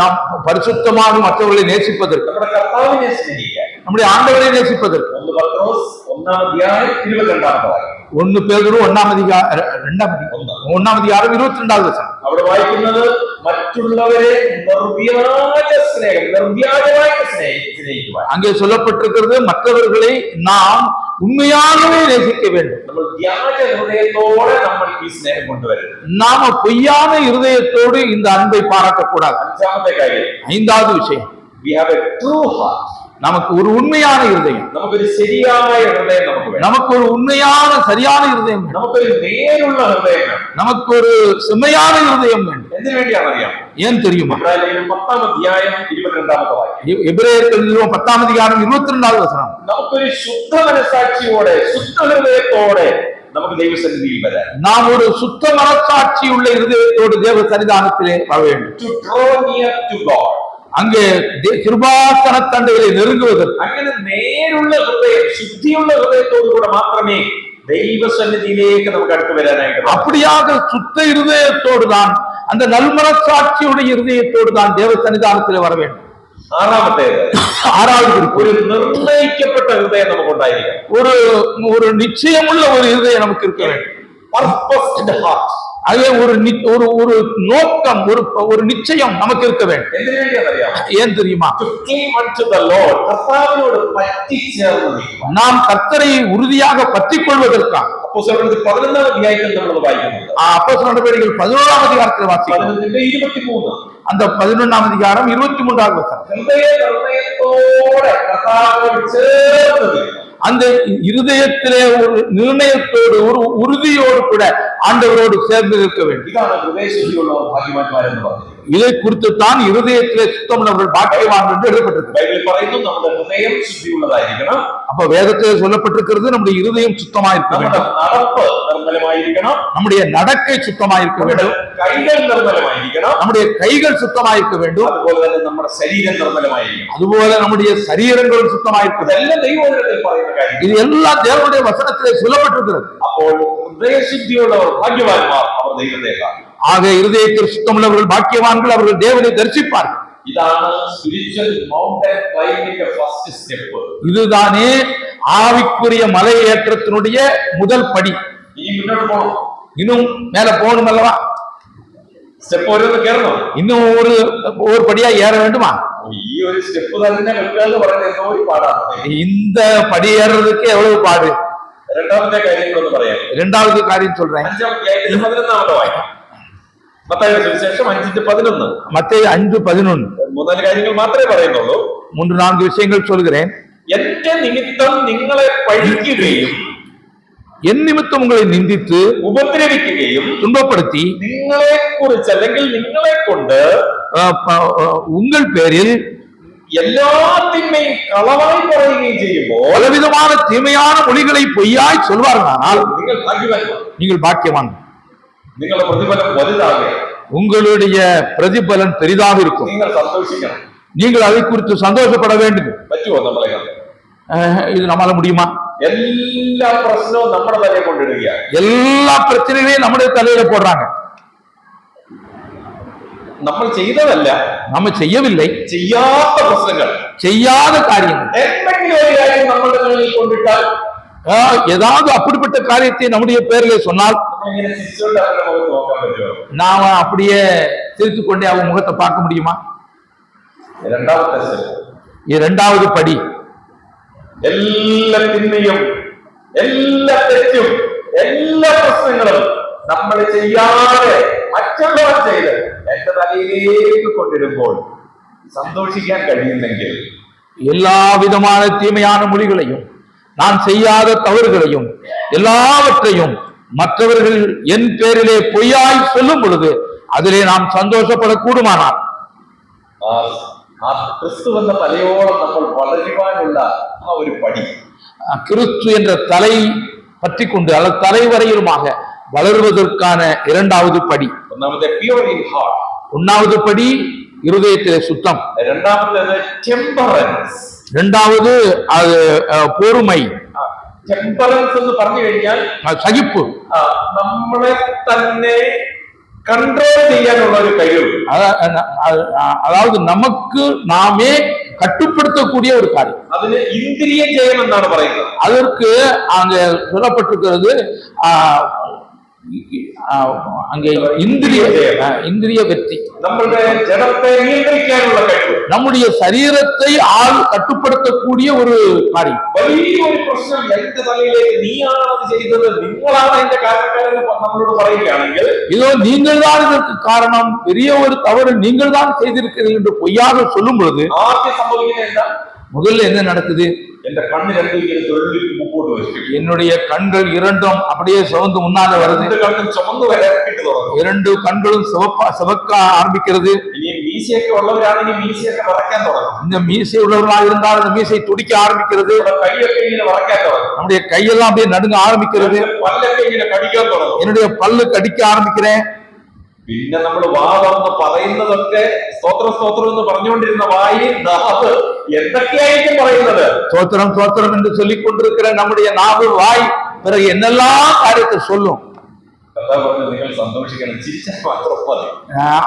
Speaker 1: நாம் பரிசுத்தமாக மற்றவர்களை நேசிப்பதற்கு,
Speaker 2: നമ്മുടെ കർത്താവിനെ സ്നേഹിക്കാൻ,
Speaker 1: நம்முடைய ஆண்டவரை நேசிப்பதற்கு.
Speaker 2: 1 പത്രോസ് 1-ാം അധ്യായം 22-ാമത്തെ വാക്യം.
Speaker 1: 1 പേതുரு 1-ാം அதிகாரம் 22வது வசனம்.
Speaker 2: അവിടെ വായിക്കുന്നത് മറ്റുള്ളവരെ നിർവ്യാജമായിട്ട് സ്നേഹിക്കുവാൻ.
Speaker 1: அங்கே சொல்லப்பட்டிருக்கிறது மற்றவர்களை நாம் உண்மையாகவே நேசிக்க வேண்டும்.
Speaker 2: നമ്മൾ വ്യാജ ഹൃദയത്തോടെ നമ്മൾ ഈ സ്നേഹം കൊണ്ടുവരുന്നത്.
Speaker 1: நாம பொய்யான இருதயத்தோடு இந்த அன்பை பாராட்டக்கூடாது.
Speaker 2: 5ാമത്തെ കാര്യം,
Speaker 1: 5வது விஷயம்,
Speaker 2: we have a true heart.
Speaker 1: நமக்கு ஒரு உண்மையான இருதயம்,
Speaker 2: നമുക്കൊരു ശരിയായ ഹൃദയം നമുക്ക് വേണം.
Speaker 1: நமக்கு ஒரு உண்மையான சரியான இருதயம் வேண்டும்.
Speaker 2: നമുക്കൊരു നേരുള്ള ഹൃദയം വേണം.
Speaker 1: நமக்கு ஒரு செம்மையான இருதயம் வேண்டும்.
Speaker 2: എന്തിനു വേണ്ടിയാണ് അറിയാം?
Speaker 1: ஏன் தெரியுமா?
Speaker 2: 10-ാം അധ്യായം 22-ാമത്തെ വാക്യം.
Speaker 1: எபிரேயர் 10-ஆம் அதிகாரம் 22வது வசனம்.
Speaker 2: നമുക്കൊരു ശുദ്ധ മനസാക്ഷിയോടെ ശുദ്ധ ഹൃദയത്തോടെ നമുക്ക് ദൈവസന്നിധിയിൽ വരാം.
Speaker 1: நாம் ஒரு சுத்த மனசாட்சி உள்ள இருதயத்தோடு தேவ சன்னிதானத்திலே வர வேண்டும்.
Speaker 2: To draw near to God.
Speaker 1: அங்கே கிருபாசன தண்டைகளை நெருங்குவதற்கு,
Speaker 2: അങ്ങനെ നേരുള്ള ഹൃദയം, ശുദ്ധിയുള്ള ഹൃദയത്തോടു കൂടെ മാത്രമേ ദൈവസന്നിധിയിലേക്ക് നമുക്ക് അടുത്ത് വരാനായിട്ട്.
Speaker 1: அப்படியாக சுத்த இருதயத்தோடு தான், அந்த நல்மனசாட்சியுடைய இருதயத்தோடு தான் தேவ சன்னிதானத்திலே வர வேண்டும். 6வது
Speaker 2: ഒരു നിർണയിക്കപ്പെട്ട ഹൃദയം നമുക്ക് ഉണ്ടായിരിക്കണം.
Speaker 1: ஒரு நிச்சயமுள்ள ஒரு இருதயம் நமக்கு இருக்க வேண்டும்.
Speaker 2: Purposed heart.
Speaker 1: அதே ஒரு நோக்கம், ஒரு நிச்சயம் நமக்கு இருக்க வேண்டும்.
Speaker 2: എന്തിനു വേണ്ടിയാണ് അറിയാമോ?
Speaker 1: ஏன் தெரியுமா?
Speaker 2: To cling unto the Lord. കർത്താവിനോട് പറ്റിച്ചേർന്ന് നിൽക്കുക.
Speaker 1: நாம் கர்த்தரை உறுதியாக பற்றிக் கொள்வதற்காக.
Speaker 2: അപ്പോസ്തലരുടെ 11-ാം അധ്യായത്തിൽ നമ്മൾ വായിക്കുന്നുണ്ട്.
Speaker 1: அப்போஸ்தலர் நடவடிக்கைகள் 11ஆம் அதிகாரத்தில் வாசிக்கிறோம்.
Speaker 2: 11-23.
Speaker 1: அந்த 11ஆம் அதிகாரம் 23வது வசனம்.
Speaker 2: ഹൃദയ നിർണയത്തോടെ കർത്താവിനോട് ചേർന്ന് നിൽക്കുക.
Speaker 1: அந்த இருதயத்திலே ஒரு நிர்ணயத்தோடு, ஒரு உறுதியோடு கூட ஆண்டவரோடு சேர்ந்து இருக்க வேண்டும்.
Speaker 2: ഇതാണ് ഹൃദയശുദ്ധിയുള്ളവർ ഭാഗ്യവാന്മാരെന്ന് പറഞ്ഞത്.
Speaker 1: இதை குறித்து தான் இருதயத்திலே சுத்தமுள்ளவர்கள் பாக்கியவான் என்று எழுதப்பட்டிருக்கு.
Speaker 2: ബൈബിളിൽ പറയുന്നു നമ്മുടെ ഹൃദയം ശുദ്ധിയുള്ളതായിരിക്കണം.
Speaker 1: அப்ப வேதத்திலே சொல்லப்பட்டிருக்கிறது நம்முடைய இருதயம் சுத்தமா இருக்க
Speaker 2: നമ്മുടെ
Speaker 1: வேண்டும்.
Speaker 2: നടപ്പ് നിർമ്മലമായിരിക്കണം.
Speaker 1: நம்முடைய நடக்கை சுத்தமா இருக்க வேண்டும்.
Speaker 2: കൈകൾ നിർമ്മലമായിരിക്കണം.
Speaker 1: நம்முடைய கைகள் சுத்தமா இருக்க வேண்டும்.
Speaker 2: അതുപോലെ തന്നെ നമ്മുടെ ശരീരം നിർമ്മലമായിരിക്കണം.
Speaker 1: அதுபோல நம்முடைய சரீரங்களும் சுத்தமா இருக்க வேண்டும்.
Speaker 2: ഇതെല്ലാം ദൈവവചനത്തിൽ പറയുന്ന കാര്യം.
Speaker 1: இது எல்லாம் தேவனுடைய வசனத்திலே சொல்லப்பட்டிருக்கிறது.
Speaker 2: അപ്പോൾ ഹൃദയശുദ്ധിയുള്ളവർ ഭാഗ്യവാന്മാർ, അവർ ദൈവത്തെ കാണും.
Speaker 1: ஆக இருதயத்தில் சுத்தமுள்ளவர்கள் பாக்கியவான்கள், அவர்கள் தேவனை தரிசிப்பார்கள்.
Speaker 2: ഇതാണ് spiritual mountain climbing first step.
Speaker 1: இதுதானே ஆவிக்குரிய மலை ஏற்றத்தினுடைய முதல் படி.
Speaker 2: ഇനി മുന്നോട്ട് പോകണം.
Speaker 1: இன்னும் மேல போகணும் அல்லவா?
Speaker 2: സ്റ്റെപ്പ് ഓരോന്ന് കയറണം.
Speaker 1: இன்னும் ஒரு படியா ஏற வேண்டுமா?
Speaker 2: ഈ ഒരു സ്റ്റെപ്പ് തന്നെ വെക്കാന്ന് പറയുന്നത് എന്തോ ഒരു പാടാണ്.
Speaker 1: இந்த படி ஏறுறதுக்கு எவ்வளவு பாடு.
Speaker 2: രണ്ടാമത്തെ കാര്യങ്ങളൊന്ന് പറയാം.
Speaker 1: 2வது காரியம் சொல்றேன்.
Speaker 2: 5-ാം അധ്യായത്തിൽ 11-ാമത്തെ വാക്യം. മത്തായിയുടെ സുവിശേഷം 5:11.
Speaker 1: மத்தேயு 5:11.
Speaker 2: 3-4 കാര്യങ്ങൾ മാത്രമേ പറയുന്നുള്ളൂ.
Speaker 1: 3-4 விஷயங்கள் சொல்கிறேன்.
Speaker 2: എന്റെ നിമിത്തം നിങ്ങളെ പഴിക്കുകയും
Speaker 1: என் நிமித்தம் உங்களை நிந்தித்து
Speaker 2: ഉപദ്രവിക്കുകയും
Speaker 1: துன்பப்படுத்தி
Speaker 2: നിങ്ങളെ കുറിച്ച് അല്ലെങ്കിൽ നിങ്ങളെ കൊണ്ട്
Speaker 1: உங்கள் பேரில்
Speaker 2: എല്ലാ തിന്മയും കളവായി പറയുകയും ചെയ്യുമ്പോൾ
Speaker 1: பலவிதமான தீமையான மொழிகளை பொய்யாய் சொல்வார்களானால்
Speaker 2: നിങ്ങൾ ഭാഗ്യവാന്മാർ,
Speaker 1: நீங்கள் பாக்கியவான்.
Speaker 2: നിങ്ങളുടെ പ്രതിഫലം വലുതാകെ,
Speaker 1: உங்களுடைய பிரதிபலன் பெரிதாக இருக்கும்.
Speaker 2: നിങ്ങൾ സന്തോഷിക്കണം.
Speaker 1: நீங்கள் அதை குறித்து சந்தோஷப்பட வேண்டும்.
Speaker 2: പറ്റുമോ നമ്മളെ കൊണ്ട്?
Speaker 1: இது நம்மால முடியுமா?
Speaker 2: എല്ലാ പ്രശ്നവും നമ്മുടെ തലയെ കൊണ്ടിടുകയാണ്.
Speaker 1: எல்லா பிரச்சனைகளையும் நம்முடைய தலையில போடுறாங்க.
Speaker 2: നമ്മൾ ചെയ്തതല്ല,
Speaker 1: நம்ம செய்யவில்லை.
Speaker 2: ചെയ്യാത്ത പ്രശ്നങ്ങൾ,
Speaker 1: செய்யாத காரியங்கள்
Speaker 2: എന്തെങ്കിലും ഒരു കാര്യം നമ്മളുടെ തലയിൽ കൊണ്ടിട്ടാൽ
Speaker 1: ஏதாவது அப்படிப்பட்ட காரியத்தை நம்முடைய பேரிலே சொன்னால்
Speaker 2: ഇങ്ങനെ ചിരിച്ചുകൊണ്ട് അവരുടെ മുഖത്ത് നോക്കാൻ പറ്റുമോ?
Speaker 1: நாம அப்படியே சிரித்துக் கொண்டே அவன் முகத்தை பார்க்க முடியுமா?
Speaker 2: രണ്ടാമത്തെ സ്റ്റെപ്പ്,
Speaker 1: இரண்டாவது படி,
Speaker 2: എല്ലാ തിന്മയും എല്ലാ തെറ്റും എല്ലാ പ്രശ്നങ്ങളും നമ്മൾ ചെയ്യാതെ മറ്റുള്ളവർ ചെയ്ത് എന്റെ തലയിലേക്ക് കൊണ്ടിടുമ്പോൾ സന്തോഷിക്കാൻ കഴിയുന്നെങ്കിൽ
Speaker 1: எல்லா விதமான தீமையான மொழிகளையும் நான் செய்யாத தவறுகளையும் எல்லாவற்றையும் மற்றவர்கள் என் பேரிலே பொய்யாய் சொல்லும் பொழுது அதிலே நாம் சந்தோஷப்படக்கூடுமானால்
Speaker 2: ആ ക്രിസ്തു എന്ന തലയോളം നമ്മൾ വളരുവാനുള്ള ആ ഒരു പടി,
Speaker 1: கிறிஸ்து என்ற தலை பற்றி கொண்டு அல்லது தலைவரையிலுமாக வளருவதற்கான இரண்டாவது படி.
Speaker 2: ഒന്നാമത്തെ പ്യൂർ ഇൻ ഹാർട്ട്,
Speaker 1: ஒன்னாவது படி இருதயத்திலே சுத்தம்,
Speaker 2: രണ്ടാമത്തേത് ടെമ്പറൻസ്.
Speaker 1: இரண்டாவது அது பொறுமை,
Speaker 2: ടെമ്പറൻസ് എന്ന് പറഞ്ഞു കഴിഞ്ഞാൽ
Speaker 1: சகிப்பு,
Speaker 2: നമ്മളെ തന്നെ കൺട്രോൾ ചെയ്യാനുള്ള ഒരു കഴിവ്,
Speaker 1: அதாவது நமக்கு நாமே கட்டுப்படுத்தக்கூடிய ஒரு காரியம்.
Speaker 2: അതിന് ഇന്ദ്രിയ ജയം എന്നാണ് പറയുന്നത്.
Speaker 1: அதற்கு அங்க சொல்லப்பட்டிருக்கிறது அங்கே இந்திரிய வெற்றி,
Speaker 2: നമ്മളുടെ ജഡത്തെ നിയന്ത്രിക്കാനുള്ള കഴിവ്,
Speaker 1: நம்முடைய சரீரத்தை கட்டுப்படுத்தக்கூடிய ஒரு காரியம்.
Speaker 2: വലിയൊരു പ്രശ്നം എന്റെ തലയിലേക്ക് നീയാണ് അത് ചെയ്തത്, നിങ്ങളാണ് എന്റെ കാരണക്കാരെന്ന് നമ്മളോട് പറയുകയാണെങ്കിൽ,
Speaker 1: இதோ நீங்கள் தான் இதற்கு காரணம், பெரிய ஒரு தவறு நீங்கள் தான் செய்திருக்கிறீர்கள் என்று பொய்யாக சொல்லும் பொழுது
Speaker 2: ആദ്യം സംഭവിക്കുന്നത് എന്താ?
Speaker 1: முதல்ல என்ன நடக்குது?
Speaker 2: എന്റെ കണ്ണ് രണ്ടും ഇങ്ങനെ തൊഴിലേക്ക് മുമ്പോട്ട് വരും,
Speaker 1: என்னுடைய கண்கள் இரண்டும் அப்படியே சிவந்து முன்னால வருது,
Speaker 2: രണ്ട് കണ്ണും ചുമന്ന് വരാനായിട്ട് തുടങ്ങും,
Speaker 1: இரண்டு கண்களும் சிவக்க ஆரம்பிக்கிறது.
Speaker 2: ഇനി മീശയൊക്കെ ഉള്ളവരാണെങ്കിൽ മീശയൊക്കെ വറക്കാൻ തുടങ്ങും,
Speaker 1: இந்த மீசை உள்ளவர்களாக இருந்தால் அந்த மீசை துடிக்க ஆரம்பிக்கிறது,
Speaker 2: കൈയൊക്കെ ഇങ്ങനെ വറക്കാൻ തുടങ്ങും,
Speaker 1: நம்முடைய கையெல்லாம் அப்படியே நடுங்க ஆரம்பிக்கிறது,
Speaker 2: പല്ലൊക്കെ ഇങ്ങനെ കടിക്കാൻ തുടങ്ങും,
Speaker 1: என்னுடைய பல்லு கடிக்க ஆரம்பிக்கிறேன்.
Speaker 2: പിന്നെ നമ്മൾ വാ തുറന്ന് പറയുന്നതൊക്കെ സ്തോത്രം സ്തോത്രം എന്ന് പറഞ്ഞുകൊണ്ടിരുന്ന വായി നാവ് എന്തൊക്കെയായിരിക്കും പറയുന്നത്?
Speaker 1: ஸ்தோத்திரம் ஸ்தோத்திரம் என்று சொல்லிக் கொண்டிருக்கிற நம்முடைய நாவு வாய் பிறகு என்னெல்லாம் காரியத்தை சொல்லும்.
Speaker 2: കർത്താവ് പറഞ്ഞു, നിങ്ങൾ സന്തോഷിക്കണം, ചിരിച്ചാൽ മാത്രം മതി.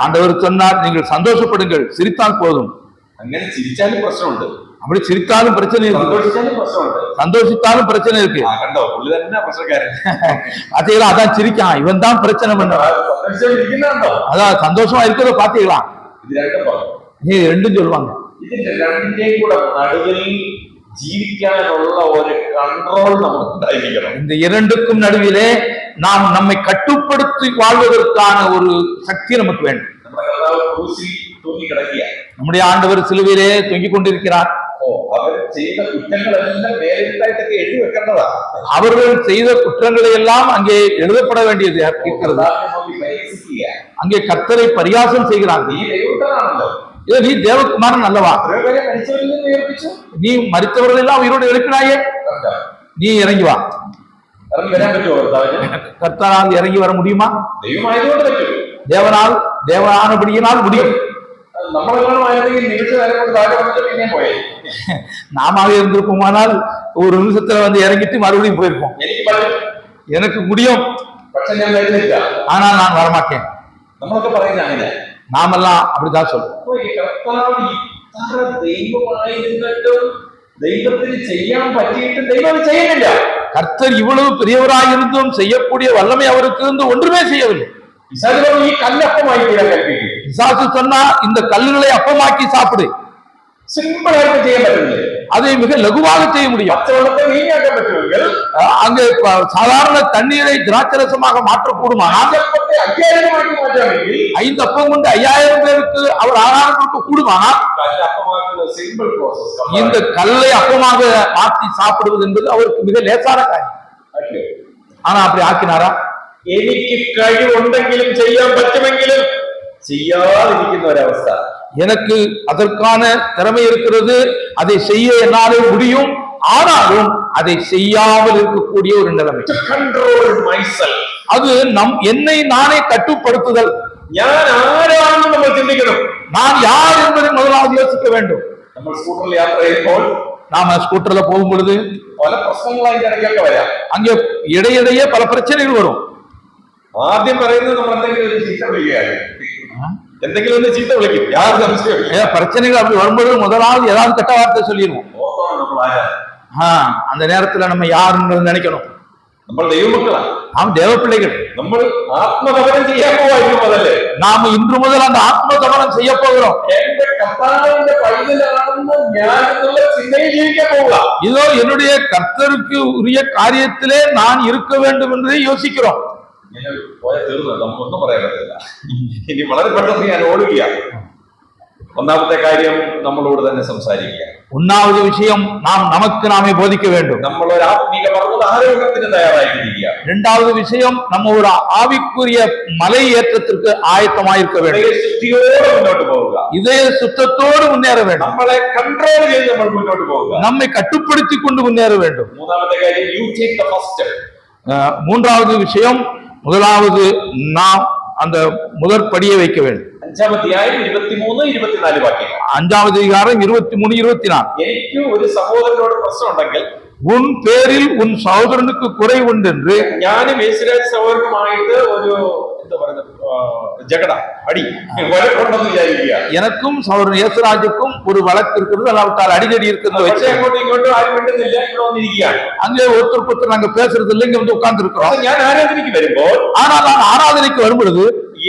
Speaker 1: ஆண்டவர் சொன்னார், நீங்கள் சந்தோஷப்படுங்கள், சிரித்தால் போதும்.
Speaker 2: അങ്ങനെ ചിരിച്ചാലും പ്രശ്നമുണ്ട്,
Speaker 1: அப்படி சிரித்தாலும் பிரச்சனை இருக்கு,
Speaker 2: സന്തോഷിച്ചാലും പ്രശ്നമുണ്ട്,
Speaker 1: சந்தோஷித்தாலும் பிரச்சனை இருக்கு.
Speaker 2: കണ്ടോ, പുള്ളി തന്നെ പ്രശ്നക്കാരൻ.
Speaker 1: பாத்தீங்களா, அதான் சிரிக்கான், இவன் தான் பிரச்சனை பண்ண.
Speaker 2: സന്തോഷിച്ചിരിക്കുന്നുണ്ടോ?
Speaker 1: அதான் சந்தோஷமா இருக்கிறத பாத்தீங்களா?
Speaker 2: ഇത് രണ്ടും പറഞ്ഞു,
Speaker 1: நீ ரெண்டும் சொல்லுவாங்க.
Speaker 2: ഇതിന്റെ രണ്ടിന്റെയും കൂടെ നടുവിൽ ജീവിക്കാനുള്ള ഒരു കൺട്രോൾ നമുക്ക് ഉണ്ടായിരിക്കണം.
Speaker 1: இந்த இரண்டுக்கும் நடுவிலே நாம் நம்மை கட்டுப்படுத்தி வாழ்வதற்கான ஒரு சக்தி நமக்கு வேண்டும்.
Speaker 2: നമ്മുടെ കർത്താവ് ക്രൂശിൽ തൂങ്ങിക്കിടക്കുക,
Speaker 1: நம்முடைய ஆண்டவர் சிலுவையிலே தொங்கிக் கொண்டிருக்கிறார்.
Speaker 2: അവർ ചെയ്ത കുറ്റങ്ങളെല്ലാം മേലിട്ടായിട്ടൊക്കെ എഴുതി വെക്കേണ്ടതാ.
Speaker 1: அவர்கள் செய்த குற்றங்களை எல்லாம் அங்கே எழுதப்பட வேண்டியது இருக்கிறது. அங்கே கர்த்தரை பரியாசம் செய்கிறார்கள்.
Speaker 2: നീ ദൈവത്താണല്ലോ,
Speaker 1: இதோ நீ தேவகுமாரன் அல்லவா,
Speaker 2: ഇത്രയും മരിച്ചവരിൽ നിന്ന് ഉയർപ്പിച്ചു,
Speaker 1: நீ மரித்தவர்கள் எல்லாம் உயிரோடு எழுப்பினாயே, நீ இறங்கி வா.
Speaker 2: ഇറങ്ങി വരാൻ പറ്റുമോ കർത്താവിന്?
Speaker 1: கர்த்தரால் இறங்கி வர முடியுமா?
Speaker 2: ദൈവമായതുകൊണ്ട് പറ്റും,
Speaker 1: தேவனானபடியினால் முடியும்.
Speaker 2: നമ്മളെല്ലാം ആയിരുന്നെങ്കിൽ നിമിഷ നേരം കൊണ്ട് താഴെ വന്നിട്ട് പിന്നെ പോയേ.
Speaker 1: நாம இருந்திருப்போமானால் ஒரு நிமிஷத்துல வந்து இறங்கிட்டு மறுபடியும் போயிருப்போம்.
Speaker 2: എനിക്ക് പറ്റും,
Speaker 1: எனக்கு முடியும்,
Speaker 2: പക്ഷെ ഞാൻ വരുന്നില്ല.
Speaker 1: ஆனால் நான் வரமாட்டேன்.
Speaker 2: നമ്മളൊക്കെ പറയുന്നത് അങ്ങനെ.
Speaker 1: நாமெல்லாம் அப்படிதான் சொல்றோம்.
Speaker 2: അപ്പൊ ഈ കർത്താവ് ഇത്ര ദൈവമായിരുന്നിട്ടും ദൈവത്തിന് ചെയ്യാൻ പറ്റിയിട്ടും ദൈവം അത് ചെയ്യുന്നില്ല.
Speaker 1: கர்த்தர் இவ்வளவு பெரியவராயிருந்தும் செய்யக்கூடிய வல்லமை அவருக்கு இருந்து ஒன்றுமே செய்யவில்லை.
Speaker 2: പിശാച് ഈ കല്ലപ്പമായി തീരാൻ കൽപ്പിക്കും.
Speaker 1: பிசாசு சொன்னா இந்த கல்லுகளை அப்பமாக்கி சாப்பிடு,
Speaker 2: സിമ്പിൾ ആയിട്ട് ചെയ്യാൻ പറ്റുന്നില്ല.
Speaker 1: அதை மிக லகுவாக செய்ய முடியும்.
Speaker 2: പച്ചവെള്ളത്തെ വീഞ്ഞാക്കാൻ പറ്റുമെങ്കിൽ
Speaker 1: அங்கே சாதாரண தண்ணீரை திராட்சரசமாக மாற்றக்கூடுமானால்
Speaker 2: 5000 മാറ്റാമെങ്കിൽ
Speaker 1: 5 அப்பம் கொண்டு 5000 பேருக்கு அவர் ஆகாரம் கொடுக்க கூடுமானால்
Speaker 2: കല്ലപ്പമാക്കുന്ന സിമ്പിൾ പ്രോസസ്
Speaker 1: இந்த கல்லை அப்பமாக மாற்றி சாப்பிடுவது என்பது அவருக்கு மிக லேசான காரியம். ஆனா அப்படி ஆக்கினாரா?
Speaker 2: എനിക്ക് കഴിവുണ്ടെങ്കിലും ചെയ്യാൻ പറ്റുമെങ്കിലും ചെയ്യാതിരിക്കുന്ന ഒരവസ്ഥ.
Speaker 1: எனக்கு அதற்கான திறமை இருக்கிறது, அதை செய்ய என்னாலே முடியும், ஆனாலும் அதை செய்யாமல் இருக்கக்கூடிய ஒரு நிலைமை.
Speaker 2: കൺട്രോൾ മൈസെൽഫ്,
Speaker 1: அது என்னை நானே கட்டுப்படுத்துதல்.
Speaker 2: ഞാൻ ആരാണെന്ന് നമ്മൾ ചിന്തിക്കണം.
Speaker 1: நான் யார் என்பதை முதலாவது யோசிக்க வேண்டும்.
Speaker 2: നമ്മൾ സ്കൂട്ടറിൽ യാത്ര ചെയ്യുമ്പോൾ
Speaker 1: நாம ஸ்கூட்டர்ல போகும் பொழுது
Speaker 2: പല പ്രശ്നങ്ങളും അതിന്റെ ഇടയ്ക്കൊക്കെ വരാം.
Speaker 1: அங்கே இடையிடையே பல பிரச்சனைகள் வரும்.
Speaker 2: ആദ്യം പറയുന്നത് നമ്മൾ എന്തെങ്കിലും ഒരു ചീത്ത വിളിക്കുകയാണ്, എന്തെങ്കിലും ഒന്ന് ചീത്ത വിളിക്കും, യാതൊരു സംശയമില്ല.
Speaker 1: பிரச்சனைகள் அப்படி வரும்போது முதலாவது ஏதாவது கெட்ட வார்த்தை சொல்லிடுவோம்.
Speaker 2: ഓർത്തോണം നമ്മൾ ആരാ.
Speaker 1: அந்த நேரத்துல நம்ம யாருன்னு நினைக்கணும்.
Speaker 2: നമ്മൾ ദൈവമക്കളാണ്,
Speaker 1: நாம் தேவ பிள்ளைகள்.
Speaker 2: നമ്മൾ ആത്മതപനം ചെയ്യാൻ പോവായിരുന്നു മുതല്.
Speaker 1: நாம இன்று முதல் அந்த ஆத்ம தபனம் செய்ய போகிறோம்.
Speaker 2: എന്റെ കർത്താവിന്റെ പൈതലാണെന്ന് ഞാൻ എന്നുള്ള ചിന്തയിൽ ജീവിക്കാൻ പോവുക.
Speaker 1: இதோ என்னுடைய கர்த்தருக்கு உரிய காரியத்திலே நான் இருக்க வேண்டும் என்று யோசிக்கிறோம்.
Speaker 2: ഇങ്ങനെ പോയാൽ തീർന്നു, നമുക്കൊന്നും പറയാൻ പറ്റില്ല. ഇനി വളരെ പെട്ടെന്ന് ഞാൻ ഓടുകയാണ്. ഒന്നാമത്തെ കാര്യം നമ്മളോട് തന്നെ സംസാരിക്കുക.
Speaker 1: ஒன்னாவது விஷயம், நாம் நமக்கு நாமே போதிக்க வேண்டும்.
Speaker 2: നമ്മൾ ഒരു ആത്മീക പർവ്വത ആരോഹണത്തിന് തയ്യാറായിട്ടിരിക്കുക.
Speaker 1: இரண்டாவது விஷயம், நம்ம ஒரு ஆவிக்குரிய மலை ஏற்றத்திற்கு ஆயத்தமாயிருக்க வேண்டும்.
Speaker 2: ശുദ്ധിയോടെ മുന്നോട്ട് പോവുക.
Speaker 1: இதய சுத்தத்தோடு முன்னேற வேண்டும்.
Speaker 2: നമ്മളെ കൺട്രോൾ ചെയ്ത് നമ്മൾ മുന്നോട്ട് പോവുക.
Speaker 1: நம்மை கட்டுப்படுத்திக் கொண்டு முன்னேற வேண்டும்.
Speaker 2: മൂന്നാമത്തെ കാര്യം, you take the first step.
Speaker 1: மூன்றாவது விஷயம், முதலாவது நாம் அந்த முதற்படியை வைக்க வேண்டும்.
Speaker 2: 5-ാം അധ്യായം 23-24 വാക്യങ്ങൾ.
Speaker 1: 5-ാം அதிகாரம் 23-24.
Speaker 2: എനിക്ക് ഒരു സഹോദരനോട് പ്രശ്നം ഉണ്ടെങ്കിൽ
Speaker 1: உன் பேரில் உன் சகோதரனுக்கு குறை உண்டென்று
Speaker 2: ഞാനും യേശുരാജ് സഹോദരനുമായിട്ട് ഒരു എന്താ പറയുന്നത് ജഗട அடி வழக்குണ്ടെന്ന് വിചാരിക്കുക.
Speaker 1: எனக்கும் சகோதரன் യേசுராஜுக்கும் ஒரு வழக்கு இருக்கிறது, அல்லாவிட்டால் அடிக்கடி இருக்கிறது.
Speaker 2: പക്ഷേ അങ്ങോട്ടും ഇങ്ങോട്ടും ആരും മിണ്ടുന്നില്ല, ഇവിടെ വന്നിരിക്കുകയാണ്.
Speaker 1: அங்கே ஒருத்தருக்கு ஒருத்தர் நாங்க பேசுறது இல்லை, இங்க வந்து உட்கார்ந்து இருக்கிறோம்.
Speaker 2: ഞാൻ ആരാധനയ്ക്ക് വരുമ്പോൾ,
Speaker 1: ஆனால் நான் ஆராதனைக்கு வரும் பொழுது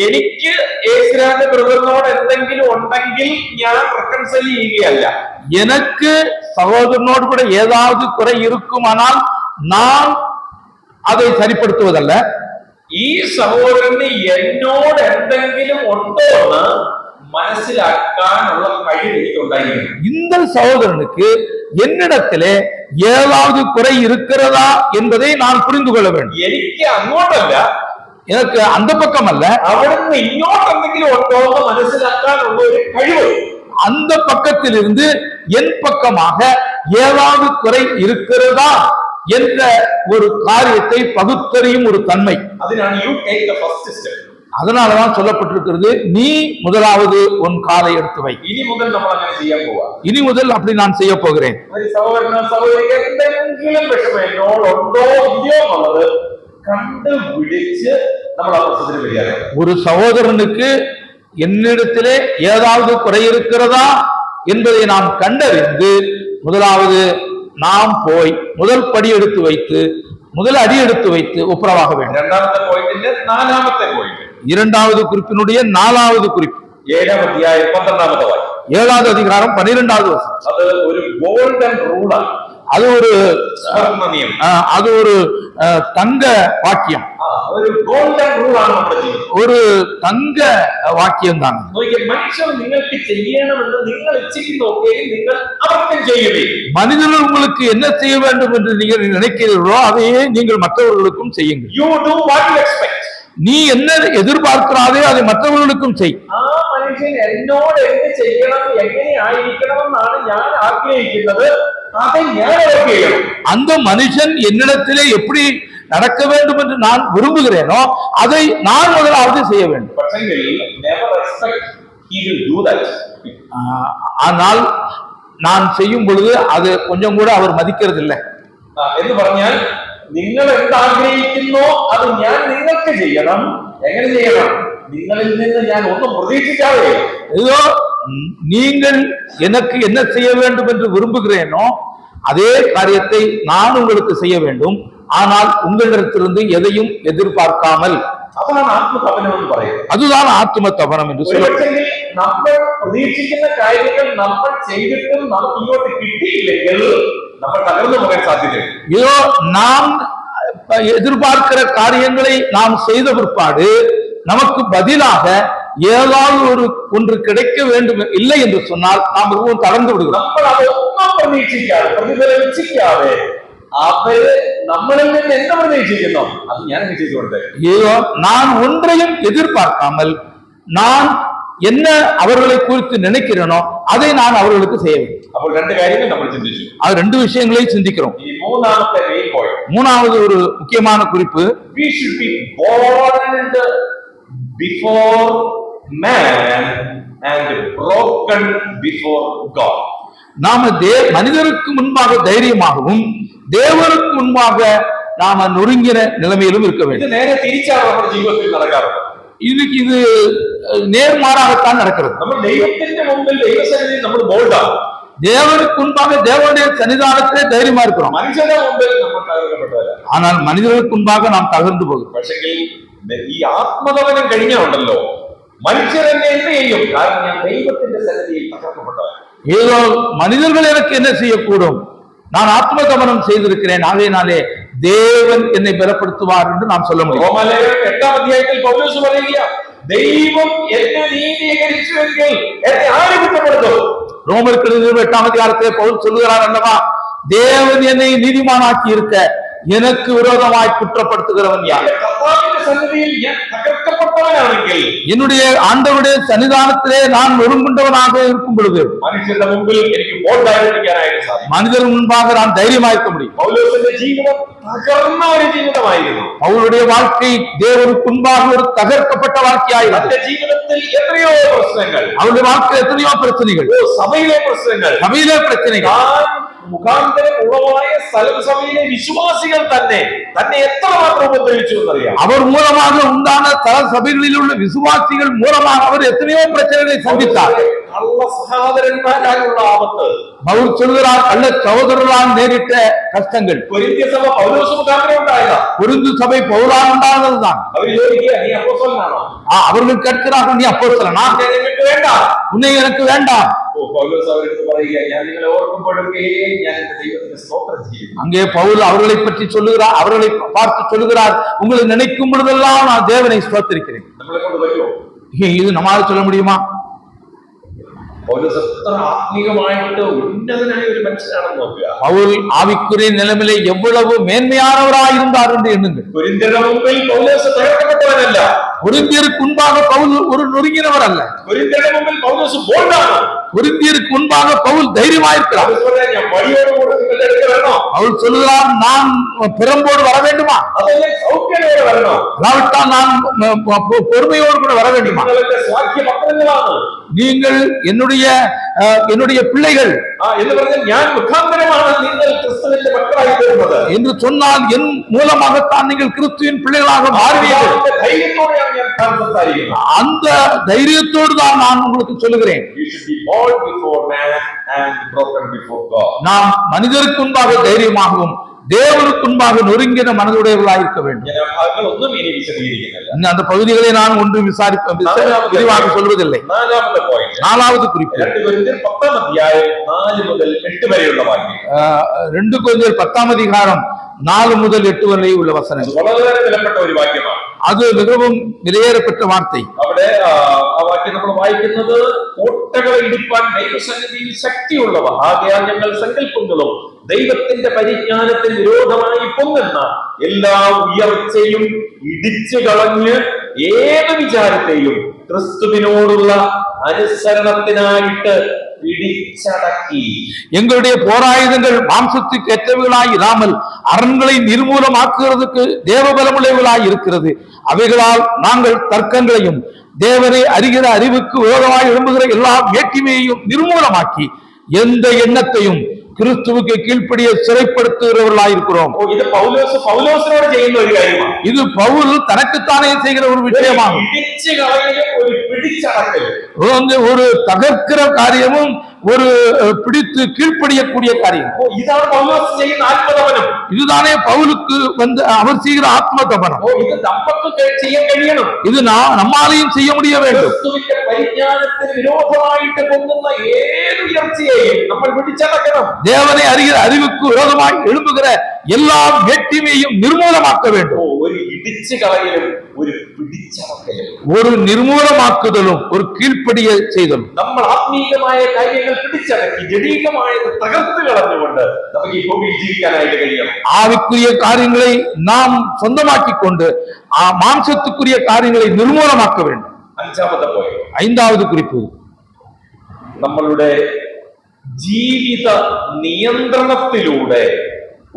Speaker 2: എനിക്ക് യേശുരാജ് ബ്രദറിനോട് എന്തെങ്കിലും ഉണ്ടെങ്കിൽ ഞാൻ റെക്കൺസൈൽ ചെയ്യുകയല്ല.
Speaker 1: எனக்கு சகோதரனோடு கூட ஏதாவது குறை இருக்குமானால் நான் அதை சரிப்படுத்துவதல்ல.
Speaker 2: ഈ സഹോദരന് എന്നോട് എന്തെങ്കിലും ഉണ്ടോ എന്ന് മനസ്സിലാക്കാനുള്ള കഴിവ് എനിക്ക് ഉണ്ടായിരിക്കണം.
Speaker 1: இந்த சகோதரனுக்கு என்னிடத்திலே ஏதாவது குறை இருக்கிறதா என்பதை நான் புரிந்து கொள்ள வேண்டும்.
Speaker 2: എനിക്ക് അങ്ങോട്ടല്ല,
Speaker 1: எனக்கு அந்த பக்கம் அல்ல,
Speaker 2: അവിടുന്ന് ഇങ്ങോട്ട് എന്തെങ്കിലും ഉണ്ടോ എന്ന് മനസ്സിലാക്കാനുള്ള ഒരു കഴിവ്.
Speaker 1: அந்த பக்கத்தில் இருந்து என் பக்கமாக ஏதாவது குறை இருக்கிறதா என்ற ஒரு காரியத்தை பகுத்தறியும் ஒரு தன்மை.
Speaker 2: അതിനാണ് you take the first step.
Speaker 1: அதனாலதான் சொல்லப்பட்டிருக்கிறது, நீ முதலாவது உன் காலை எடுத்து வை.
Speaker 2: ഇനി മുതൽ നമ്മൾ അങ്ങനെ ചെയ്യാൻ പോവാ.
Speaker 1: இனி முதல் அப்படி நான் செய்ய போகிறேன்.
Speaker 2: ഒരു സഹോദരനോ സഹോദരിക്ക് എന്തെങ്കിലും വിഷമം എന്നോടുണ്ടോ ഇല്ലയോ എന്നുള്ളത് കണ്ടുപിടിച്ച് നമ്മൾ ആ പ്രശ്നത്തിന് പരിഹാരം.
Speaker 1: ஒரு சகோதரனுக்கு என்னிடத்திலே ஏதாவது குறை இருக்கிறதா என்பதை நாம் கண்டறிந்து முதலாவது நாம் போய் முதல் படி எடுத்து வைத்து முதல் அடி எடுத்து வைத்து ஒப்புரவாக வேண்டும்.
Speaker 2: രണ്ടാമത്തെ പോയിന്റിന്റെ 4-ാമത്തെ പോയിന്റ്,
Speaker 1: இரண்டாவது குறிப்பினுடைய 4வது குறிப்பு,
Speaker 2: 7-ാം അധ്യായം 12-ാമത്തെ വാക്യം.
Speaker 1: 7வது அதிகாரம் 12வது வசனம்.
Speaker 2: അത് ഒരു ഗോൾഡൻ റൂളാണ്.
Speaker 1: அது ஒரு
Speaker 2: നിയമം,
Speaker 1: அது ஒரு தங்க வாக்கியம்,
Speaker 2: ഒരു ഗോൾഡൻ റൂളാണ് നമ്മുടെ ജീവിതം.
Speaker 1: ஒரு தங்க வாக்கியம் தான்.
Speaker 2: മനുഷ്യർ നിങ്ങൾക്ക് ചെയ്യണമെന്ന് നിങ്ങൾ ഇച്ഛിക്കുന്നതൊക്കെ നിങ്ങൾ അവർക്കും ചെയ്യുകയും,
Speaker 1: மனிதர்கள் உங்களுக்கு என்ன செய்ய வேண்டும் என்று நீங்கள் நினைக்கிறீர்களோ அதையே நீங்கள் மற்றவர்களுக்கும் செய்யுங்கள்.
Speaker 2: You do what you expect.
Speaker 1: நீ என்ன எதிர்பார்க்கிறாதே அதை மற்றவர்களுக்கும் செய்.
Speaker 2: ആ മനുഷ്യൻ എന്നോട് എന്ത് ചെയ്യണം, എങ്ങനെ ആയിരിക്കണമെന്നാണ് ഞാൻ ആഗ്രഹിക്കുന്നത്, அதை ഞാൻ അവർക്ക് ചെയ്യണം.
Speaker 1: அந்த மனுஷன் என்னிடத்திலே எப்படி நடக்க வேண்டும் என்று நான் விரும்புகிறேனோ அதை நான் முதலாவது செய்ய வேண்டும்.
Speaker 2: പക്ഷെങ്കിൽ never expect he will do that.
Speaker 1: ஆனால் நான் செய்யும் பொழுது அது கொஞ்சம் கூட அவர் மதிக்கிறது இல்லை.
Speaker 2: എന്ന് പറഞ്ഞാൽ നിങ്ങൾ എന്താഗ്രഹിക്കുന്നോ അത് ഞാൻ നിങ്ങൾക്ക് ചെയ്യണം. എങ്ങനെ ചെയ്യണം? നിങ്ങളിൽ നിന്ന് ഞാൻ ഒന്നും പ്രതീക്ഷിക്കാതെ.
Speaker 1: ஏதோ நீங்கள் எனக்கு என்ன செய்ய வேண்டும் என்று விரும்புகிறேனோ அதே காரியத்தை நான் உங்களுக்கு செய்ய வேண்டும், ஆனால் உங்களிடத்திலிருந்து எதையும் எதிர்பார்க்காமல்.
Speaker 2: അതാണ് ആത്മതപനം എന്ന് പറയുന്നത്.
Speaker 1: அதுதான் ஆத்ம தபனம் என்று
Speaker 2: சொல்லுங்கள். നമ്മൾ പ്രതീക്ഷിക്കുന്ന കാര്യങ്ങൾ നമ്മൾ ചെയ്തിട്ടും നമുക്ക് ഇങ്ങോട്ട് കിട്ടിയില്ലെങ്കിൽ നമ്മൾ തകർന്നു പോകാൻ സാധ്യതയുണ്ട്.
Speaker 1: ஏதோ நாம் எதிர்பார்க்கிற காரியங்களை நாம் செய்த பிற்பாடு நமக்கு பதிலாக ஏதாவது ஒன்று கிடைக்க வேண்டும் இல்லை என்று சொன்னால் நாம் மிகவும் தளர்ந்து விடுகிறோம்.
Speaker 2: നമ്മൾ അതൊന്നും പ്രതീക്ഷിക്കാതെ, പ്രതിഫലിക്കാതെ അവര് നമ്മളിൽ നിന്ന് എന്ത് പ്രതീക്ഷിക്കുന്നു അത് ഞാൻ ചെയ്തു കൊടുത്തേ.
Speaker 1: ஏதோ நான் ஒன்றையும் எதிர்பார்க்காமல் நான் என்ன அவர்களை குறித்து நினைக்கிறேனோ அதை நான் அவர்களுக்கு செய்ய வேண்டும்.
Speaker 2: അപ്പോൾ രണ്ട് കാര്യങ്ങൾ നമ്മൾ ചിന്തിച്ചു.
Speaker 1: அது ரெண்டு விஷயங்களையும் சிந்திக்கிறோம்.
Speaker 2: ഈ മൂന്നാമത്തെ മെയിൻ പോയിന്റ്,
Speaker 1: மூணாவது ஒரு முக்கியமான குறிப்பு,
Speaker 2: we should be bold before man and broken before God.
Speaker 1: நாம மனிதருக்கு முன்பாக தைரியமாகவும் தேவனுக்கு முன்பாக நாம நொறுங்கின நிலைமையிலும் இருக்க வேண்டும்.
Speaker 2: ഇത് നേരെ തിരിച്ചാണ് നമ്മുടെ ജീവിതത്തിൽ നടക്കാറുള്ളത്.
Speaker 1: இது நேர்மாறாகத்தான் நடக்கிறது.
Speaker 2: നമ്മൾ ദൈവത്തിന്റെ മുമ്പിൽ ദൈവസന്നിധിയിൽ നമ്മൾ ബോൾഡാണ്.
Speaker 1: தேவனுக்கு முன்பாக தேவனுடைய சன்னிதானத்திலே தைரியமா இருக்கிறோம்.
Speaker 2: മനുഷ്യരുടെ മുമ്പിൽ നമ്മൾ തകർക്കപ്പെട്ടവരാ.
Speaker 1: ஆனால் மனிதர்களுக்கு முன்பாக நாம் தகர்ந்து போகிறோம்.
Speaker 2: പക്ഷെങ്കിൽ ഈ ആത്മതപനം കഴിഞ്ഞുണ്ടല്ലോ, മനുഷ്യർ എന്നെ എന്ത് ചെയ്യും? കാരണം ഞാൻ ദൈവത്തിന്റെ സന്നിധിയിൽ തകർക്കപ്പെട്ടവൻ.
Speaker 1: ஏதோ மனிதர்கள் எனக்கு என்ன செய்யக்கூடும், நான் ஆத்ம தமனம் செய்திருக்கிறேன், ஆகையினாலே தேவன் என்னை பலப்படுத்துவார் என்று நாம் சொல்ல முடியும்.
Speaker 2: റോമാലേഖനം 8-ാം അധ്യായത്തിൽ പൗലോസ് പറയുക, ദൈവം എന്നെ നീതീകരിച്ചുവെങ്കിൽ എന്നെ ആര് കുറ്റപ്പെടുത്തും?
Speaker 1: ரோமருக்கு 8-ஆம் அதிகாரத்திலே பவுல் சொல்லுகிறார் அல்லவா, தேவன் என்னை நீதிமானாக்கி இருக்க எனக்கு விரோதமாய் குற்றப்படுத்துகிறவன் யார்?
Speaker 2: കർത്താവിന്റെ സന്നിധിയിൽ ഞാൻ തകർക്കപ്പെട്ടവനാണെങ്കിൽ,
Speaker 1: என்னுடைய ஆண்டவருடைய சன்னிதானத்திலே நான் நொறுங்குண்டவனாக இருக்கும் பொழுது
Speaker 2: മനുഷ്യരുടെ മുമ്പിൽ എനിക്ക് ബോൾഡായിരിക്കാനായിട്ട് സാധിക്കും.
Speaker 1: மனிதர்கள் முன்பாக நான் தைரியமா இருக்க முடியும்.
Speaker 2: പൗലോസിന്റെ ജീവിതം തകർന്ന ഒരു ജീവിതമായിരുന്നു.
Speaker 1: அவருடைய வாழ்க்கை தேவனுக்கு முன்பாக ஒரு தகர்க்கப்பட்ட வாழ்க்கையாயிருந்தது.
Speaker 2: തന്റെ ജീവിതത്തിൽ എത്രയോ പ്രശ്നങ്ങൾ,
Speaker 1: அவருடைய வாழ்க்கையில் எத்தனையோ பிரச்சனைகள்,
Speaker 2: സഭയിലെ പ്രശ്നങ്ങൾ,
Speaker 1: சபையிலே பிரச்சனைகள்,
Speaker 2: മുഖാന്തരം ഉളവായ സഭയിലെ വിശ്വാസികൾ തന്നെ എത്രമാത്രം ഉപദ്രവിച്ചു എന്നറിയാം.
Speaker 1: அவர் மூலமாக உண்டான தல சபைகளில் உள்ள விசுவாசிகள் மூலமாக அவர் எத்தனையோ பிரச்சனைகளை சந்தித்தார்.
Speaker 2: കള്ള സഹോദരന്മാരായുള്ള ആപത്ത്,
Speaker 1: பவுல் சொல்கிறார், கள்ள சகோதரர்களால் நேரிட்ட கஷ்டங்கள்
Speaker 2: കൊരിന്ത്യ സഭ പൗലോസ് മുഖാന്തരം ഉണ്ടായതാ.
Speaker 1: கொரிந்து சபை பவுலால் உண்டானதுதான்.
Speaker 2: അവർ ചോദിക്കുക, നീ അപ്പോസ്തലനാണോ?
Speaker 1: அவர்கள் கேட்கிறார்கள், நீ அப்போஸ்தலனா?
Speaker 2: നിങ്ങൾക്ക് വേണ്ട,
Speaker 1: உன்னை எனக்கு வேண்டாம்.
Speaker 2: പൗലോസ് അവർക്ക് പറയുക, ഞാൻ നിങ്ങളെ ഓർക്കുമ്പോഴൊക്കെ ഞാൻ എന്റെ ദൈവത്തിന് സ്തോത്രം ചെയ്യും.
Speaker 1: அங்கே பவுல் அவர்களை பற்றி சொல்லுகிறார், அவர்களை பார்த்து சொல்லுகிறார், உங்களை நினைக்கும் பொழுதெல்லாம் நான் தேவனை ஸ்தோத்திரிக்கிறேன்.
Speaker 2: നമ്മളെ കൊണ്ട് പറ്റുമോ?
Speaker 1: இது நம்மால் சொல்ல முடியுமா?
Speaker 2: പൗലോസ് എത്ര ആത്മീകമായിട്ട് ഉന്നതനായ ഒരു മനുഷ്യനാണെന്ന് നോക്കുക.
Speaker 1: பவுல் ஆவிக்குரிய நிலைமையிலே எவ்வளவு மேன்மையானவராய் இருந்தார் என்று எண்ணுங்கள்.
Speaker 2: കൊരിന്ത്യരുടെ മുമ്പിൽ പൗലോസ് തകർക്കപ്പെട്ടവനല്ല.
Speaker 1: கொரிந்தியருக்கு முன்பாக பவுல் ஒரு நொறுங்கினவர் அல்ல.
Speaker 2: കൊരിന്ത്യരുടെ മുമ്പിൽ പൗലോസ് ബോൾഡാണ്.
Speaker 1: கொரிந்தியருக்கு முன்பாக பவுல் தைரியமாயிருக்கிறார்.
Speaker 2: ഞാൻ വഴിയോടുകൂടെ നിങ്ങളുടെ അടുത്ത് വരണോ?
Speaker 1: பவுல் சொல்லுகிறார், நான் பிரம்போடு வர வேண்டுமா?
Speaker 2: അതല്ലേ സൗഖ്യത്തോടെ വരണോ?
Speaker 1: அதாவிட்டால் நான் பொறுமையோடு கூட வர வேண்டுமா?
Speaker 2: നിങ്ങളുടെ സ്വാഖ്യ പത്രങ്ങളാണ്,
Speaker 1: நீங்கள் என்னுடைய பிள்ளைகள்
Speaker 2: എന്ന് പറഞ്ഞാൽ ഞാൻ മുഖാന്തരമാണ് നിങ്ങൾ ക്രിസ്തുവിന്റെ മക്കളായി തീർന്നത്
Speaker 1: என்று சொன்னால் என் மூலமாகத்தான் நீங்கள் கிறிஸ்துவின் பிள்ளைகளாக மாறுவீர்கள்.
Speaker 2: ധൈര്യത്തോടെയാണ് ഞാൻ സംസാരിക്കുന്നത്.
Speaker 1: அந்த தைரியத்தோடு தான் நான் உங்களுக்கு சொல்லுகிறேன்.
Speaker 2: You should be bold before man and broken before God.
Speaker 1: நாம் மனிதருக்கு முன்பாக தைரியமாகவும் தேவனுக்கு முன்பாக நொறுங்கின மனதுடையவர்களாக இருக்க வேண்டும்.
Speaker 2: ഞാൻ ആ ഭാഗങ്ങളൊന്നും ഇനി വിശദീകരിക്കുന്നില്ല.
Speaker 1: அந்த பகுதிகளை நான் ஒன்று விரிவாக சொல்வதில்லை.
Speaker 2: നാലാമത്തെ പോയിന്റ്,
Speaker 1: நாலாவது குறிப்பு,
Speaker 2: 2 കൊരിന്ത്യർ 10-ാം അധ്യായം 4 മുതൽ 8 വരെയുള്ള വാക്യം.
Speaker 1: 2 കൊരിന്ത്യർ 10-ஆம் அதிகாரம் 4 முதல் 8 வரை உள்ள வசனம்.
Speaker 2: വളരെ വിലപ്പെട്ട ഒരു വാക്യമാണ്.
Speaker 1: அது மிகவும் விலையேறப்பட்ட வார்த்தை.
Speaker 2: അവിടെ ആ വാക്യം നമ്മൾ വായിക്കുന്നത്, കോട്ടകളെ ഇടിപ്പാൻ ദൈവസന്നിധിയിൽ ശക്തിയുള്ളവ ആകയാൽ ഞങ്ങൾ സങ്കല്പങ്ങളും ദൈവത്തിന്റെ പരിജ്ഞാനത്തിന് വിരോധമായി പൊങ്ങുന്ന എല്ലാ ഉയർച്ചയും ഇടിച്ചു കളഞ്ഞ് ഏത് വിചാരത്തെയും ക്രിസ്തുവിനോടുള്ള അനുസരണത്തിനായിട്ട് பிடிச்சடக்கி.
Speaker 1: எங்களுடைய போராயுதங்கள் மாம்சத்துக்கு ஏற்றவைகளாய் இராமல் அரண்களை நிர்மூலமாக்குவதற்கு தேவபலமுள்ளவைகளாய் இருக்கிறது. அவைகளால் நாங்கள் தர்க்கங்களையும் தேவனை அறிகிற அறிவுக்கு விரோதமாய் எழும்புகிற எல்லா வேற்றுமையையும் நிர்மூலமாக்கி எந்த எண்ணத்தையும் கிறிஸ்துவுக்கு கீழ்ப்படிய சிறைப்படுத்துகிறவர்களாய் இருக்கிறோம்.
Speaker 2: இது பவுலோஸினோடு ചെയ്യുന്ന ഒരു കാര്യമാണ്.
Speaker 1: இது பவுல் தனக்குத்தானே செய்கிற ஒரு விஷயமாகும்.
Speaker 2: இடிச்சு കളയുക, ஒரு பிடிச்சடக்கல்,
Speaker 1: ஒரு தகர்க்கிற காரியமும் ஒரு பிடித்து கீழ்ப்படியக்கூடிய காரியம்.
Speaker 2: இതാണ് പൗലോസ് ചെയ്യുന്ന ആത്മതപനം.
Speaker 1: இதுதானே பவுலுக்கு வந்து அவர் செய்கிற ஆத்ம தபனம்.
Speaker 2: இது நமக்கு ചെയ്യാൻ കഴിയണം.
Speaker 1: இது நம்மாலையும் செய்ய முடிய வேண்டும்.
Speaker 2: ക്രിസ്തുവിന്റെ പരിജ്ഞാനത്തിന് വിരോധമായിട്ട് പൊങ്ങുന്ന ഏത് ഉയർച്ചയെയും നമ്മൾ പിടിച്ചടക്കണം.
Speaker 1: தேவனை அறிகிற அறிவுக்கு விரோதமாய் எழும்புகிற எல்லா வேற்றுமையையும் நிர்மூலமாக்க வேண்டும்.
Speaker 2: ஒரு இடிச்சு കളയലും ഒരു പിടിച്ചടക്കലും,
Speaker 1: ஒரு நிர்மூலமாக்குதலும் ஒரு கீழ்ப்படிய செய்தலும்.
Speaker 2: നമ്മൾ ആത്മീയമായ കാര്യങ്ങൾ പിടിച്ചടക്കി ജഡീകമായത് തകർത്ത് കളഞ്ഞുകൊണ്ട് നമുക്ക് ഈ ഭൂമിയിൽ ജീവിക്കാനായിട്ട് കഴിയണം.
Speaker 1: ஆவிக்குரிய காரியங்களை நாம் சொந்தமாக்கி கொண்டு மாம்சத்துக்குரிய காரியங்களை நிர்மூலமாக்க வேண்டும்.
Speaker 2: അഞ്ചാമത്തെ പോയിന്റ്,
Speaker 1: 5வது குறிப்பு,
Speaker 2: നമ്മളുടെ ജീവിത നിയന്ത്രണത്തിലൂടെ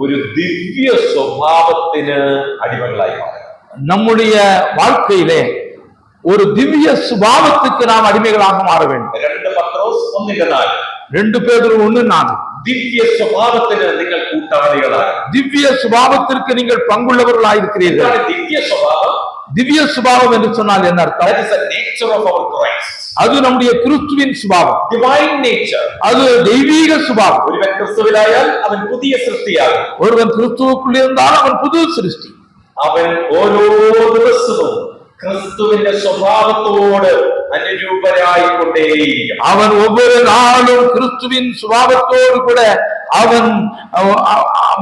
Speaker 2: ഒരു ദിവ്യ സ്വഭാവത്തിന് അടിമകളായി മാറുക.
Speaker 1: நம்முடைய வாழ்க்கையிலே ஒரு திவ்ய சுபாவத்துக்கு நாம் அடிமைகளாக மாற வேண்டும்.
Speaker 2: 2 പത്രോസ് 1:4,
Speaker 1: 2 பேதுரு 1:4,
Speaker 2: ദിവ്യ സ്വഭാവത്തിന് നിങ്ങൾ കൂട്ടാളികളാണ്.
Speaker 1: திவ்ய சுபாவத்திற்கு நீங்கள் பங்குள்ளவர்களாக இருக்கிறீர்கள்.
Speaker 2: ദിവ്യ സ്വഭാവം,
Speaker 1: திவ்ய சுபாவம் என்று சொன்னால் என்ன அர்த்தம்?
Speaker 2: That is the nature of our Christ.
Speaker 1: அது நம்முடைய கிறிஸ்துவின் சுபாவம்.
Speaker 2: Divine nature.
Speaker 1: அது தெய்வீக சுபாவம்.
Speaker 2: ഒരുവൻ ക്രിസ്തുവിലായാൽ അവൻ പുതിയ സൃഷ്ടിയാകും.
Speaker 1: ஒருவன் கிறிஸ்துவுக்குள் இருந்தால் அவன் புது சிருஷ்டி.
Speaker 2: അവൻ ഓരോ ദിവസവും ക്രിസ്തുവിന്റെ സ്വഭാവത്തോട് അനുരൂപരായിക്കൊണ്ടേയിരിക്കും.
Speaker 1: அவன் ஒவ்வொரு நாளும் கிறிஸ்துவின் சுபாவத்தோடு கூட அவன்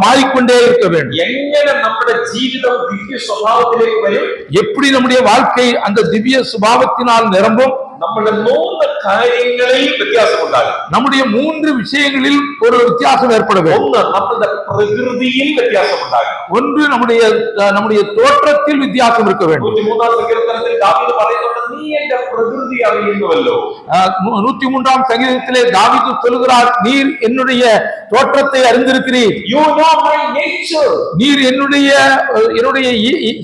Speaker 1: மாறிக்கொண்டே இருக்க வேண்டும்.
Speaker 2: എങ്ങനെ നമ്മുടെ ജീവിതം ദിവ്യ സ്വഭാവത്തിലേക്ക് വരും?
Speaker 1: எப்படி நம்முடைய வாழ்க்கை அந்த திவ்ய சுபாவத்தினால் நிரம்பும்?
Speaker 2: നമ്മുടെ 3 കാര്യങ്ങളിൽ വ്യത്യാസമുണ്ടാകും.
Speaker 1: நம்முடைய 3 விஷயங்களில் ஒரு வித்தியாசம் ஏற்பட வேண்டும்.
Speaker 2: ഒന്ന് നമ്മുടെ പ്രകൃതിയിൽ വ്യത്യാസമുണ്ടാകും.
Speaker 1: ஒன்று நம்முடைய தோற்றத்தில் வித்தியாசம் இருக்க வேண்டும்.
Speaker 2: 103 സങ്കീർത്തനത്തിൽ ദാവീദ് പറയുന്നുണ്ട്, നീ എന്റെ പ്രകൃതി അറിയുന്നുവല്ലോ.
Speaker 1: 103 சங்கீதத்திலே தாவீது சொல்கிறார், நீர் என்னுடைய தோற்றத்தை அறிந்திருக்கிறீர்.
Speaker 2: You know my nature.
Speaker 1: நீர் என்னுடைய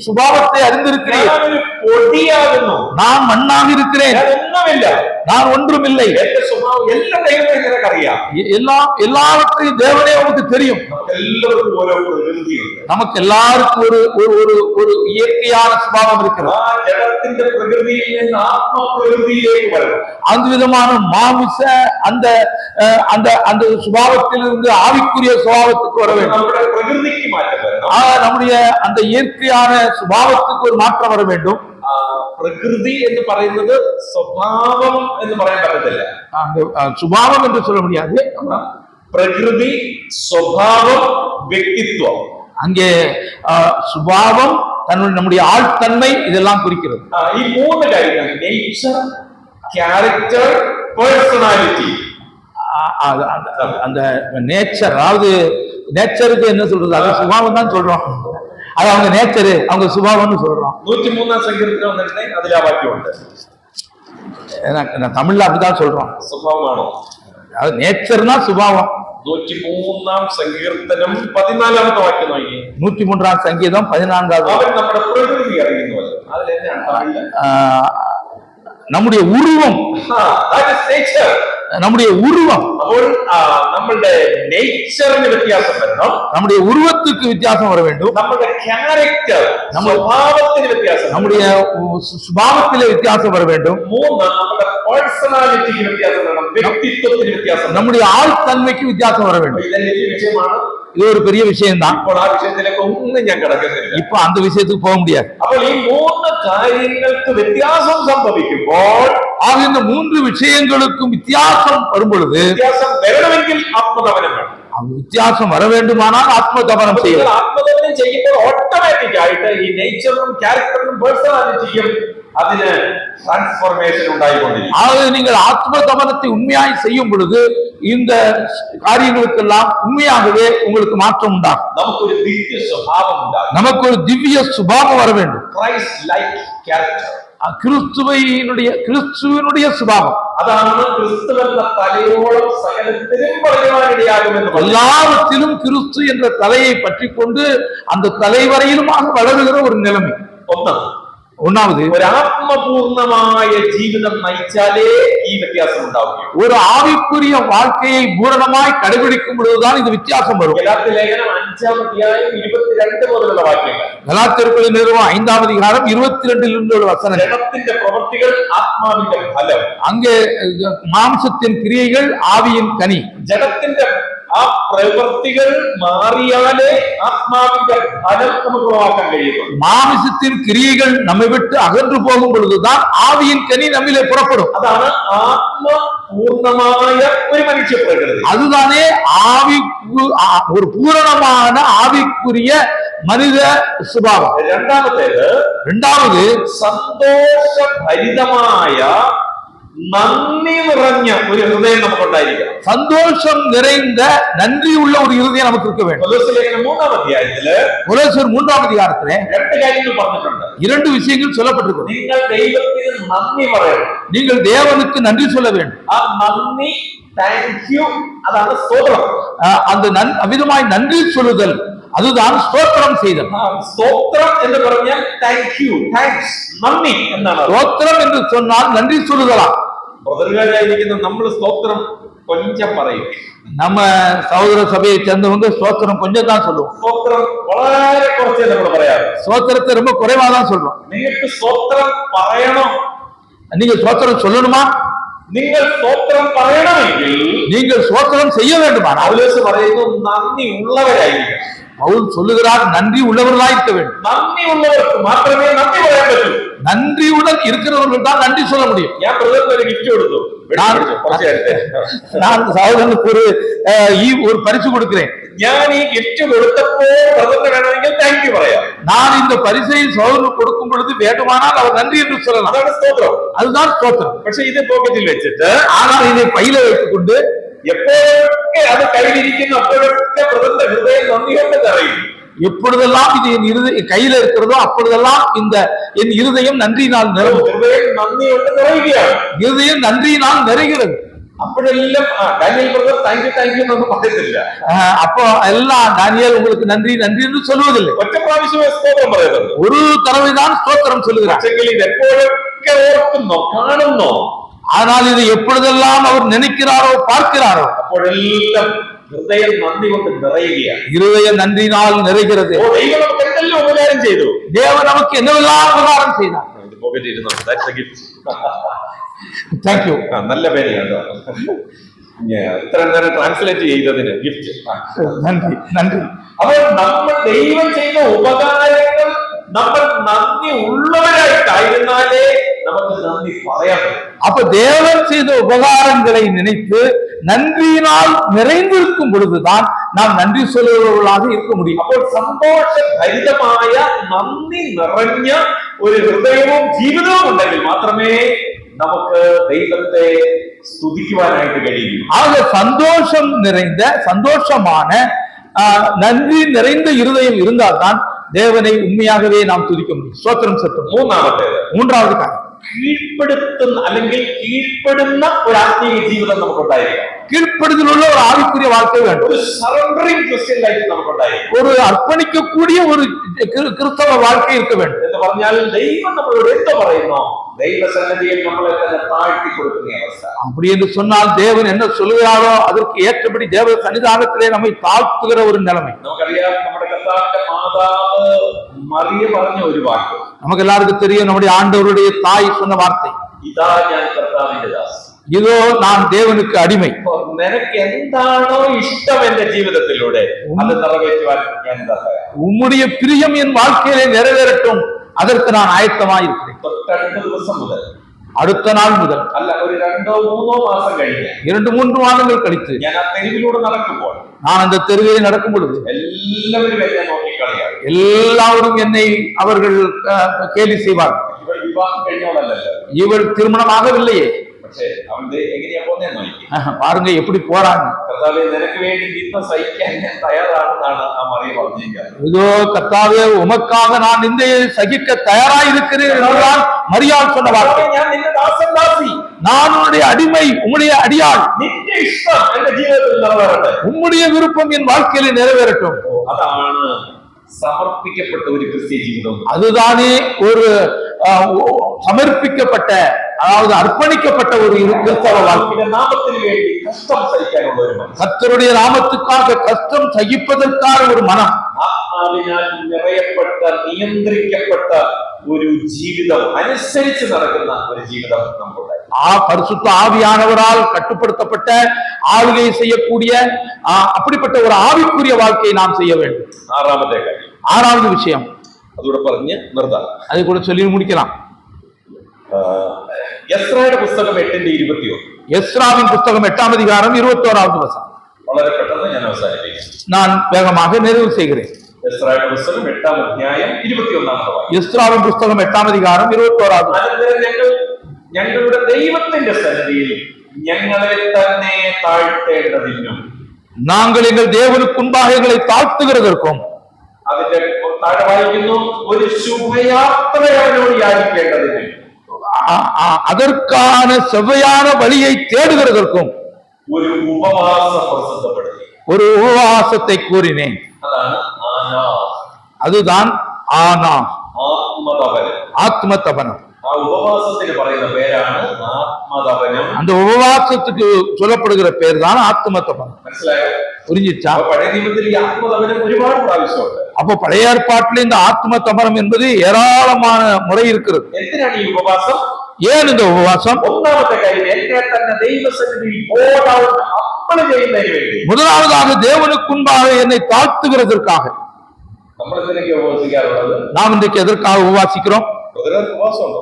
Speaker 1: சுபாவத்தை அறிந்திருக்கிறீர்.
Speaker 2: ഞാൻ ഒരു പൊടിയാകുന്നു.
Speaker 1: நான் மண்ணாக இருக்கிறேன். நான் ஒன்றுமில்லை.
Speaker 2: എന്റെ സ്വഭാവം എല്ലാം ദൈവമേ നിനക്കറിയാം.
Speaker 1: எல்லாவற்றையும் தேவனே உனக்கு தெரியும்.
Speaker 2: എല്ലാവർക്കും ഓരോ പ്രകൃതിയുണ്ട്.
Speaker 1: நமக்கு எல்லாருக்கும் ஒரு இயற்கையான சுபாவம் இருக்கிறது.
Speaker 2: ആ ജഡത്തിന്റെ പ്രകൃതിയിൽ നിന്ന് ആത്മപ്രകൃതിയിലേക്ക് വരണം.
Speaker 1: அந்த விதமான மாமிச அந்த சுபாவத்திலிருந்து ஆவிக்குரிய சுபாவத்துக்கு வர வேண்டும்.
Speaker 2: നമ്മുടെ പ്രകൃതിക്ക് മാറ്റം വരണം.
Speaker 1: நம்முடைய அந்த இயற்கையான சுபாவத்துக்கு ஒரு மாற்றம் வர வேண்டும்.
Speaker 2: പ്രകൃതി എന്ന് പറയുന്നത് സ്വഭാവം എന്ന് പറയാൻ പറ്റത്തില്ല.
Speaker 1: சுபாவம் என்று சொல்ல முடியாது.
Speaker 2: പ്രകൃതി, സ്വഭാവം, വ്യക്തിത്വം.
Speaker 1: அங்கே சுபாவம், நம்முடைய ஆழ்தன்மை இதெல்லாம் குறிக்கிறது.
Speaker 2: ഈ 3 കാര്യങ്ങൾ, നേച്ചർ, ക്യാരക്ടർ, പേഴ്സണാലിറ്റി.
Speaker 1: அந்த நேச்சர், அதாவது நேச்சருக்கு என்ன சொல்றது? அது சுபாவம் தான் சொல்றோம். அது அவங்க நேச்சரு, அவங்க சுபாவம்னு சொல்றோம்.
Speaker 2: 103 സങ്കീർത്തനം വന്നിട്ട് അതിലാ വാക്യമുണ്ട്.
Speaker 1: நான் தமிழ்ல அப்படிதான் சொல்றோம்.
Speaker 2: സ്വഭാവമാണോ?
Speaker 1: அது நேச்சர்னா சுபாவம்.
Speaker 2: 103 സങ്കീർത്തനം 14ാമത്തെ വാക്യം നോക്കി.
Speaker 1: 103 சங்கீதம் 14வது.
Speaker 2: അവൻ നമ്മുടെ പ്രകൃതി അറിയുന്നവല്ലോ. അതിൽ എന്താണ്?
Speaker 1: நம்முடைய உருவம். நம்முடைய உருவம்.
Speaker 2: അപ്പോൾ നമ്മളുടെ നേച്ചറിന് വ്യത്യാസം വരണം.
Speaker 1: நம்முடைய உருவத்துக்கு வித்தியாசம் வர வேண்டும்.
Speaker 2: நம்மளுடைய கேரக்டர், സ്വഭാവത്തിന് വ്യത്യാസം,
Speaker 1: நம்முடைய சுபாவத்திலே வித்தியாசம் வர வேண்டும்.
Speaker 2: 3 നമ്മുടെ പേഴ്സണാലിറ്റിക്ക് വ്യത്യാസം വരണം, വ്യക്തിത്വത്തിന് വ്യത്യാസം,
Speaker 1: நம்முடைய ஆழ்தன்மைக்கு வித்தியாசம் வர வேண்டும்.
Speaker 2: ഇതെല്ലാം വലിയ വിഷയമാണ്.
Speaker 1: இது ஒரு பெரிய விஷயம் தான்.
Speaker 2: ഇപ്പോൾ ആ വിഷയത്തിലേക്ക് ഒന്നും ഞാൻ കടക്കുന്നില്ല.
Speaker 1: இப்ப அந்த விஷயத்துக்கு போக முடியாது.
Speaker 2: അപ്പോൾ ഈ 3 കാര്യങ്ങൾക്ക് വ്യത്യാസം സംഭവിക്കുമ്പോൾ,
Speaker 1: இந்த 3 விஷயங்களுக்கும் வித்தியாசம் வரும் பொழுது,
Speaker 2: വ്യത്യാസം വരണമെങ്കിൽ ആത്മതപനം വേണം.
Speaker 1: வித்தியாசம் வர வேண்டுமானால் ஆத்மதபனம் செய்யணும்.
Speaker 2: ആത്മതപനം ചെയ്യുമ്പോൾ ഓട്ടോമാറ്റിക് ആയിട്ട് ഈ നേച്ചറിനും ക്യാരക്ടറിനും പേഴ്സണാലിറ്റിക്കും അതിന് டிரான்ஸ்ஃபர்மேஷன் ഉണ്ടായിക്കൊണ്ടിരിക്കും.
Speaker 1: ஆக நீங்கள் ஆத்மதபனத்தை உண்மையாய் செய்யும் பொழுது இந்த காரியங்களுக்கெல்லாம் உண்மையாகவே உங்களுக்கு மாற்றம் உண்டாகும்.
Speaker 2: நமக்கு ஒரு திவ்ய சுபாவம் உண்டாகும்.
Speaker 1: நமக்கு ஒரு திவ்ய சுபாவம் வர வேண்டும்.
Speaker 2: Christ like character.
Speaker 1: கிறிஸ்துவினுடைய சுபாவம்.
Speaker 2: അതാണ് ക്രിസ്തുവെന്ന തലയോളം സകലത്തിലും വളരുവാനിടയാകുമെന്ന്.
Speaker 1: எல்லாவற்றிலும் கிறிஸ்து என்ற தலையை பற்றி கொண்டு அந்த தலைவரையிலுமாக வளருகிற ஒரு நிலைமை. ஒன்னாவது,
Speaker 2: ഒരു ആത്മപൂർണമായ ജീവിതം നയിച്ചാലേ ഈ വ്യത്യാസം ഉണ്ടാവുകയുള്ളൂ.
Speaker 1: ஒரு ஆவிக்குரிய வாழ்க்கையை பூரணமாய் கடைபிடிக்கும் பொழுதுதான் இந்த வித்தியாசம் வரும்.
Speaker 2: ഗലാത്യ ലേഖനം 5-ാം അധ്യായം 22 മുതലുള്ള വാക്യങ്ങൾ.
Speaker 1: ഗലാത്യർക്കുള്ള നിരുപം 5-ാം அதிகாரம் 22 உள்ள வசனங்கள்.
Speaker 2: ജഡത്തിന്റെ പ്രവൃത്തികൾ ആത്മാവിന്റെ ഫലം.
Speaker 1: அங்கே மாம்சத்தின் கிரியைகள் ஆவியின் கனி.
Speaker 2: ജഡത്തിന്റെ ആ പ്രവൃത്തികൾ മാറിയാലേ ആത്മാവിന്റെ ഫലം നമുക്ക് ഉളവാക്കാൻ കഴിയും.
Speaker 1: மாமிசத்தின் கிரியைகள் நம்மை விட்டு அகன்று போகும் பொழுதுதான் ஆவியின் கனி நம்மிலே புறப்படும்.
Speaker 2: അതാണ് ആത്മപൂർണമായ ഒരു മനുഷ്യ പ്രകൃതി.
Speaker 1: அதுதானே ஒரு பூரணமான ஆவிக்குரிய மனித சுபாவம். இரண்டாவது
Speaker 2: സന്തോഷഭരിതമായ നന്ദി നിറഞ്ഞ ഒരു ഹൃദയം നമുക്കുണ്ടായിരിക്കണം.
Speaker 1: சந்தோஷம் நிறைந்த நன்றி உள்ள ஒரு இருதயம் நமக்கு இருக்க வேண்டும்.
Speaker 2: കൊലോസ്യർ 3-ാം അധ്യായത്തില്
Speaker 1: 3-ാം அதிகாரத்திலே
Speaker 2: 2 കാര്യങ്ങൾ പറഞ്ഞിട്ടുണ്ട്.
Speaker 1: 2 விஷயங்கள் சொல்லப்பட்டிருக்கு.
Speaker 2: നിങ്ങൾ ദൈവത്തിന് നന്ദി പറയണം.
Speaker 1: நீங்கள் தேவனுக்கு நன்றி சொல்ல வேண்டும்.
Speaker 2: ആ നന്ദി, താങ്ക് യു, അതാണ് സ്തോത്രം.
Speaker 1: அந்த அவ்விதமாய் நன்றி சொல்லுதல், அதுதான் ஸ்தோத்திரம் செய்தல்.
Speaker 2: ஸ்தோத்திரம் என்று പറഞ്ഞാൽ താങ്ക് യു, താങ്ക്സ്, നന്ദി എന്നാണ്.
Speaker 1: ஸ்தோத்திரம் என்று சொன்னால் நன்றி சொல்லுதலா.
Speaker 2: ബ്രദറുകാരായിരിക്കുന്ന നമ്മൾ സ്തോത്രം கொஞ்சம் പറയും.
Speaker 1: நம்ம சகோதர சபையை சேர்ந்தவங்க ஸ்தோத்திரம் கொஞ்சம் தான் சொல்லுவோம்.
Speaker 2: സ്തോത്രം വളരെ കുറച്ചേ നമ്മൾ പറയാറ്.
Speaker 1: ஸ்தோத்திரத்தை ரொம்ப குறைவா தான் சொல்றோம்.
Speaker 2: നിങ്ങൾക്ക് സ്തോത്രം പറയണം,
Speaker 1: நீங்க ஸ்தோத்திரம் சொல்லணுமா?
Speaker 2: നിങ്ങൾ സ്തോത്രം പറയണമെങ്കിൽ
Speaker 1: நீங்கள் ஸ்தோத்திரம் செய்ய வேண்டுமானால்
Speaker 2: പൗലോസ് പറയുന്നു നന്ദി ഉള്ളവരായിരിക്കണം.
Speaker 1: பவுல் சொல்லுகிறார் நன்றி உள்ளவர்களாக இருக்க வேண்டும்.
Speaker 2: നന്ദി ഉള്ളവർക്ക് മാത്രമേ നന്ദി പറയാൻ പറ്റൂ.
Speaker 1: நன்றியுடன் இருக்கிறவர்கள் தான் நன்றி சொல்ல முடியும்.
Speaker 2: ഞാൻ ബ്രദറിന് ഒരു ഗിഫ്റ്റ് കൊടുത്തു.
Speaker 1: நான் சகோதரனுக்கு ஒரு பரிசு கொடுக்கிறேன்.
Speaker 2: ഞാൻ ഈ ഗിഫ്റ്റ് കൊടുത്തപ്പോൾ ബ്രദറിന് വേണമെങ്കിൽ താങ്ക് യു പറയാം.
Speaker 1: நான் இந்த பரிசை சகோதரனுக்கு கொடுக்கும் பொழுது வேண்டுமானால் அவர் நன்றி என்று சொல்லலாம்.
Speaker 2: അതാണ് സ്തോത്രം.
Speaker 1: அதுதான் ஸ்தோத்திரம்.
Speaker 2: പക്ഷെ ഇത് പോക്കറ്റിൽ വെച്ചിട്ട്
Speaker 1: ஆனால் இதை பையில வைத்துக் கொண்டு
Speaker 2: എപ്പോഴൊക്കെ അത് കയ്യിലിരിക്കുന്നു അപ്പോഴൊക്കെ ബ്രദറിന്റെ ഹൃദയം നന്ദി കൊണ്ട് നിറയും.
Speaker 1: எப்பொழுதெல்லாம் இது என் கையில இருக்கிறதோ அப்பொழுதெல்லாம் என் இருதயம் நன்றியினால் நிரம்பும்.
Speaker 2: ഹൃദയം നന്ദി കൊണ്ട് നിറയുകയാണ്.
Speaker 1: இருதயம் நன்றியினால் நிறைகிறது.
Speaker 2: അപ്പോഴെല്ലാം ഡാനിയൽ ബ്രദർ താങ്ക് യു എന്നൊന്നും പറയത്തില്ല.
Speaker 1: அப்போ எல்லாம் டானியல் உங்களுக்கு நன்றி நன்றி என்று சொல்வதில்லை.
Speaker 2: ഒറ്റ പ്രാവശ്യമേ സ്തോത്രം പറയുന്നത്.
Speaker 1: ஒரு தடவைதான் ஸ்தோத்திரம் சொல்லுகிறார்.
Speaker 2: ഇത് എപ്പോഴൊക്കെ ഓർക്കുന്നോ കാണുന്നോ,
Speaker 1: ஆனால் இது எப்பொழுதெல்லாம் அவர் நினைக்கிறாரோ பார்க்கிறாரோ
Speaker 2: അപ്പോഴെല്ലാം ഹൃദയം നന്ദി കൊണ്ട് നിറയുകയാണ്.
Speaker 1: இருதயம் நன்றியினால் நிறைகிறது.
Speaker 2: ദൈവം നമുക്ക് എന്തെല്ലാം ഉപകാരം ചെയ്തു.
Speaker 1: தேவன் நமக்கு என்னவெல்லாம் உபகாரம் செய்தார்.
Speaker 2: ഇത് പോക്കറ്റ് ഇരുന്നോ. That's A gift.
Speaker 1: Thank you.
Speaker 2: നല്ല പേരെയാണ് ഇത്ര നേരം ട്രാൻസ്ലേറ്റ് ചെയ്തതിന് ഗിഫ്റ്റ്.
Speaker 1: നന്ദി നന്ദി.
Speaker 2: അപ്പോൾ നമ്മൾ ദൈവം ചെയ്ത ഉപകാരങ്ങൾ നമ്മൾ നന്ദി ഉള്ളവരായിട്ടായിരുന്നാലേ നമുക്ക് നന്ദി പറയാൻ പറ്റും.
Speaker 1: அப்ப தேவன் செய்த உபகாரங்களை நினைத்து நன்றியினால் நிறைந்திருக்கும் பொழுதுதான் நாம் நன்றி சொல்லுவவர்களாக இருக்க முடியும்.
Speaker 2: അപ്പോൾ സന്തോഷഭരിതമായ നന്ദി നിറഞ്ഞ ഒരു ഹൃദയവും ജീവിതവും ഉണ്ടെങ്കിൽ മാത്രമേ നമുക്ക് ദൈവത്തെ സ്തുതിക്കുവാനായിട്ട് കഴിയൂ.
Speaker 1: ஆக சந்தோஷம் நிறைந்த சந்தோஷமான நன்றி நிறைந்த இருதயம் இருந்தால்தான் தேவனை உண்மையாகவே நாம் துதிக்க முடியும். ஸ்தோத்திரம் செலுத்தும். மூன்றாவது காரியம்,
Speaker 2: കീഴ്പ്പെടുത്തുന്ന അല്ലെങ്കിൽ കീഴ്പ്പെടുന്ന ഒരു ആത്മീയ ജീവിതം നമുക്കുണ്ടായിരിക്കണം.
Speaker 1: கீழ்ப்படுதலுள்ள ஒரு ஆவிக்குரிய வாழ்க்கை வேண்டும்.
Speaker 2: ഒരു സറണ്ടറിംഗ് ക്രിസ്ത്യൻ ലൈഫ് നമുക്കുണ്ടായിരിക്കണം.
Speaker 1: ஒரு அர்ப்பணிக்கக்கூடிய ஒரு கிறிஸ்தவ வாழ்க்கை இருக்க வேண்டும்.
Speaker 2: എന്ന് പറഞ്ഞാൽ ദൈവം നമ്മളോട് എന്ത് പറയുന്നോ ദൈവസന്നിധിയിൽ നമ്മളെ തന്നെ താഴ്ത്തി കൊടുക്കുന്ന അവസ്ഥ.
Speaker 1: அப்படி என்று சொன்னால் தேவன் என்ன சொல்லுகிறாரோ அதற்கு ஏற்றபடி தேவ சன்னிதானத்திலே நம்மை தாழ்த்துகிற ஒரு நிலைமை.
Speaker 2: നമുക്കറിയാം നമ്മുടെ കർത്താവിന്റെ മാതാവ് മറിയ പറഞ്ഞ ഒരു വാക്ക്.
Speaker 1: நமக்கு எல்லாருக்கும் தெரியும், நம்முடைய ஆண்டவருடைய தாய் சொன்ன வார்த்தை,
Speaker 2: ഇതാ ഞാൻ കർത്താവിന്റെ ദാസി.
Speaker 1: இதோ நான் தேவனுக்கு அடிமை.
Speaker 2: നിനക്ക് എന്താണോ ഇഷ്ടം എന്റെ ജീവിതത്തിലൂടെ അത് നിറവേറ്റുവാൻ ഞാൻ
Speaker 1: உம்முடைய பிரியம் என் வாழ்க்கையிலே நிறைவேறட்டும், அதற்கு நான் ஆயத்தமாய் இருக்கிறேன்.
Speaker 2: തൊട്ടടുത്ത ദിവസം മുതൽ,
Speaker 1: அடுத்த நாள் முதல்
Speaker 2: അല്ല ഒരു 2-3 മാസം കഴിഞ്ഞ്,
Speaker 1: 2-3 மாதங்கள் கழித்து
Speaker 2: ഞാൻ ആ തെരുവിലൂടെ നടക്കുമ്പോൾ
Speaker 1: நான் அந்த தெருவிலே நடக்கும் பொழுது
Speaker 2: എല്ലാവരും എന്നെ നോക്കിക്കളിയാണ്.
Speaker 1: எல்லாரும் என்னை அவர்கள் கேலி செய்வார்.
Speaker 2: ഇവൾ വിവാഹം കഴിഞ്ഞോളല്ലോ,
Speaker 1: இவள் திருமணமாகவில்லையே,
Speaker 2: പക്ഷേ അവന്റെ എങ്ങനെയാ പോന്നേന്ന് നോക്കി.
Speaker 1: பாருங்க எப்படி போறாங்க.
Speaker 2: കർത്താവേ നിനക്ക് വേണ്ടി നിന്ന സഹിക്കാൻ ഞാൻ തയ്യാറാണെന്നാണ് ആ മറിയ പറഞ്ഞിരിക്കുന്നത്.
Speaker 1: இதோ கர்த்தாவே உமக்காக நான் நிந்தையை சகிக்க தயாராய் இருக்கிறேன் என்றுதான் மரியாள் சொன்ன வார்த்தை.
Speaker 2: ഞാൻ നിന്റെ ദാസൻ ദാസി,
Speaker 1: நான் உன்னுடைய அடிமை, உம்முடைய அடியாள்,
Speaker 2: നിന്റെ ഇഷ്ടം എന്റെ ജീവിതത്തിൽ നിറവേറട്ടെ,
Speaker 1: உம்முடைய விருப்பம் என் வாழ்க்கையில நிறைவேறட்டும்.
Speaker 2: അതാണ് സമർപ്പിക്കപ്പെട്ട ഒരു ക്രിസ്തീയ ജീവിതം.
Speaker 1: அதுதானே ஒரு சமர்ப்பிக்கப்பட்ட, அதாவது அர்ப்பணிக்கப்பட்ட ஒரு கிறிஸ்தவ வாழ்க்கை.
Speaker 2: നാമത്തിന് വേണ്ടി കഷ്ടം സഹിക്കാനുള്ള ഒരു മനസ്സ്,
Speaker 1: கர்த்தருடைய நாமத்துக்காக கஷ்டம் சகிப்பதற்கான ஒரு மனம்,
Speaker 2: ആത്മാവിനാൽ നിറയപ്പെട്ട നിയന്ത്രിക്കപ്പെട്ട ഒരു ജീവിതം, അനുസരിച്ച് നടക്കുന്ന ഒരു ജീവിതം നമുക്കുണ്ടായി.
Speaker 1: பரிசுத்த ஆவியானவரால் கட்டுப்படுத்தப்பட்ட ஆளுகை செய்யக்கூடிய அப்படிப்பட்ட ஒரு ஆவிக்குரிய வாழ்க்கையை நாம் செய்ய வேண்டும்.
Speaker 2: ആറാമത്തെ കാര്യം,
Speaker 1: ஆறாவது விஷயம்,
Speaker 2: അതുകൂടെ പറഞ്ഞ് നിർത്താം,
Speaker 1: அதை கூட சொல்லி முடிக்கலாம்.
Speaker 2: എസ്രായുടെ പുസ്തകം 8:21.
Speaker 1: எஸ்ராவின் புஸ்தகம் 8ஆம் அதிகாரம் 21வது வசனம்.
Speaker 2: വളരെ പെട്ടെന്ന് ഞാൻ അവസാനിപ്പിക്കാം.
Speaker 1: நான் வேகமாக நிறைவு செய்கிறேன்.
Speaker 2: എസ്രായുടെ പുസ്തകം 8ആം അധ്യായം 21ാമത്തെ വാക്യം.
Speaker 1: எஸ்ராவின் புஸ்தகம் 8ஆம் அதிகாரம் 21வது.
Speaker 2: അനന്തരം ഞങ്ങളുടെ ദൈവത്തിന്റെ സന്നിധിയിൽ ഞങ്ങളെ തന്നെ താഴ്ത്തേണ്ടതിനും,
Speaker 1: நாங்கள் எங்கள் தேவனுக்கு முன்பாக எங்களை தாழ்த்துகிறதற்கும்,
Speaker 2: അതിന്റെ താഴെ വായിക്കുന്നു, ഒരു ശുഭയാത്ര അവനോട് യാചിക്കേണ്ടതിന്,
Speaker 1: அதற்கான செவ்வையான வழியை தேடுகிறதற்கும்
Speaker 2: ഒരു ഉപവാസം പ്രസിദ്ധപ്പെടുത്തി.
Speaker 1: ஒரு உபவாசத்தை கூறினேன்.
Speaker 2: അതാണ് ആനാ.
Speaker 1: அதுதான் ஆனா,
Speaker 2: ആത്മതപനം.
Speaker 1: ஆத்ம தபனம்.
Speaker 2: ആ ഉപവാസത്തിന് പറയുന്ന പേരാണ് ആത്മതപനം.
Speaker 1: அந்த உபவாசத்துக்கு சொல்லப்படுகிற பேர் தான் ஆத்ம தபனம்.
Speaker 2: മനസ്സിലായോ?
Speaker 1: புரிஞ்சிச்சா?
Speaker 2: പഴയ നിയമത്തിൽ ഈ ആത്മതപനം ഒരുപാട് പ്രാവശ്യമുണ്ട്.
Speaker 1: அப்போ பழைய ஏற்பாட்டில் இந்த ஆத்ம தபனம் என்பது ஏராளமான முறை இருக்கிறது.
Speaker 2: എന്തിനാണ് ഈ ഉപവാസം?
Speaker 1: ஏன் இந்த உபவாசம்?
Speaker 2: ഒന്നാമത്തെ കാര്യം എന്നെ തന്നെ ദൈവസന്നിധിയിൽ അപ്പള് ചെയ്യുന്നതിന് വേണ്ടി.
Speaker 1: முதலாவதாக தேவனுக்கு முன்பாக என்னை தாழ்த்துகிறதற்காக.
Speaker 2: നമ്മൾ എന്തിനൊക്കെ ഉപവസിക്കാറുള്ളത്?
Speaker 1: நாம் இன்றைக்கு எதற்காக உபவாசிக்கிறோம்?
Speaker 2: ഉപവാസം ഉണ്ടോ?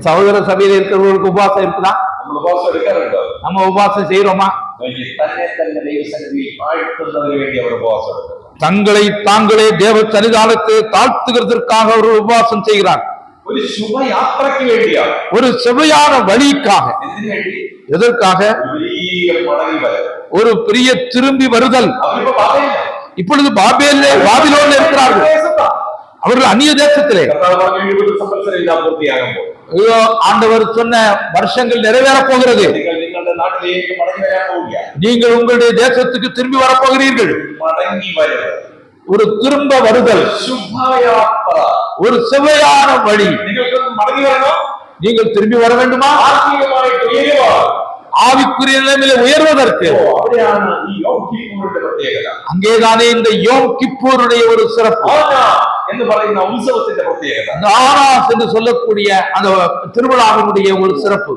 Speaker 1: சகோதர சபையில் இருக்கிறவர்களுக்கு உபவாசம் இருக்குதா?
Speaker 2: നമ്മൾ ഉപവാസം എടുക്കാറുണ്ടോ?
Speaker 1: நம்ம உபவாசம் செய்யறோமா?
Speaker 2: തന്നെ തന്നെ ദൈവസന്നിധിയിൽ താഴ്ത്തുന്നതിന് വേണ്ടി അവർ ഉപവാസം എടുക്കുന്നു.
Speaker 1: தங்களை தாங்களே தேவ சன்னிதானத்தை தாழ்த்துகிறதற்காக அவர்கள் உபவாசம் செய்கிறார்.
Speaker 2: ഒരു ശുഭയാത്രയ്ക്ക് വേണ്ടിയാണ്.
Speaker 1: ஒரு செவ்வையான வழிக்காக.
Speaker 2: എന്തിനു വേണ്ടി?
Speaker 1: எதற்காக? ஒரு பெரிய திரும்பி வருதல். இப்பொழுது பாபிலோனில் இருக்கிறார்கள். அவர்கள் அந்நிய தேசத்திலே. ஆண்டவர் சொன்ன வருஷங்கள் நிறைவேற போகிறது. நீங்கள் உங்களுடைய தேசத்துக்கு திரும்பி வரப்போகிறீர்கள். ஒரு திரும்ப வருதல், ஒரு செவ்வையான வழி. நீங்கள் திரும்பி வர வேண்டுமா? ஆவிக்குரிய நிலைமையில உயர்வதற்கு அங்கேதானே இந்த யோம் கிப்பூருடைய ஒரு சிறப்பு என்று சொல்லக்கூடிய அந்த திருவிழாவினுடைய ஒரு சிறப்பு.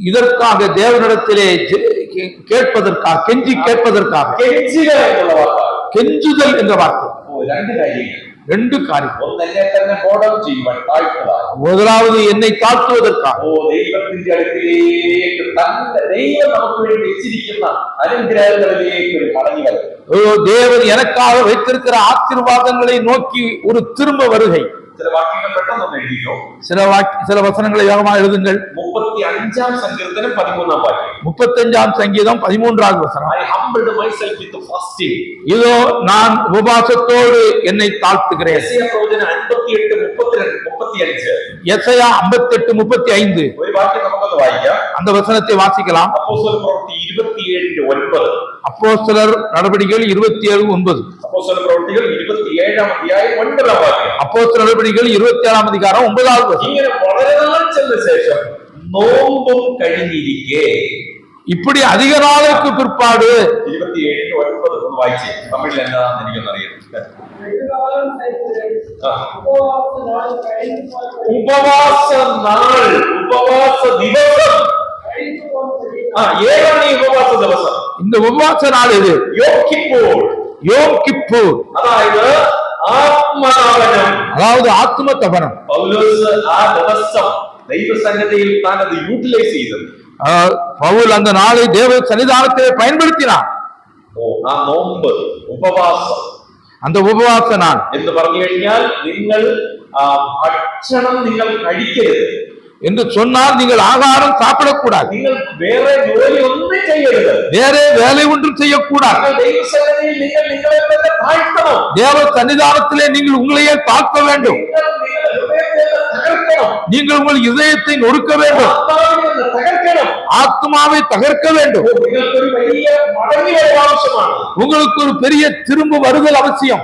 Speaker 1: இதற்காக தேவனிடத்திலே கேட்பதற்காக, கெஞ்சி கேட்பதற்காக, கெஞ்சுதல் என்ற வார்த்தை. ரெண்டு காரியம். முதலாவது என்னை தாழ்த்துவதற்காக. தேவன் எனக்காக வைத்திருக்கிற ஆசீர்வாதங்களை நோக்கி ஒரு திரும்ப வருகை. சில வசனங்களை வேகமாக எழுதுங்கள்.
Speaker 2: 35ஆம் சங்கீதம் 13ஆம் வாக்கியம்.
Speaker 1: 35ஆம் சங்கீதம் 13ஆவது வசனம்.
Speaker 2: I humbled myself with fasting.
Speaker 1: இதோ நான் உபவாசத்தோடு என்னை தாழ்த்துகிறேன்.
Speaker 2: எசையா பிரவചനം 58:35.
Speaker 1: எசையா 58:35.
Speaker 2: ഒരു വാക്യം നമുക്കൊന്ന് വായിക്കാം.
Speaker 1: அந்த வசனத்தை வாசிக்கலாம்.
Speaker 2: அப்போஸ்தலர் பிரவൃத்தி 27:9.
Speaker 1: அப்போஸ்தலர் நடபடிகள் 27:9.
Speaker 2: அப்போஸ்தலர் பிரவൃத்திகள் 27ஆம் அத்தியாயம் 9ஆம் வாக்கியம்.
Speaker 1: அப்போஸ்தலர் நடபடிகள் 27ஆம் அதிகாரம் 9வது வசனம்.
Speaker 2: ഇങ്ങനെ വളരെ നാൾ ചെന്ന ശേഷം നോമ്പും കഴിഞ്ഞിരിക്കെ.
Speaker 1: இப்படி அதிக நாளுக்கு பிற்பாடு
Speaker 2: 27:9 ഒന്ന് വായിച്ചേ. തമിഴിൽ എന്താണെന്ന് എനിക്കൊന്നും അറിയില്ല. ഉപവാസ നാൾ, ഉപവാസ ദിവസം. ഏതാണ് ഈ ഉപവാസ ദിവസം?
Speaker 1: இந்த உபவாச நாள் எது?
Speaker 2: யோம் கிப்பூர்.
Speaker 1: யோம் கிப்பூர்
Speaker 2: അതായത് ആത്മതപനം,
Speaker 1: அதாவது ஆத்ம தபனம்.
Speaker 2: പൗലോസ് ആ ദിവസം ദൈവസന്നിധിയിൽ താൻ അത് യൂട്ടിലൈസ് ചെയ്തു.
Speaker 1: பவுல் அந்த நாளை தேவ சன்னிதானத்தை பயன்படுத்தினார்.
Speaker 2: ആ നോമ്പ്, ഉപവാസം,
Speaker 1: அந்த உபவாச நாள்
Speaker 2: എന്ന് പറഞ്ഞു കഴിഞ്ഞാൽ നിങ്ങൾ ഭക്ഷണം നിങ്ങൾ കഴിക്കരുത്
Speaker 1: என்று சொன்னால் நீங்கள் ஆகாரம் சாப்பிடக்கூடாது.
Speaker 2: നിങ്ങൾ വേറെ ജോലി ഒന്നും ചെയ്യരുത്.
Speaker 1: வேற வேலை ஒன்றும் செய்யக்கூடாது.
Speaker 2: ദൈവസന്നിധിയിൽ നിങ്ങൾ നിങ്ങളെ തന്നെ താഴ്ത്തണം.
Speaker 1: தேவ சன்னிதானத்திலே நீங்கள் உங்களையே தாழ்த்த வேண்டும். நீங்கள் உங்கள் இதயத்தை நொறுக்க வேண்டும். ஆத்மாவை தகர்க்க வேண்டும். உங்களுக்கு ஒரு பெரிய திரும்ப வருதல் அவசியம்.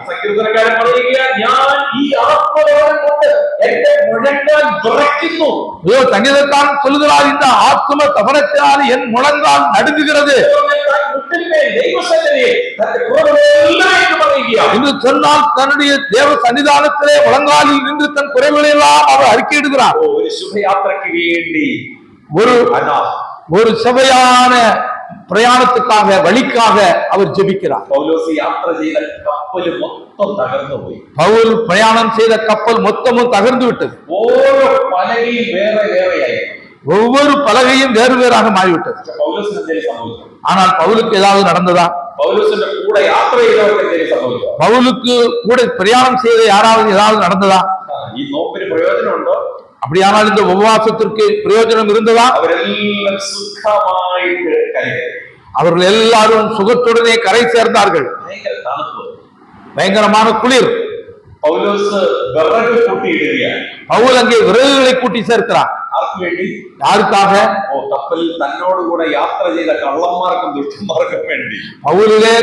Speaker 1: சங்கீதக்காரன் சொல்லுகிறார், இந்த ஆத்ம தபனத்தினால் என் முழங்கால் நடுங்குகிறது என்று சொன்னால் தன்னுடைய தேவ சன்னிதானத்திலே முழங்காலில் நின்று தன் குறைகளை எல்லாம் அவர் அறிக்கையிடுகிறார். ஒரு சபையான பிரயாணத்துக்காக, வழிக்காக அவர் ஜெபிக்கிறார். பவுல் பிரயாணம் செய்த கப்பல் மொத்தமும் தகர்ந்து விட்டது. ஒவ்வொரு பலகையும் வேறு வேறாக மாறிவிட்டது. ஆனால் பவுலுக்கு ஏதாவது நடந்ததா? பவுலுக்கு கூட பிரயாணம் செய்த யாராவது ஏதாவது நடந்ததா? அப்படியானால் இந்த உபவாசத்திற்கு பிரயோஜனம் இருந்ததா? அவர்கள் எல்லாரும் சுகத்துடனே கரை சேர்ந்தார்கள். பயங்கரமான குளிர். பவுல் அங்கே விறகுகளை கூட்டி சேர்க்கிறார். யாருக்காக?
Speaker 2: கப்பலில் தன்னோடு கூட யாத்திரை செய்த கள்ளமார்க்கும் துஷ்டமார்க்கும் வேண்டி.
Speaker 1: பவுலிலே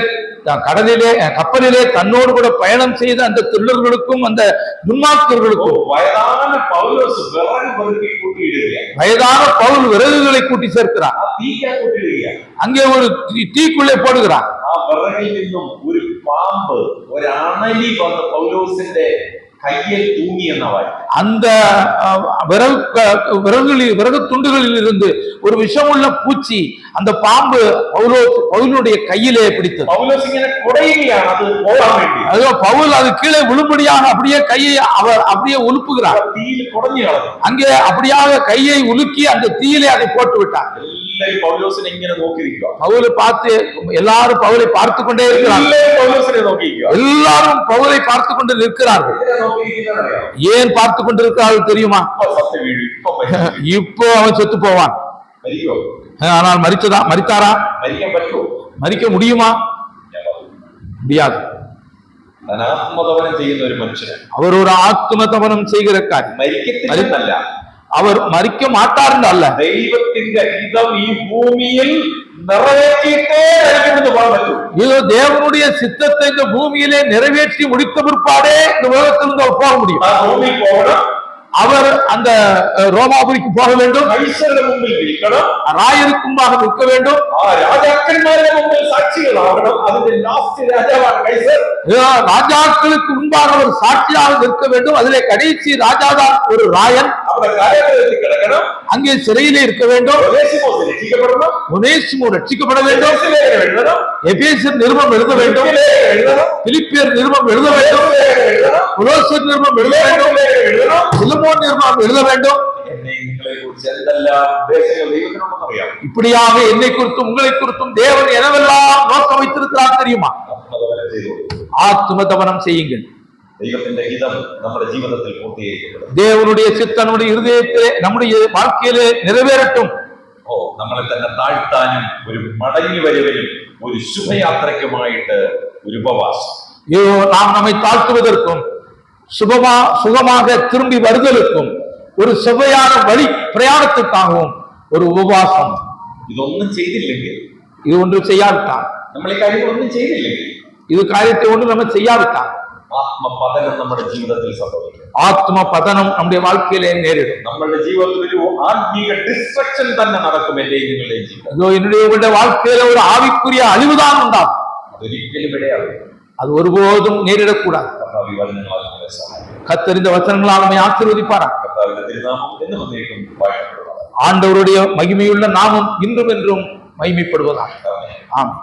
Speaker 1: கடலிலே கப்பலிலே தன்னோடு கூட பயணம் செய்த அந்த திருடர்களுக்கும் அந்த துன்மார்க்கர்களுக்கும்
Speaker 2: வயதான பவுலோஸ் விறகு பொறுக்கி கூட்டிடுங்க.
Speaker 1: வயதான பவுல் விறகுகளை கூட்டி சேர்க்கிறார்.
Speaker 2: தீக்கா கூட்டிடுங்க.
Speaker 1: அங்கே ஒரு தீக்குள்ளே போடுகிறார்.
Speaker 2: വിറകിൽ നിന്നും ഒരു പാമ്പ് ഒരു അണലി വന്ന് പൗലോസിന്റെ കയ്യിൽ തൂങ്ങി എന്ന വാക്യം.
Speaker 1: அந்த விறகு துண்டுகளில் இருந்து ஒரு விஷமுள்ள பூச்சி அந்த பாம்பு பவுலுடைய கையிலே பிடித்தது.
Speaker 2: பவுலோஸ் இങ്ങനെ குடையுകയാണ് அது போகாம வேண்டி.
Speaker 1: அதோ பவுல் அது கீழே விழும்படியாக அப்படியே கையை அவர் அப்படியே உலுப்புகிறார்.
Speaker 2: தீயில் குடைஞ்சு കളഞ്ഞു.
Speaker 1: அங்கே அப்படியாக கையை உலுக்கி அந்த தீயிலே அதை போட்டு விட்டார்.
Speaker 2: எல்லாரும் பவுலோஸை இങ്ങനെ നോക്കിയിരിക്കുക.
Speaker 1: பவுலை பார்த்து எல்லாரும் பவுலை பார்த்து கொண்டே இருக்கிறார்கள்.
Speaker 2: எல்லாரும் பவுலோஸை നോക്കിയിരിക്കുക.
Speaker 1: எல்லாரும் பவுலை பார்த்து கொண்டு நிற்கிறார்கள். ஏன் பார்த்து கொண்டிருக்கிறார்கள் தெரியுமா? இப்போ அவன் செத்து போவான். ஆனால் மரித்தாரா? மரிக்க முடியுமா? முடியாது.
Speaker 2: ആത്മതപനം ചെയ്യുന്ന ഒരു മനുഷ്യൻ
Speaker 1: அவர் ஒரு ஆத்மதபனம் செய்கிற காரியம்.
Speaker 2: മരിക്കത്തില്ല.
Speaker 1: அவர் மரிக்க மாட்டார் அல்ல.
Speaker 2: ദൈവത്തിന്റെ ഹിതം ഈ ഭൂമിയിൽ நிறைவேற்றிட்டே நடக்கிறது வாழ்க்கை.
Speaker 1: இதோ தேவனுடைய சித்தத்தை இந்த பூமியிலே நிறைவேற்றி முடித்த பிற்பாடே இந்த உலகத்திலிருந்து அவர் போக முடியும்.
Speaker 2: பூமி போகணும்.
Speaker 1: அவர் அந்த ரோமாபுரிக்கு போக வேண்டும்.
Speaker 2: கைசருக்கு முன்பில் நிற்கணும்.
Speaker 1: ராயருக்கு முன்பாக நிற்க வேண்டும்.
Speaker 2: ராஜாக்களுக்கு முன்பில் சாட்சிகள் ஆகணும். அதில் லாஸ்ட் ராஜாவான கைசர்.
Speaker 1: ராஜாக்களுக்கு முன்பாக அவர் சாட்சியாக நிற்க வேண்டும். அதிலே கடைசி ராஜாதான் ஒரு ராயன்.
Speaker 2: அவர் காரியத்தில் கிடக்கணும்.
Speaker 1: அங்கே சிறையிலே இருக்க வேண்டும். ஒனேசிமோ ரட்சிக்கப்பட வேண்டும். எபேசியர் நிருபம் எழுத வேண்டும். பிலிப்பியர் நிருபம் எழுத வேண்டும். கொலோசியர் நிருபம் எழுத வேண்டும். பிலமோன் நிருபம் எழுத வேண்டும். இப்படியாக என்னை குறித்தும் உங்களை குறித்தும் தேவன் எனவெல்லாம் நோக்கம் வைத்திருக்கிறார் தெரியுமா? ஆத்ம தபனம் செய்யுங்கள். தேவனுடைய சித்தம் நம்முடைய இருதயத்திலே நம்முடைய வாழ்க்கையிலே நிறைவேறட்டும்.
Speaker 2: നമ്മളെ തന്നെ താഴ്ത്താനും ഒരു മടങ്ങി വരവിനും ഒരു ശുഭയാത്രയ്ക്കുമായിട്ട് ഒരു ഉപവാസം.
Speaker 1: நாம் நம்மை தாழ்த்துவதற்கும் சுகமாக திரும்பி வருதலுக்கும் ஒரு சுவையான வழி பிரயாணத்துக்காகவும் ஒரு உபவாசம்.
Speaker 2: ഇതൊന്നും ചെയ്തില്ലെങ്കിൽ,
Speaker 1: இது ஒன்று செய்யாவிட்டால்,
Speaker 2: നമ്മൾ ഈ കാര്യങ്ങൾ ഒന്നും ചെയ്തില്ലെങ്കിൽ,
Speaker 1: இது காரியத்தை ஒன்று நம்ம செய்யாவிட்டால்
Speaker 2: ആത്മപതനം നമ്മുടെ ജീവിതത്തിൽ സംഭവിക്കും.
Speaker 1: ആത്മപതനം നമ്മുടെ வாழ்க்கையிலே നേരിടും.
Speaker 2: നമ്മുടെ ജീവിതത്തിൽ ഒരു ആത്മീക ഡിസ്ട്രക്ഷൻ തന്നെ നടക്കും. എന്റെയും നിങ്ങളുടെയും ജീവിതം,
Speaker 1: என்னுடைய வாழ்க்கையில ஒரு ஆவிக்குரிய அழிவுதான் உண்டாகும்.
Speaker 2: അതൊരിക്കലും ഇടയാവില്ല.
Speaker 1: அது ஒருபோதும் நேரிடக்கூடாது. கர்த்தர் இந்த வசனங்களால் நம்மை ஆசீர்வதிப்பாரா. ஆண்டவருடைய மகிமையுள்ள நாமம் இன்றும் என்றும் மகிமைப்படுவதாக. ஆமென்.